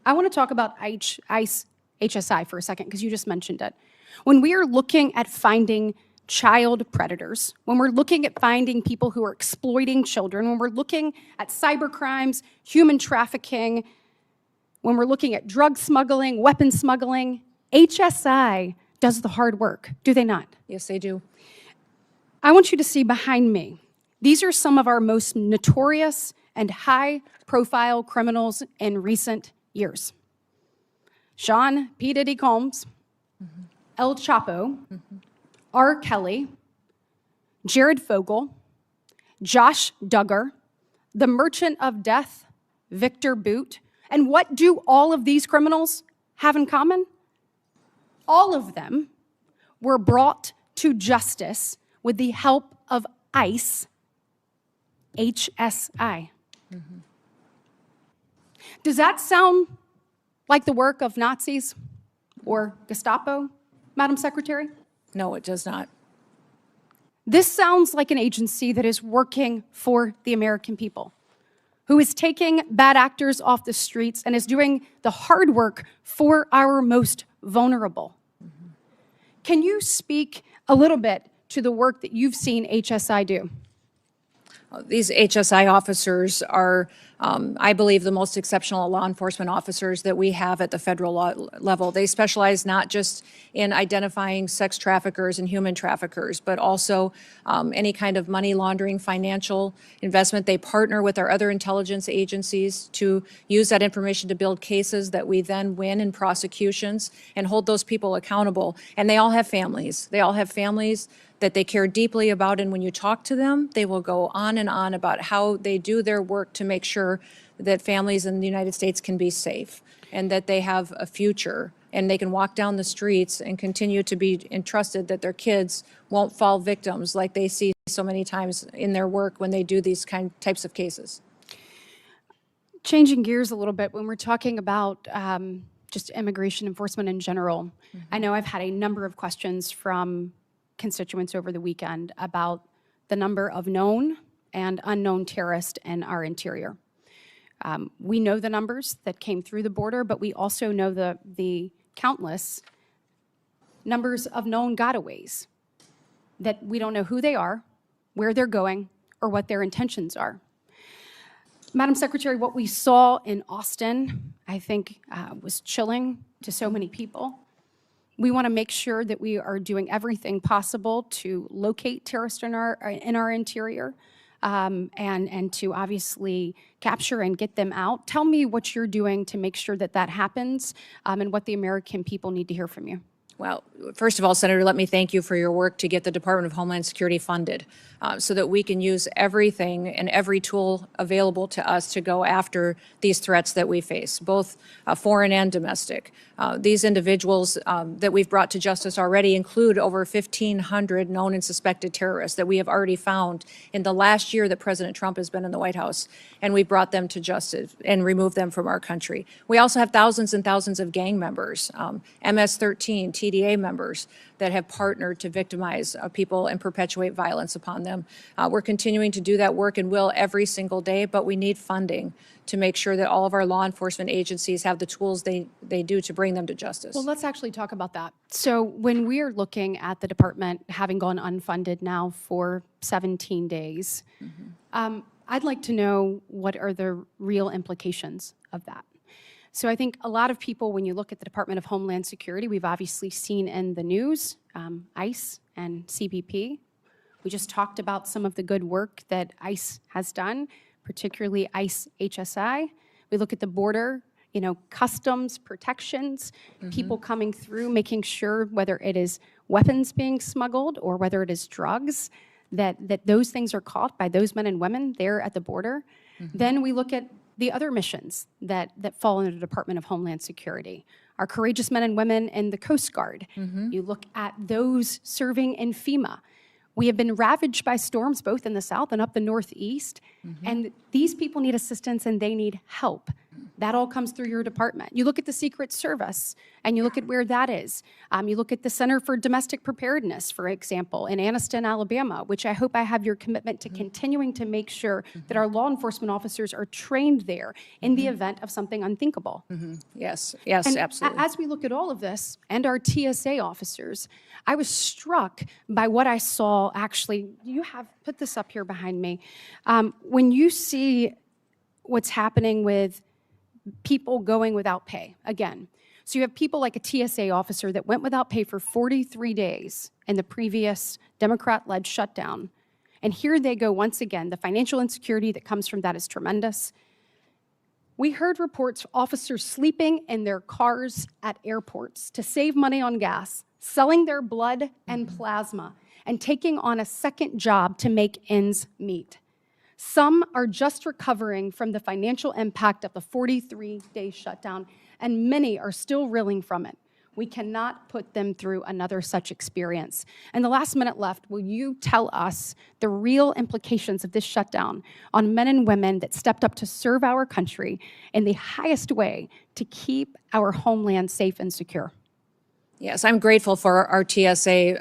I want to talk about ICE HSI for a second, because you just mentioned it. When we are looking at finding child predators, when we're looking at finding people who are exploiting children, when we're looking at cyber crimes, human trafficking, when we're looking at drug smuggling, weapon smuggling, HSI does the hard work, do they not? Yes, they do. I want you to see behind me. These are some of our most notorious and high-profile criminals in recent years. Sean P. Diddy Combs, El Chapo, R. Kelly, Jared Fogle, Josh Duggar, the Merchant of Death, Victor Boot. And what do all of these criminals have in common? All of them were brought to justice with the help of ICE, HSI. Does that sound like the work of Nazis or Gestapo, Madam Secretary? No, it does not. This sounds like an agency that is working for the American people, who is taking bad actors off the streets and is doing the hard work for our most vulnerable. Can you speak a little bit to the work that you've seen HSI do? These HSI officers are, I believe, the most exceptional law enforcement officers that we have at the federal level. They specialize not just in identifying sex traffickers and human traffickers, but also any kind of money laundering, financial investment. They partner with our other intelligence agencies to use that information to build cases that we then win in prosecutions and hold those people accountable. And they all have families. They all have families that they care deeply about, and when you talk to them, they will go on and on about how they do their work to make sure that families in the United States can be safe and that they have a future and they can walk down the streets and continue to be entrusted that their kids won't fall victims like they see so many times in their work when they do these types of cases. Changing gears a little bit, when we're talking about just immigration enforcement in general, I know I've had a number of questions from constituents over the weekend about the number of known and unknown terrorists in our interior. We know the numbers that came through the border, but we also know the countless numbers of known gotaways that we don't know who they are, where they're going, or what their intentions are. Madam Secretary, what we saw in Austin, I think, was chilling to so many people. We want to make sure that we are doing everything possible to locate terrorists in our interior and to obviously capture and get them out. Tell me what you're doing to make sure that that happens and what the American people need to hear from you. Well, first of all, Senator, let me thank you for your work to get the Department of Homeland Security funded so that we can use everything and every tool available to us to go after these threats that we face, both foreign and domestic. These individuals that we've brought to justice already include over 1,500 known and suspected terrorists that we have already found in the last year that President Trump has been in the White House, and we brought them to justice and removed them from our country. We also have thousands and thousands of gang members, MS-13, TDA members that have partnered to victimize people and perpetuate violence upon them. We're continuing to do that work and will every single day, but we need funding to make sure that all of our law enforcement agencies have the tools they do to bring them to justice. Well, let's actually talk about that. So when we are looking at the department having gone unfunded now for 17 days, I'd like to know what are the real implications of that. So I think a lot of people, when you look at the Department of Homeland Security, we've obviously seen in the news, ICE and CBP. We just talked about some of the good work that ICE has done, particularly ICE HSI. We look at the border, customs protections, people coming through, making sure whether it is weapons being smuggled or whether it is drugs, that those things are caught by those men and women there at the border. Then we look at the other missions that fall under the Department of Homeland Security, our courageous men and women in the Coast Guard. You look at those serving in FEMA. We have been ravaged by storms both in the south and up the northeast, and these people need assistance and they need help. That all comes through your department. You look at the Secret Service, and you look at where that is. You look at the Center for Domestic Preparedness, for example, in Anniston, Alabama, which I hope I have your commitment to continuing to make sure that our law enforcement officers are trained there in the event of something unthinkable. Yes, And absolutely. as we look at all of this, and our TSA officers, I was struck by what I saw, actually, you have put this up here behind me. When you see what's happening with people going without pay, again, so you have people like a TSA officer that went without pay for 43 days in the previous Democrat-led shutdown, and here they go once again. The financial insecurity that comes from that is tremendous. We heard reports of officers sleeping in their cars at airports to save money on gas, selling their blood and plasma, and taking on a second job to make ends meet. Some are just recovering from the financial impact of the 43-day shutdown, and many are still reeling from it. We cannot put them through another such experience. In the last minute left, will you tell us the real implications of this shutdown on men and women that stepped up to serve our country in the highest way to keep our homeland safe and secure? Yes, I'm grateful for our TSA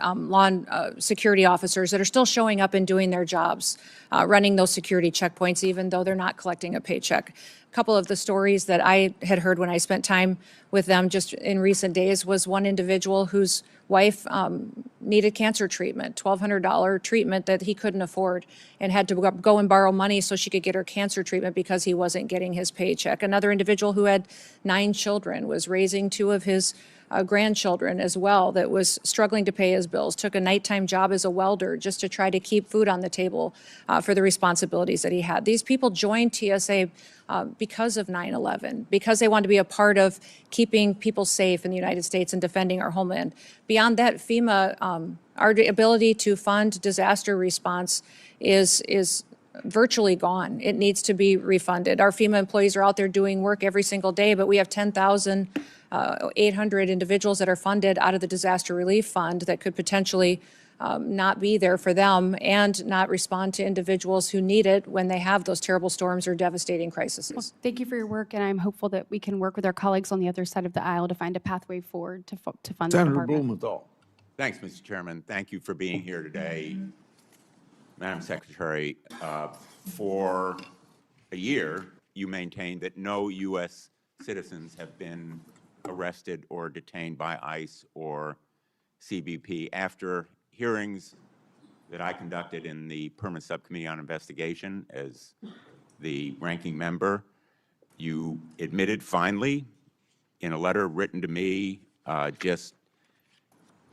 security officers that are still showing up and doing their jobs, running those security checkpoints, even though they're not collecting a paycheck. A couple of the stories that I had heard when I spent time with them just in recent days was one individual whose wife needed cancer treatment, $1,200 treatment that he couldn't afford, and had to go and borrow money so she could get her cancer treatment because he wasn't getting his paycheck. Another individual who had 9 children, was raising 2 of his grandchildren as well, that was struggling to pay his bills, took a nighttime job as a welder just to try to keep food on the table for the responsibilities that he had. These people joined TSA because of 9/11, because they wanted to be a part of keeping people safe in the United States and defending our homeland. Beyond that, FEMA, our ability to fund disaster response is virtually gone. It needs to be refunded. Our FEMA employees are out there doing work every single day, but we have 10,800 individuals that are funded out of the disaster relief fund that could potentially not be there for them and not respond to individuals who need it when they have those terrible storms or devastating crises. Thank you for your work, and I'm hopeful that we can work with our colleagues on the other side of the aisle to find a pathway forward to fund the Senator department. Blumenthal. Thanks, Mr. Chairman. Thank you for being here today. Madam Secretary, for a year, you maintained that no U.S. citizens have been arrested or detained by ICE or CBP. After hearings that I conducted in the Permanent Subcommittee on Investigation as the ranking member, you admitted finally in a letter written to me just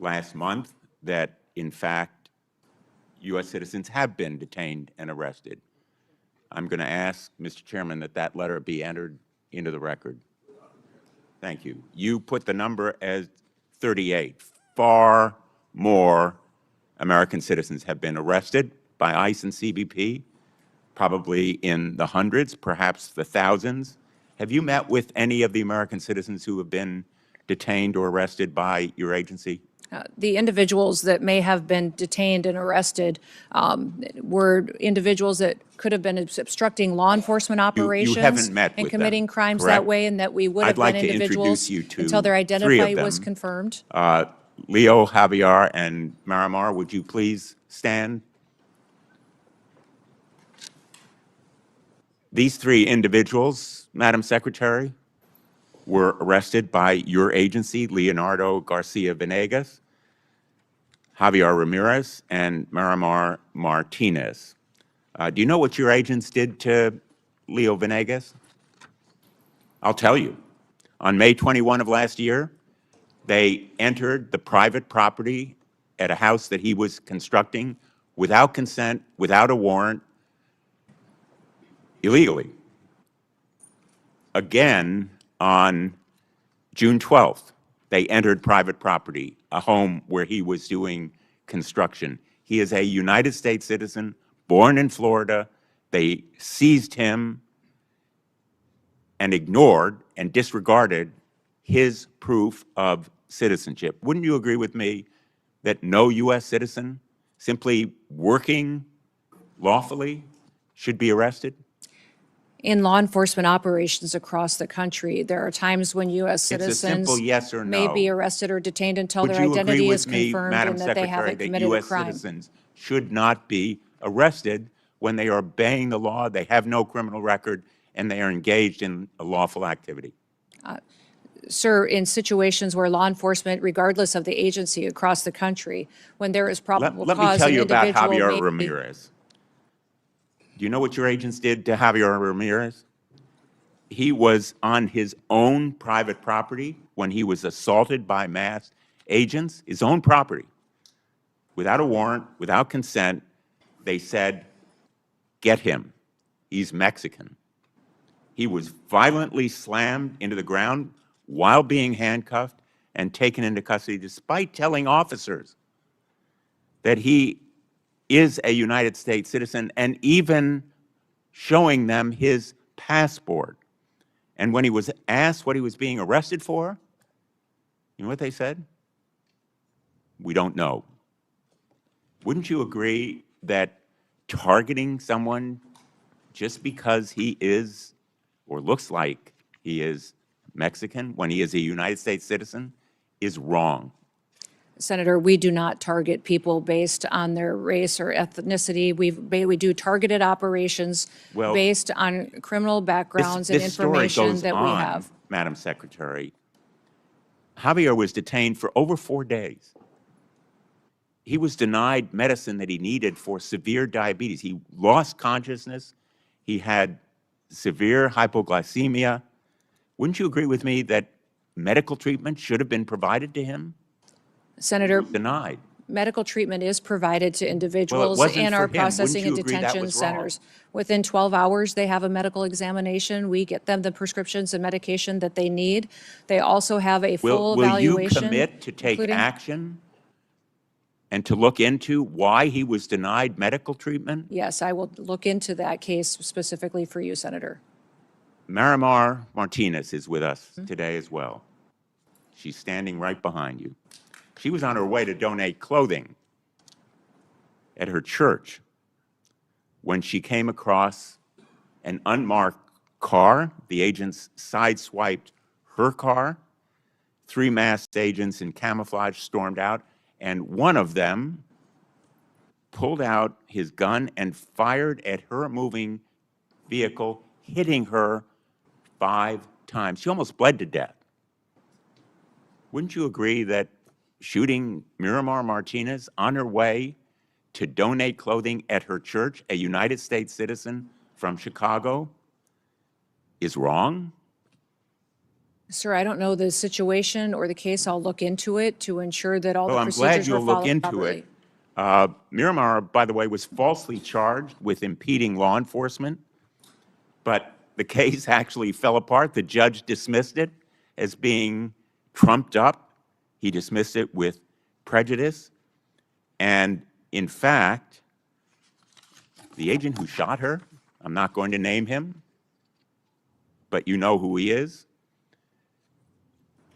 last month that, in fact, U.S. citizens have been detained and arrested. I'm going to ask, Mr. Chairman, that that letter be entered into the record. Thank you. You put the number as 38. Far more American citizens have been arrested by ICE and CBP, probably in the hundreds, perhaps the thousands. Have you met with any of the American citizens who have been detained or arrested by your agency? The individuals that may have been detained and arrested were individuals that could have been obstructing law enforcement operations haven't met and with committing them, crimes correct? that way, and that we would I'd have like been to individuals introduce you to until their 3 of identity was them. confirmed. Leo, Javier, and Marimar, would you please stand? These three individuals, Madam Secretary, were arrested by your agency, Leonardo Garcia Venegas, Javier Ramirez, and Marimar Martinez. Do you know what your agents did to Leo Venegas? I'll tell you. On May 21 of last year, they entered the private property at a house that he was constructing without consent, without a warrant, illegally. Again, on June 12th, they entered private property, a home where he was doing construction. He is a United States citizen, born in Florida. They seized him and ignored and disregarded his proof of citizenship. Wouldn't you agree with me that no U.S. citizen simply working lawfully should be arrested? In law enforcement operations across the country, there are times when U.S. It's a citizens simple yes or may no. be arrested or detained until Would their you identity agree is with me, confirmed Madam and that they Secretary, haven't that committed a U.S. crime. citizens should not be arrested when they are obeying the law, they have no criminal record, and they are engaged in a lawful activity? Sir, in situations where law enforcement, regardless of the agency across the country, when there is probable Let me cause, tell an you about individual Javier may be- Ramirez. Do you know what your agents did to Javier Ramirez? He was on his own private property when he was assaulted by masked agents, his own property. Without a warrant, without consent, they said, get him. He's Mexican. He was violently slammed into the ground while being handcuffed and taken into custody, despite telling officers that he is a United States citizen and even showing them his passport. And when he was asked what he was being arrested for, you know what they said? We don't know. Wouldn't you agree that targeting someone just because he is or looks like he is Mexican when he is a United States citizen is wrong? Senator, we do not target people based on their race or ethnicity. We do targeted operations Well, based on criminal backgrounds and This story information goes that we on, have. Madam Secretary. Javier was detained for over 4 days. He was denied medicine that he needed for severe diabetes. He lost consciousness. He had severe hypoglycemia. Wouldn't you agree with me that medical treatment should have been provided to him? Senator, Denied. medical treatment is provided to individuals wasn't in for our him. processing and Wouldn't you agree that detention was wrong? centers. Within 12 hours, they have a medical examination. We get them the prescriptions and medication that they need. They also have a full Will you evaluation. commit to take including- action and to look into why he was denied medical treatment? Yes, I will look into that case specifically for you, Senator. Marimar Martinez is with us today as well. She's standing right behind you. She was on her way to donate clothing at her church when she came across an unmarked car. The agents sideswiped her car. 3 masked agents in camouflage stormed out, and one of them pulled out his gun and fired at her moving vehicle, hitting her 5 times. She almost bled to death. Wouldn't you agree that shooting Miramar Martinez on her way to donate clothing at her church, a United States citizen from Chicago, is wrong? Sir, I don't know the situation or the case. I'll look into it to ensure that all Well, the I'm glad procedures were you'll look followed into properly. it. Miramar, by the way, was falsely charged with impeding law enforcement, but the case actually fell apart. The judge dismissed it as being trumped up. He dismissed it with prejudice. And in fact, the agent who shot her, I'm not going to name him, but you know who he is,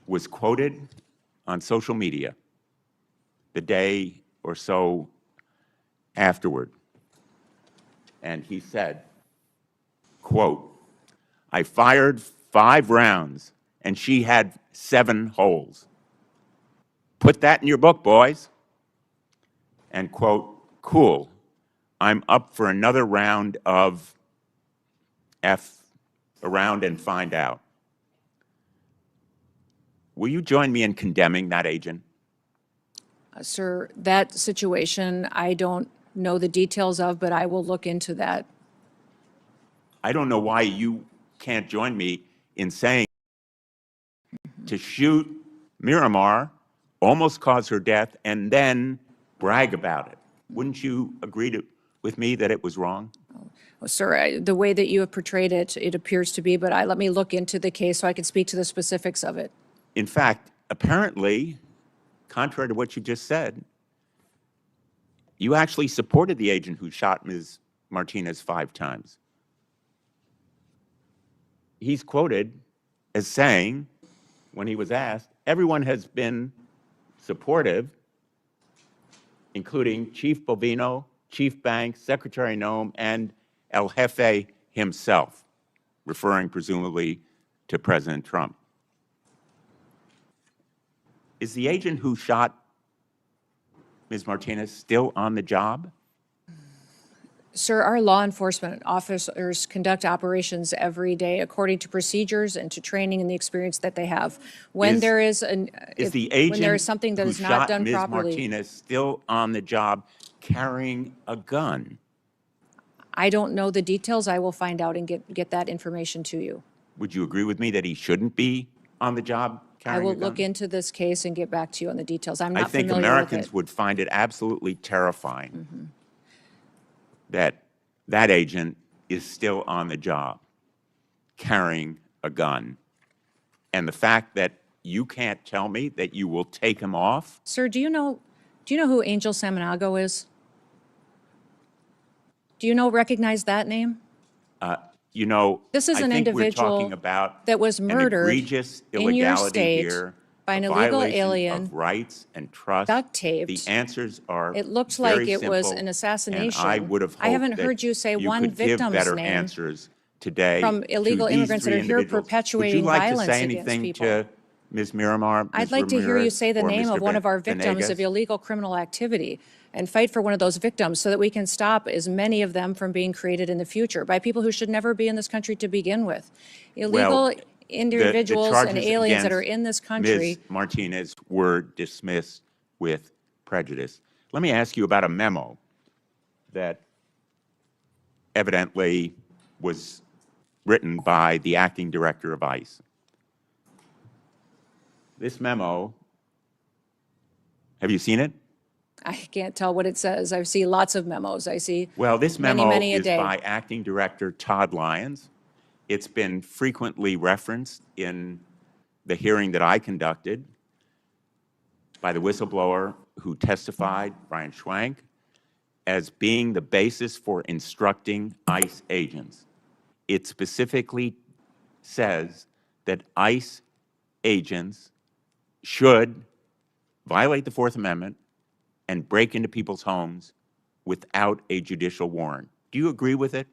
was quoted on social media the day or so afterward. And he said, quote, I fired 5 rounds and she had 7 holes. Put that in your book, boys. And quote, cool, I'm up for another round of around and find out. Will you join me in condemning that agent? Sir, that situation, I don't know the details of, but I will look into that. I don't know why you can't join me in saying to shoot Miramar, almost cause her death, and then brag about it. Wouldn't you agree with me that it was wrong? Well, sir, the way that you have portrayed it, it appears to be, but let me look into the case so I can speak to the specifics of it. In fact, apparently, contrary to what you just said, you actually supported the agent who shot Ms. Martinez 5 times. He's quoted as saying, when he was asked, everyone has been supportive, including Chief Bovino, Chief Banks, Secretary Noem, and El Jefe himself, referring presumably to President Trump. Is the agent who shot Ms. Martinez still on the job? Sir, our law enforcement officers conduct operations every day according to procedures and to training and the experience that they have. When there is the agent when there is something that who is not shot done Ms. properly, Martinez still on the job carrying a gun? I don't know the details. I will find out and get that information to you. Would you agree with me that he shouldn't be on the job I carrying will a gun? look into this case and get back to you on the details. I'm I not think familiar Americans with it. would find it absolutely terrifying that that agent is still on the job carrying a gun. And the fact that you can't tell me that you will take him off? Sir, do you know who Angel Samanago is? Do you recognize that name? You know, This is I an think we're individual talking about that was an murdered egregious in your illegality state here, by an a illegal violation alien, of rights and trust. duct taped. The answers are It looks very like it was simple, an assassination. And I would have hoped I haven't that heard you say you one could give victim's better name answers today from illegal to these immigrants that three are here individuals. perpetuating Would you like violence to say against anything people. to Ms. Miramar, Ms. I'd like to hear you Ramirez, say the or name Mr. of one of our victims Venegas? of illegal criminal activity and fight for one of those victims so that we can stop as many of them from being created in the future by people who should never be in this country to begin with. Illegal individuals and charges aliens that are against in this country. Ms. Martinez were dismissed with prejudice. Let me ask you about a memo that evidently was written by the acting director of ICE. This memo, have you seen it? I can't tell what it says. I see lots of memos. I see Well, this many, memo many a is day. by Acting Director Todd Lyons. It's been frequently referenced in the hearing that I conducted by the whistleblower who testified, Brian Schwank, as being the basis for instructing ICE agents. It specifically says that ICE agents should violate the Fourth Amendment and break into people's homes without a judicial warrant. Do you agree with it?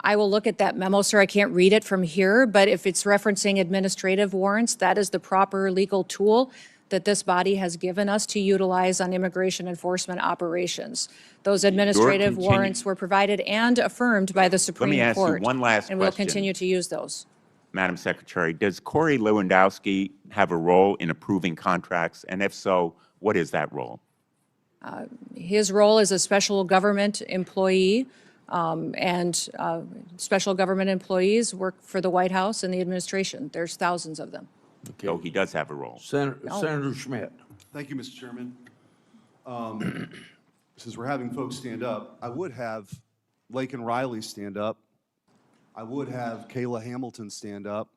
I will look at that memo, sir. I can't read it from here, but if it's referencing administrative warrants, that is the proper legal tool that this body has given us to utilize on immigration enforcement operations. Those administrative warrants were provided and affirmed by the Supreme Court. Let me ask you one last and we'll question. continue to use those. Madam Secretary, does Corey Lewandowski have a role in approving contracts? And if so, what is that role? His role as a special government employee, and special government employees work for the White House and the administration. There's thousands of them. So he does have a role. Senator Schmidt. Thank you, Mr. Chairman. Since we're having folks stand up, I would have Laken Riley stand up. I would have Kayla Hamilton stand up.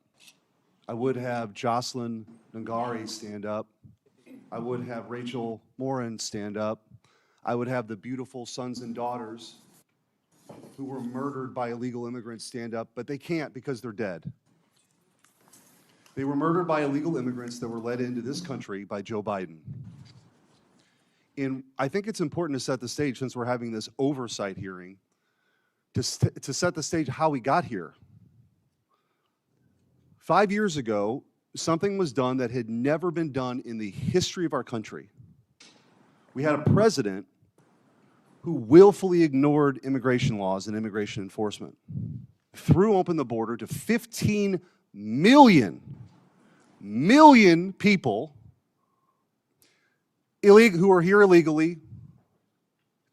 I would have Jocelyn Nangari stand up. I would have Rachel Morin stand up. I would have the beautiful sons and daughters who were murdered by illegal immigrants stand up, but they can't because they're dead. They were murdered by illegal immigrants that were led into this country by Joe Biden. And I think it's important to set the stage, since we're having this oversight hearing, to set the stage how we got here. 5 years ago, something was done that had never been done in the history of our country. We had a president who willfully ignored immigration laws and immigration enforcement, threw open the border to 15 million people who are here illegally,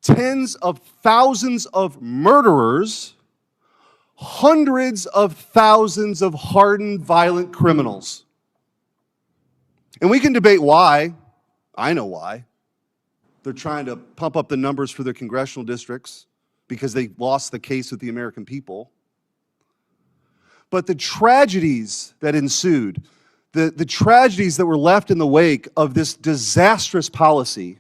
tens of thousands of murderers, hundreds of thousands of hardened, violent criminals. And we can debate why. I know why. They're trying to pump up the numbers for their congressional districts because they lost the case with the American people. But the tragedies that ensued, the tragedies that were left in the wake of this disastrous policy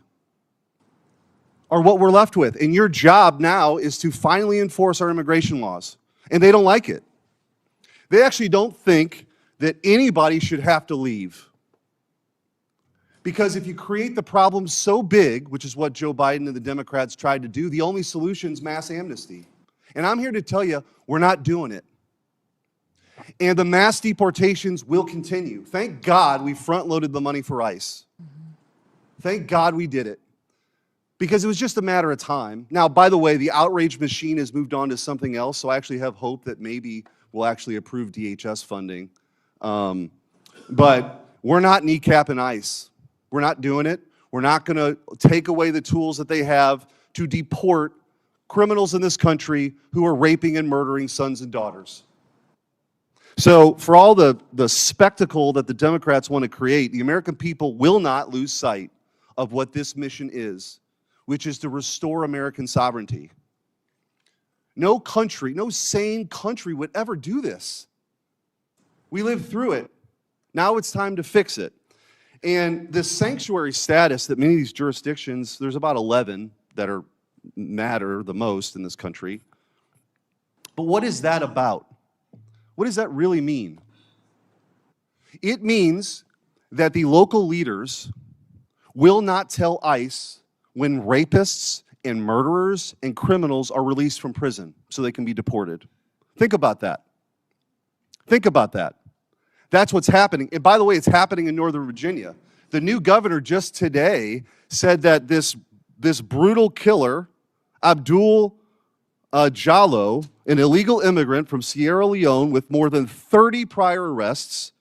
are what we're left with. And your job now is to finally enforce our immigration laws. And they don't like it. They actually don't think that anybody should have to leave. Because if you create the problem so big, which is what Joe Biden and the Democrats tried to do, the only solution is mass amnesty. And I'm here to tell you, we're not doing it. And the mass deportations will continue. Thank God we front-loaded the money for ICE. Thank God we did it. Because it was just a matter of time. Now, by the way, the outrage machine has moved on to something else, so I actually have hope that maybe we'll actually approve DHS funding. But we're not kneecapping ICE. We're not doing it. We're not going to take away the tools that they have to deport criminals in this country who are raping and murdering sons and daughters. So for all the spectacle that the Democrats want to create, the American people will not lose sight of what this mission is, which is to restore American sovereignty. No country, no sane country would ever do this. We lived through it. Now it's time to fix it. And this sanctuary status that many of these jurisdictions, there's about 11 that matter the most in this country. But what is that about? What does that really mean? It means that the local leaders will not tell ICE when rapists and murderers and criminals are released from prison so they can be deported. Think about that. Think about that. That's what's happening. And by the way, it's happening in Northern Virginia. The new governor just today said that this brutal killer, Abdul Jallo, an illegal immigrant from Sierra Leone with more than 30 prior arrests,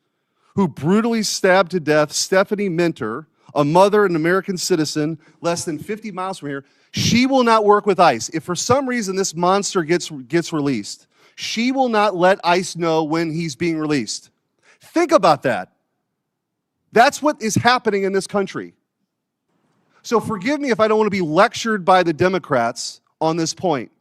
who brutally stabbed to death Stephanie Minter, a mother, an American citizen, less than 50 miles from here, she will not work with ICE. If for some reason this monster gets released, she will not let ICE know when he's being released. Think about that. That's what is happening in this country. So forgive me if I don't want to be lectured by the Democrats on this point.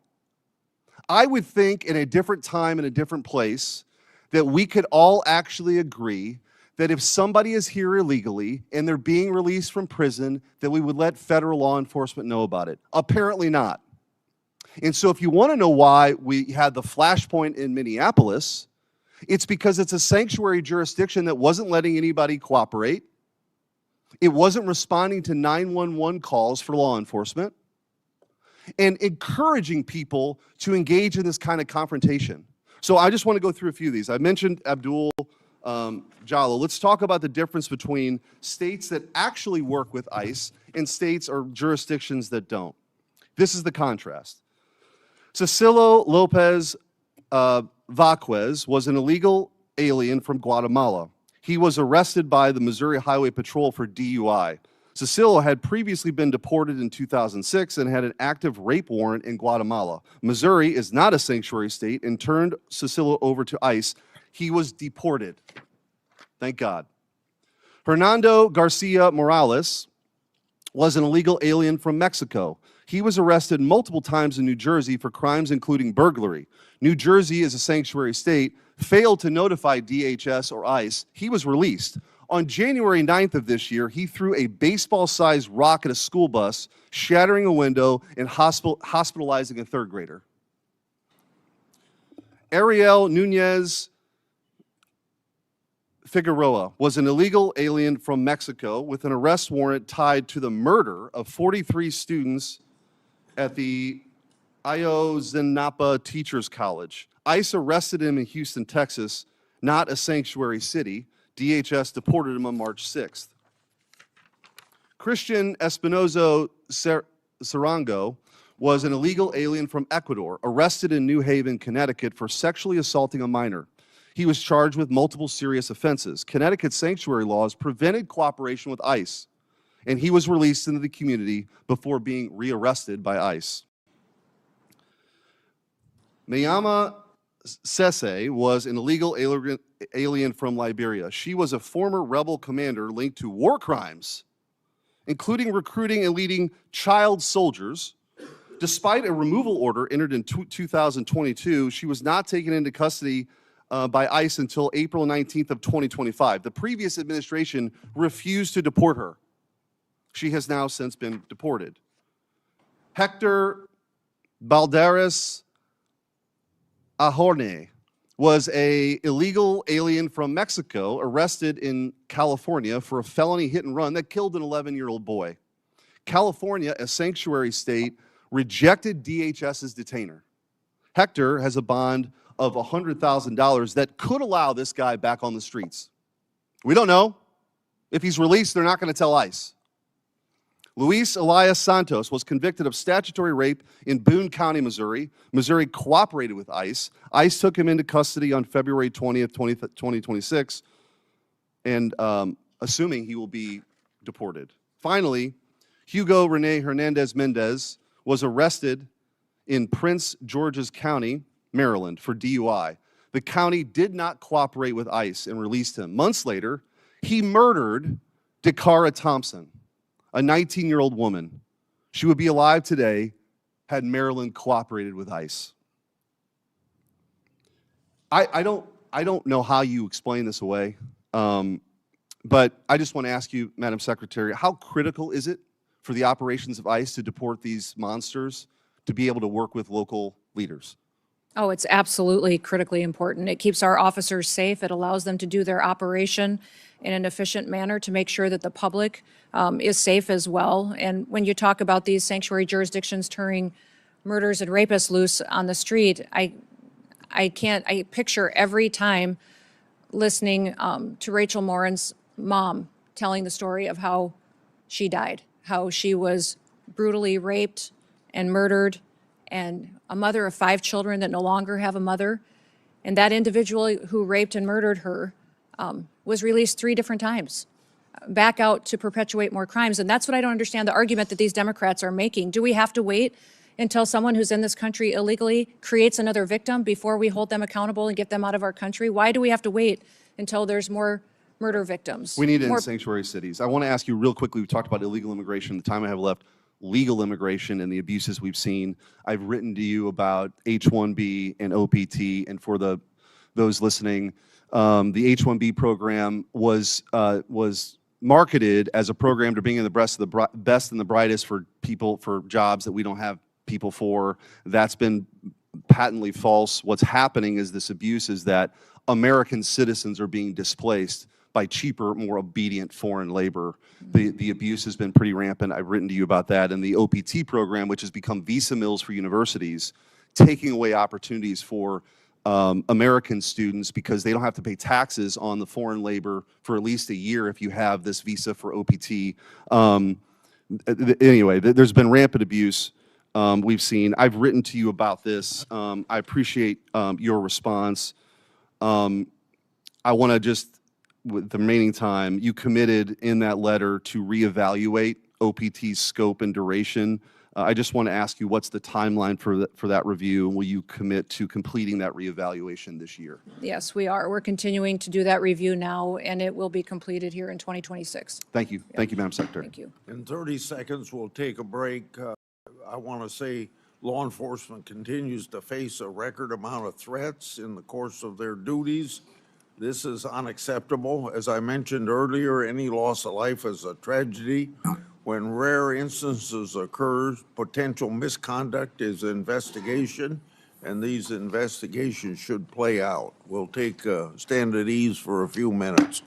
I would think in a different time, in a different place, that we could all actually agree that if somebody is here illegally and they're being released from prison, that we would let federal law enforcement know about it. Apparently not. And so if you want to know why we had the flashpoint in Minneapolis, it's because it's a sanctuary jurisdiction that wasn't letting anybody cooperate. It wasn't responding to 911 calls for law enforcement and encouraging people to engage in this kind of confrontation. So I just want to go through a few of these. I mentioned Abdul Jallo. Let's talk about the difference between states that actually work with ICE and states or jurisdictions that don't. This is the contrast. Cecilio Lopez Vaquez was an illegal alien from Guatemala. He was arrested by the Missouri Highway Patrol for DUI. Cecilio had previously been deported in 2006 and had an active rape warrant in Guatemala. Missouri is not a sanctuary state and turned Cecilio over to ICE. He was deported. Thank God. Hernando Garcia Morales was an illegal alien from Mexico. He was arrested multiple times in New Jersey for crimes including burglary. New Jersey is a sanctuary state, failed to notify DHS or ICE. He was released. On January 9th of this year, he threw a baseball-sized rock at a school bus, shattering a window and hospitalizing a third grader. Ariel Nunez Figueroa was an illegal alien from Mexico with an arrest warrant tied to the murder of 43 students at the Ayotzinapa Teachers College. ICE arrested him in Houston, Texas, not a sanctuary city. DHS deported him on March 6th. Christian Espinozo Sarango was an illegal alien from Ecuador, arrested in New Haven, Connecticut for sexually assaulting a minor. He was charged with multiple serious offenses. Connecticut's sanctuary laws prevented cooperation with ICE, and he was released into the community before being rearrested by ICE. Mayama Sese was an illegal alien from Liberia. She was a former rebel commander linked to war crimes, including recruiting and leading child soldiers. Despite a removal order entered in 2022, she was not taken into custody by ICE until April 19th of 2025. The previous administration refused to deport her. She has now since been deported. Hector Balderas Ahorne was an illegal alien from Mexico arrested in California for a felony hit and run that killed an 11-year-old boy. California, a sanctuary state, rejected DHS's detainer. Hector has a bond of $100,000 that could allow this guy back on the streets. We don't know. If he's released, they're not going to tell ICE. Luis Elias Santos was convicted of statutory rape in Boone County, Missouri. Missouri cooperated with ICE. ICE took him into custody on February 20th, 2026, and assuming he will be deported. Finally, Hugo Rene Hernandez Mendez was arrested in Prince George's County, Maryland, for DUI. The county did not cooperate with ICE and released him. Months later, he murdered Dakara Thompson, a 19-year-old woman. She would be alive today had Maryland cooperated with ICE. I don't know how you explain this away, but I just want to ask you, Madam Secretary, how critical is it for the operations of ICE to deport these monsters to be able to work with local leaders? Oh, it's absolutely critically important. It keeps our officers safe. It allows them to do their operation in an efficient manner to make sure that the public is safe as well. And when you talk about these sanctuary jurisdictions turning murders and rapists loose on the street, I picture every time listening to Rachel Morin's mom telling the story of how she died, how she was brutally raped and murdered, and a mother of 5 children that no longer have a mother. And that individual who raped and murdered her was released 3 different times, back out to perpetuate more crimes. And that's what I don't understand, the argument that these Democrats are making. Do we have to wait until someone who's in this country illegally creates another victim before we hold them accountable and get them out of our country? Why do we have to wait until there's more murder victims? We need it in sanctuary cities. I want to ask you real quickly, we talked about illegal immigration, the time I have left, legal immigration and the abuses we've seen. I've written to you about H-1B and OPT, and for those listening, the H-1B program was marketed as a program to bring in the best and the brightest for people, for jobs that we don't have people for. That's been patently false. What's happening is this abuse is that American citizens are being displaced by cheaper, more obedient foreign labor. The abuse has been pretty rampant. I've written to you about that. And the OPT program, which has become visa mills for universities, taking away opportunities for American students because they don't have to pay taxes on the foreign labor for at least a year if you have this visa for OPT. Anyway, there's been rampant abuse we've seen. I've written to you about this. I appreciate your response. I want to just, with the remaining time, you committed in that letter to reevaluate OPT's scope and duration. I just want to ask you, what's the timeline for that review? Will you commit to completing that reevaluation this year? Yes, we are. We're continuing to do that review now, and it will be completed here in 2026. Thank you. Thank you, Madam Secretary. Thank you. In 30 seconds, we'll take a break. I want to say law enforcement continues to face a record amount of threats in the course of their duties. This is unacceptable. As I mentioned earlier, any loss of life is a tragedy. When rare instances occur, potential misconduct is investigation, and these investigations should play out. We'll stand at ease for a few minutes.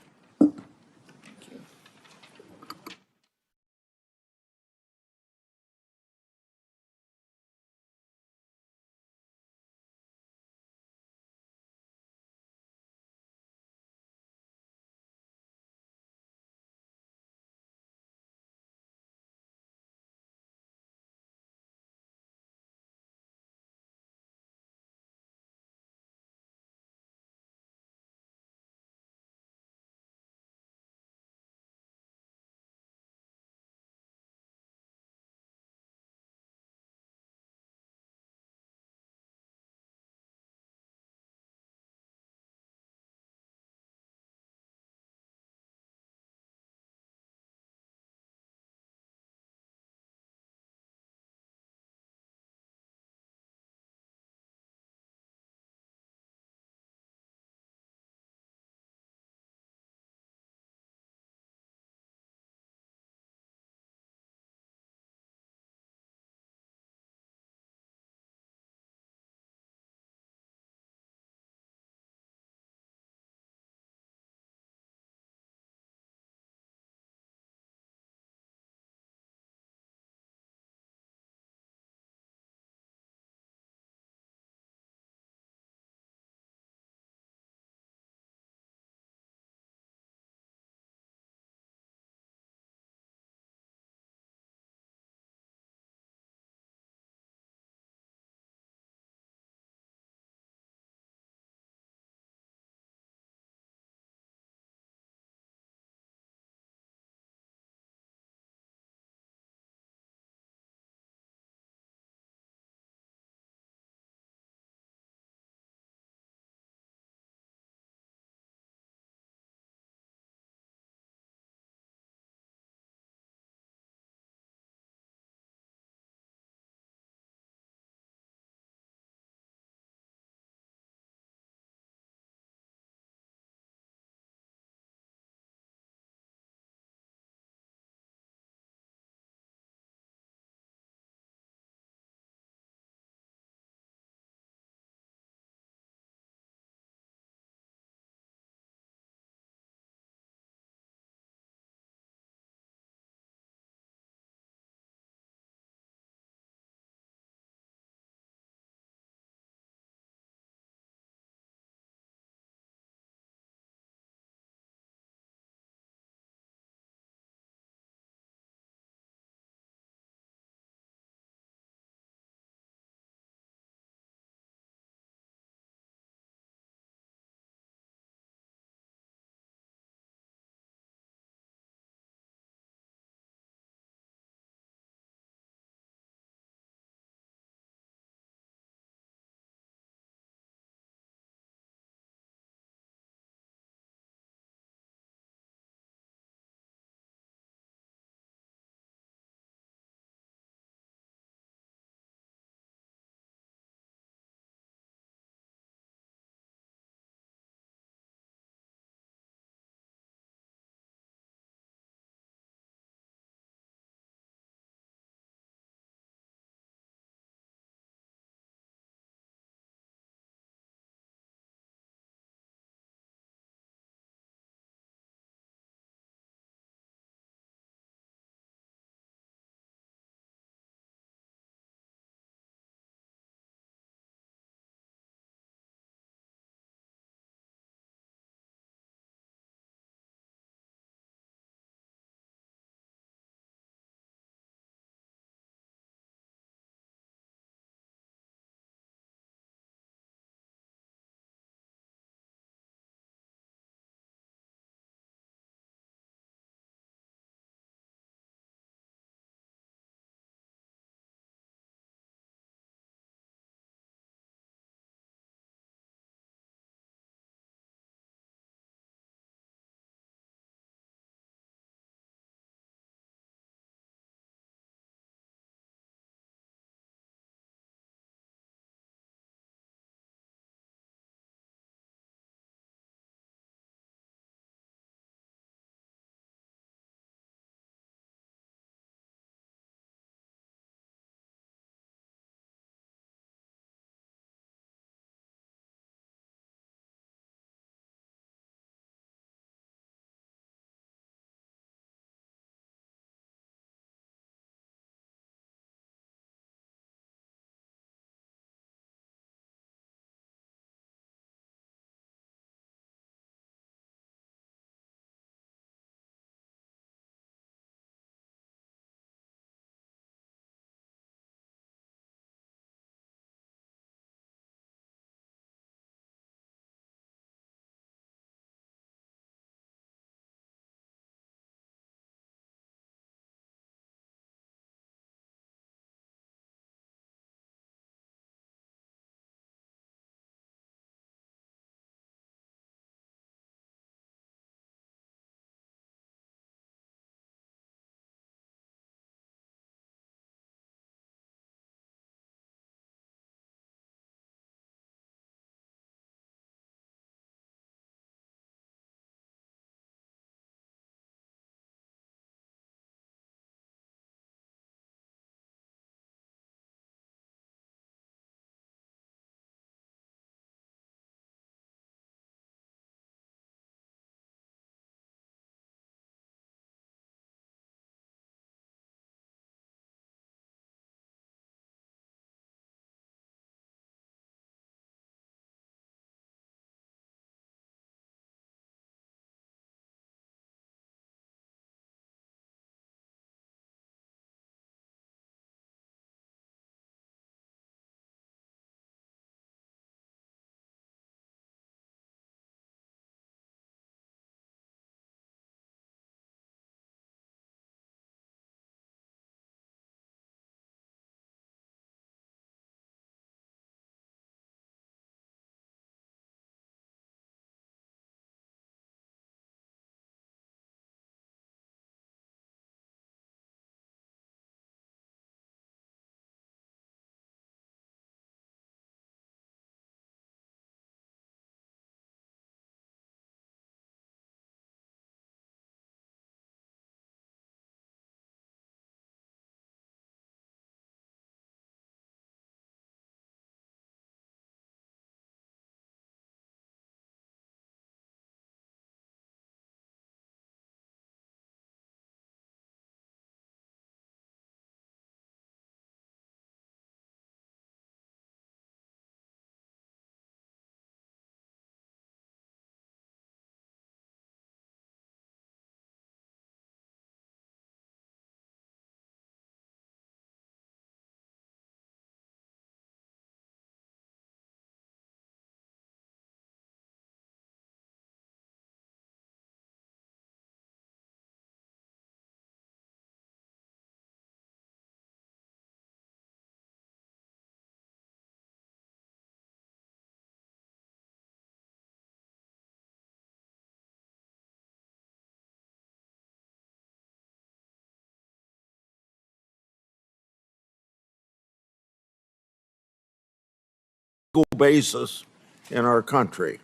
basis in our country.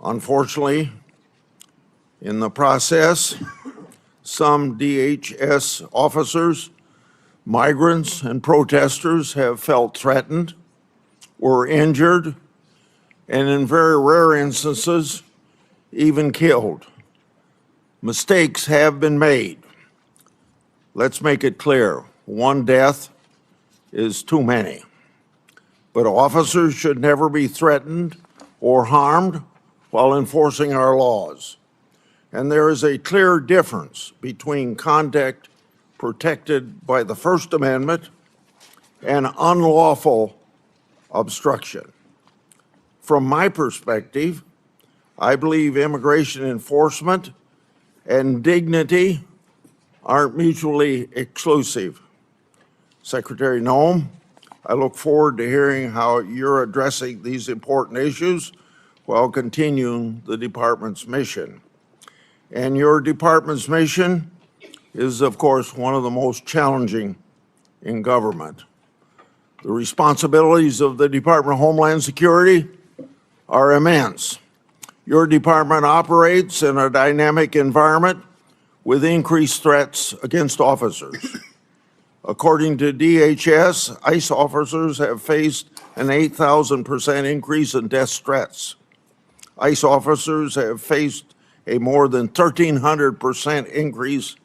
Unfortunately, in the process, some DHS officers, migrants, and protesters have felt threatened, were injured, and in very rare instances, even killed. Mistakes have been made. Let's make it clear, one death is too many. But officers should never be threatened or harmed while enforcing our laws. And there is a clear difference between conduct protected by the First Amendment and unlawful obstruction. From my perspective, I believe immigration enforcement and dignity aren't mutually exclusive. Secretary Noem, I look forward to hearing how you're addressing these important issues while continuing the department's mission. And your department's mission is, of course, one of the most challenging in government. The responsibilities of the Department of Homeland Security are immense. Your department operates in a dynamic environment with increased threats against officers. According to DHS, ICE officers have faced an 8,000% increase in death threats. ICE officers have faced a more than 1,300% increase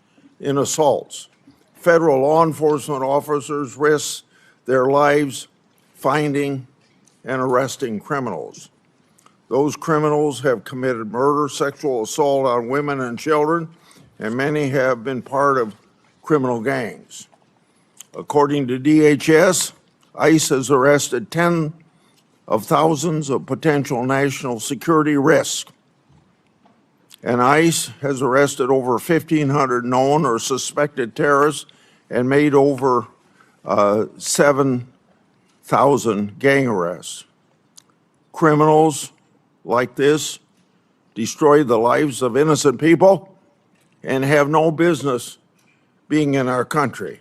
in assaults. Federal law enforcement officers risk their lives finding and arresting criminals. Those criminals have committed murder, sexual assault on women and children, and many have been part of criminal gangs. According to DHS, ICE has arrested tens of thousands of potential national security risks. And ICE has arrested over 1,500 known or suspected terrorists and made over 7,000 gang arrests. Criminals like this destroy the lives of innocent people and have no business being in our country.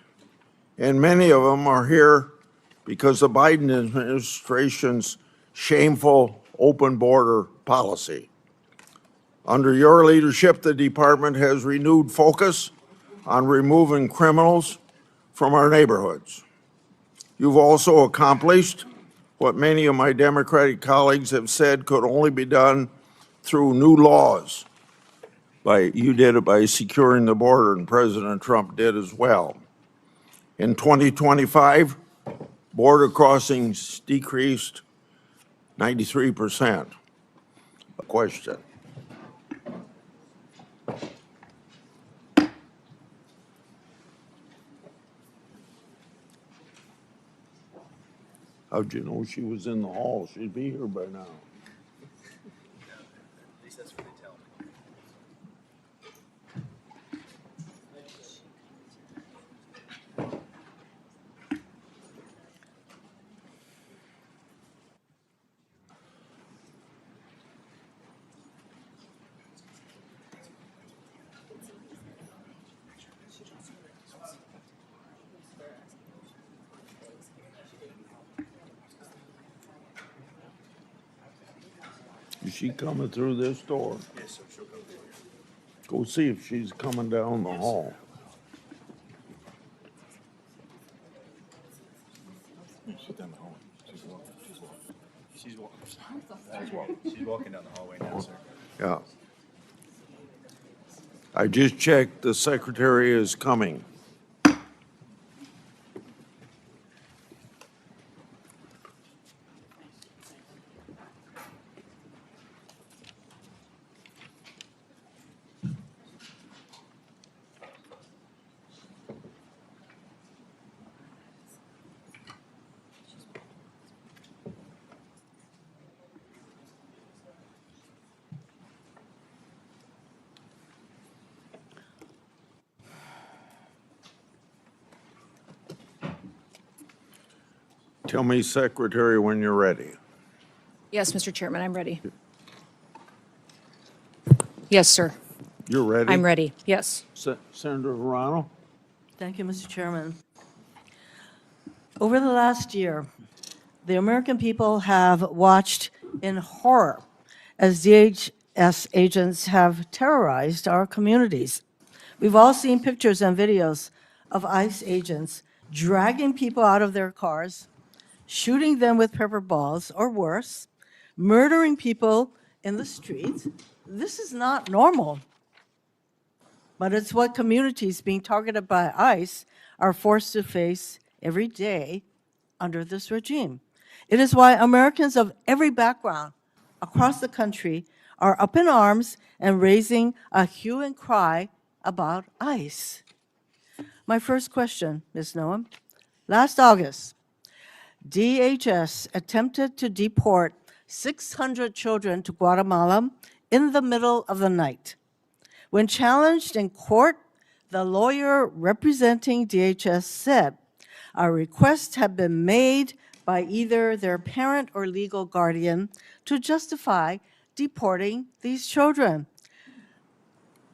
And many of them are here because of the Biden administration's shameful open border policy. Under your leadership, the department has renewed focus on removing criminals from our neighborhoods. You've also accomplished what many of my Democratic colleagues have said could only be done through new laws. You did it by securing the border, and President Trump did as well. In 2025, border crossings decreased 93%. A question. How'd you know she was in the hall? She'd be here by now. At least that's what they tell me. Is she coming through this door? Yes, sir. She'll come through here. Go see if she's coming down the hall. She's down the hallway. She's walking down the hallway now, sir. Yeah. I just checked, the secretary is coming. Tell me, Secretary, when you're ready. Yes, Mr. Chairman, I'm ready. Yes, sir. You're ready? I'm ready. Yes. Senator Verono? Thank you, Mr. Chairman. Over the last year, The American people have watched in horror as DHS agents have terrorized our communities. We've all seen pictures and videos of ICE agents dragging people out of their cars, shooting them with pepper balls or worse, murdering people in the streets. This is not normal, but it's what communities being targeted by ICE are forced to face every day under this regime. It is why Americans of every background across the country are up in arms and raising a hue and cry about ICE. My first question, Ms. Noem. Last August, DHS attempted to deport 600 children to Guatemala in the middle of the night. When challenged in court, the lawyer representing DHS said a request had been made by either their parent or legal guardian to justify deporting these children.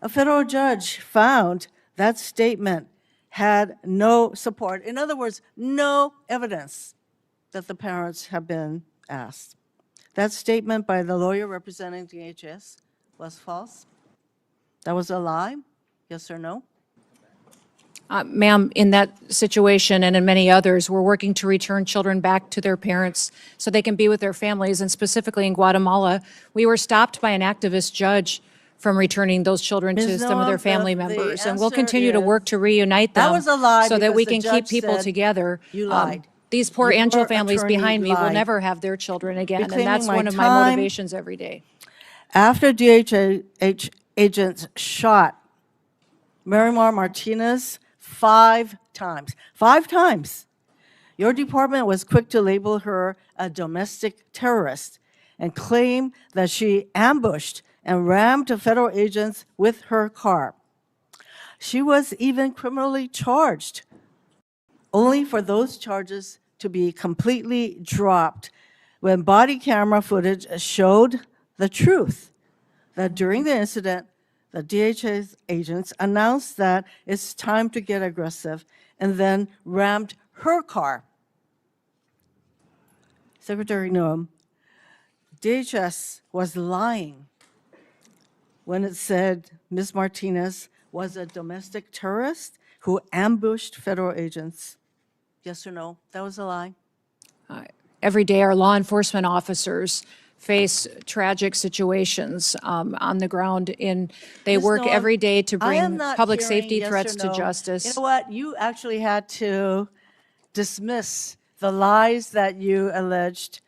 A federal judge found that statement had no support. In other words, no evidence that the parents have been asked. That statement by the lawyer representing DHS was false. That was a lie, yes or no? Ma'am, in that situation and in many others, we're working to return children back to their parents so they can be with their families. And specifically in Guatemala, we were stopped by an activist judge from returning those children to Ms. some of their Noem, family the members. And we'll answer continue to work is- to reunite them. That was a lie so that because we the can keep judge people said together. you lied. These poor Your angel families attorney behind me will lied. never have their children again. And Reclaiming that's my one of my time. motivations every day. After DHS agents shot Marimar Martinez 5 times, 5 times, your department was quick to label her a domestic terrorist and claim that she ambushed and rammed federal agents with her car. She was even criminally charged, only for those charges to be completely dropped when body camera footage showed the truth, that during the incident, the DHS agents announced that it's time to get aggressive and then rammed her car. Secretary Noem, DHS was lying when it said Ms. Martinez was a domestic terrorist who ambushed federal agents. Yes or no? That was a lie. Every day, our law enforcement officers face tragic situations on the ground. They Ms. work Noem, every day to I am bring not public hearing safety yes threats or to no. justice. You know what? You actually had to dismiss the lies that you alleged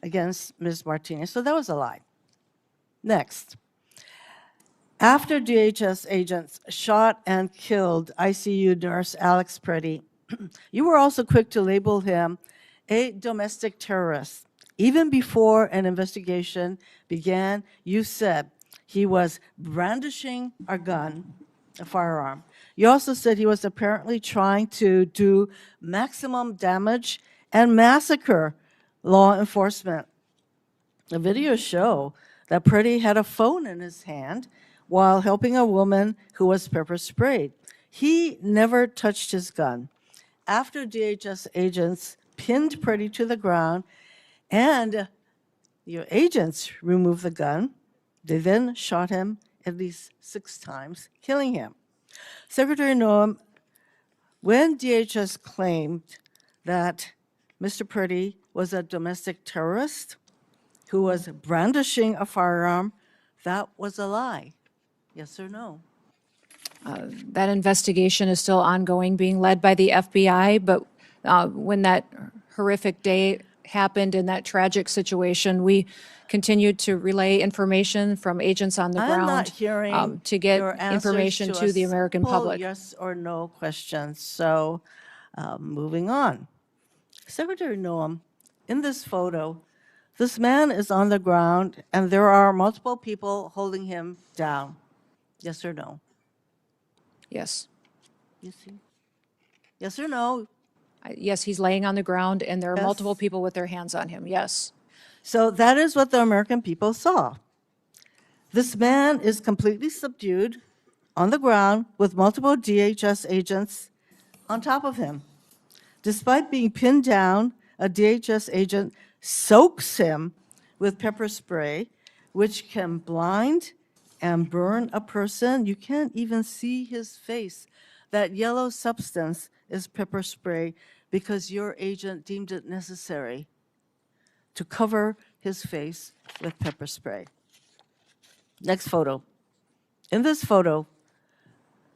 against Ms. Martinez. So that was a lie. Next. After DHS agents shot and killed ICU nurse Alex Pretty, you were also quick to label him a domestic terrorist. Even before an investigation began, you said he was brandishing a gun, a firearm. You also said he was apparently trying to do maximum damage and massacre law enforcement. The videos show that Pretty had a phone in his hand while helping a woman who was pepper sprayed. He never touched his gun. After DHS agents pinned Pretty to the ground and your agents removed the gun, they then shot him at least 6 times, killing him. Secretary Noem, when DHS claimed that Mr. Pretty was a domestic terrorist who was brandishing a firearm, that was a lie. Yes or no? That investigation is still ongoing, being led by the FBI, but when that horrific day happened in that tragic situation, we continued to relay information from agents on the I'm ground not hearing to get your answers information to a the American simple public. yes or no questions. So moving on. Secretary Noem, in this photo, this man is on the ground and there are multiple people holding him down. Yes or no? Yes. You see? Yes or no? Yes, he's laying on the ground, and there are Yes. multiple people with their hands on him. Yes. So that is what the American people saw. This man is completely subdued on the ground with multiple DHS agents on top of him. Despite being pinned down, a DHS agent soaks him with pepper spray, which can blind and burn a person. You can't even see his face. That yellow substance is pepper spray because your agent deemed it necessary to cover his face with pepper spray. Next photo. In this photo,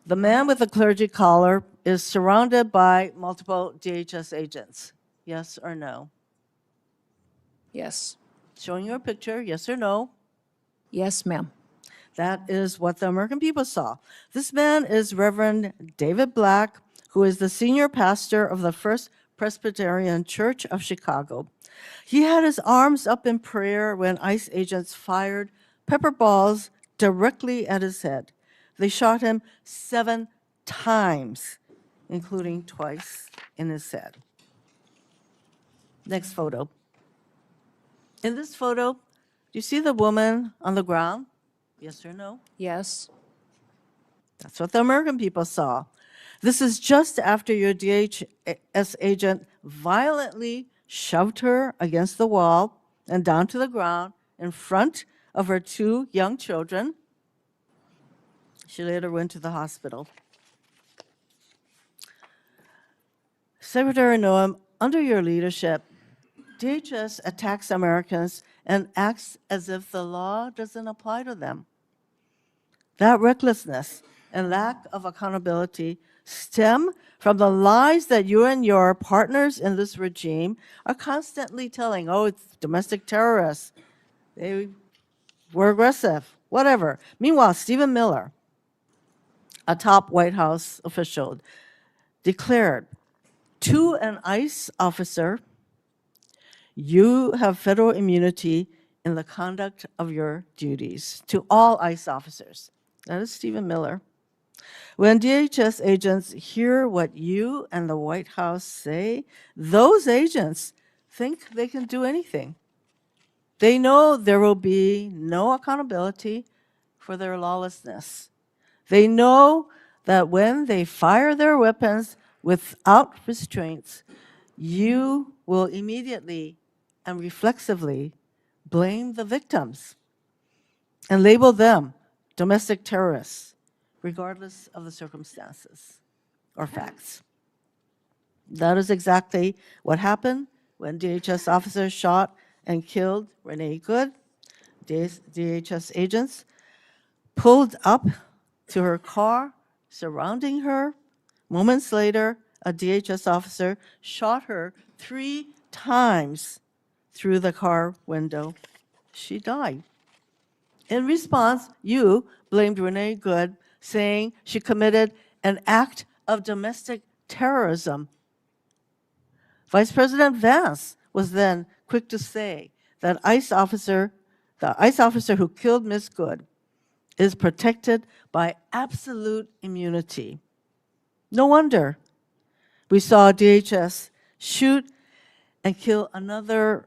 the man with the clergy collar is surrounded by multiple DHS agents. Yes or no? Yes. Showing you a picture, yes or no? Yes, ma'am. That is what the American people saw. This man is Reverend David Black, who is the senior pastor of the First Presbyterian Church of Chicago. He had his arms up in prayer when ICE agents fired pepper balls directly at his head. They shot him 7 times, including twice in his head. Next photo. In this photo, do you see the woman on the ground? Yes or no? Yes. That's what the American people saw. This is just after your DHS agent violently shoved her against the wall and down to the ground in front of her 2 young children. She later went to the hospital. Secretary Noem, under your leadership, DHS attacks Americans and acts as if the law doesn't apply to them. That recklessness and lack of accountability stem from the lies that you and your partners in this regime are constantly telling. Oh, it's domestic terrorists. They were aggressive, whatever. Meanwhile, Stephen Miller, a top White House official, declared to an ICE officer, you have federal immunity in the conduct of your duties. To all ICE officers. That is Stephen Miller. When DHS agents hear what you and the White House say, those agents think they can do anything. They know there will be no accountability for their lawlessness. They know that when they fire their weapons without restraints, you will immediately and reflexively blame the victims and label them domestic terrorists, regardless of the circumstances or facts. That is exactly what happened when DHS officers shot and killed Renee Good. DHS agents pulled up to her car, surrounding her. Moments later, a DHS officer shot her 3 times through the car window. She died. In response, you blamed Renee Good, saying she committed an act of domestic terrorism. Vice President Vance was then quick to say that the ICE officer who killed Ms. Good is protected by absolute immunity. No wonder we saw DHS shoot and kill another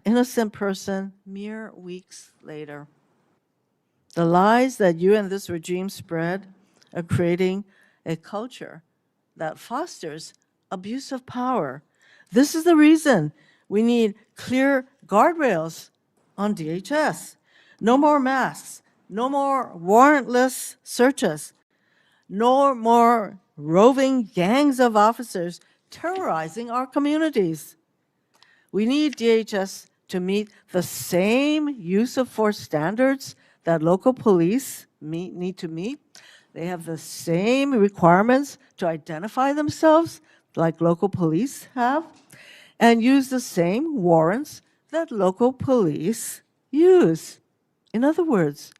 innocent person mere weeks later. The lies that you and this regime spread are creating a culture that fosters abuse of power. This is the reason we need clear guardrails on DHS. No more masks, no more warrantless searches, no more roving gangs of officers terrorizing our communities. We need DHS to meet the same use of force standards that local police need to meet. They have the same requirements to identify themselves like local police have, and use the same warrants that local police use. In other words,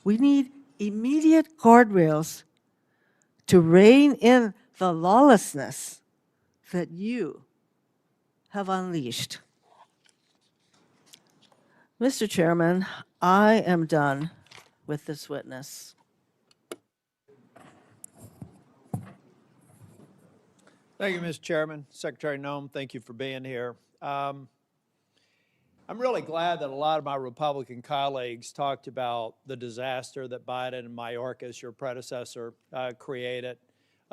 we need immediate guardrails to rein in the lawlessness that you have unleashed. Mr. Chairman, I am done with this witness. Thank you, Mr. Chairman. Secretary Noem, thank you for being here. I'm really glad that a lot of my Republican colleagues talked about the disaster that Biden and Mayorkas, your predecessor, created.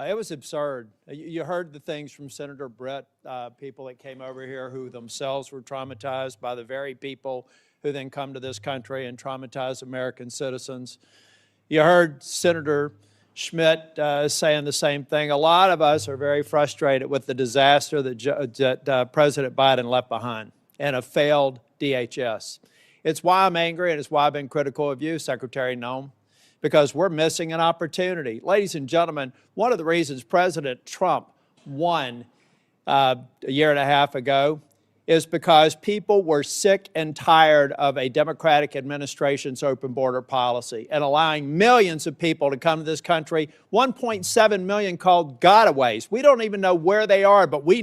It was absurd. You heard the things from Senator Britt, people that came over here who themselves were traumatized by the very people who then come to this country and traumatize American citizens. You heard Senator Schmidt saying the same thing. A lot of us are very frustrated with the disaster that President Biden left behind and a failed DHS. It's why I'm angry, and it's why I've been critical of you, Secretary Noem, because we're missing an opportunity. Ladies and gentlemen, one of the reasons President Trump won a year and a half ago is because people were sick and tired of a Democratic administration's open border policy and allowing millions of people to come to this country, 1.7 million called gotaways. We don't even know where they are, but we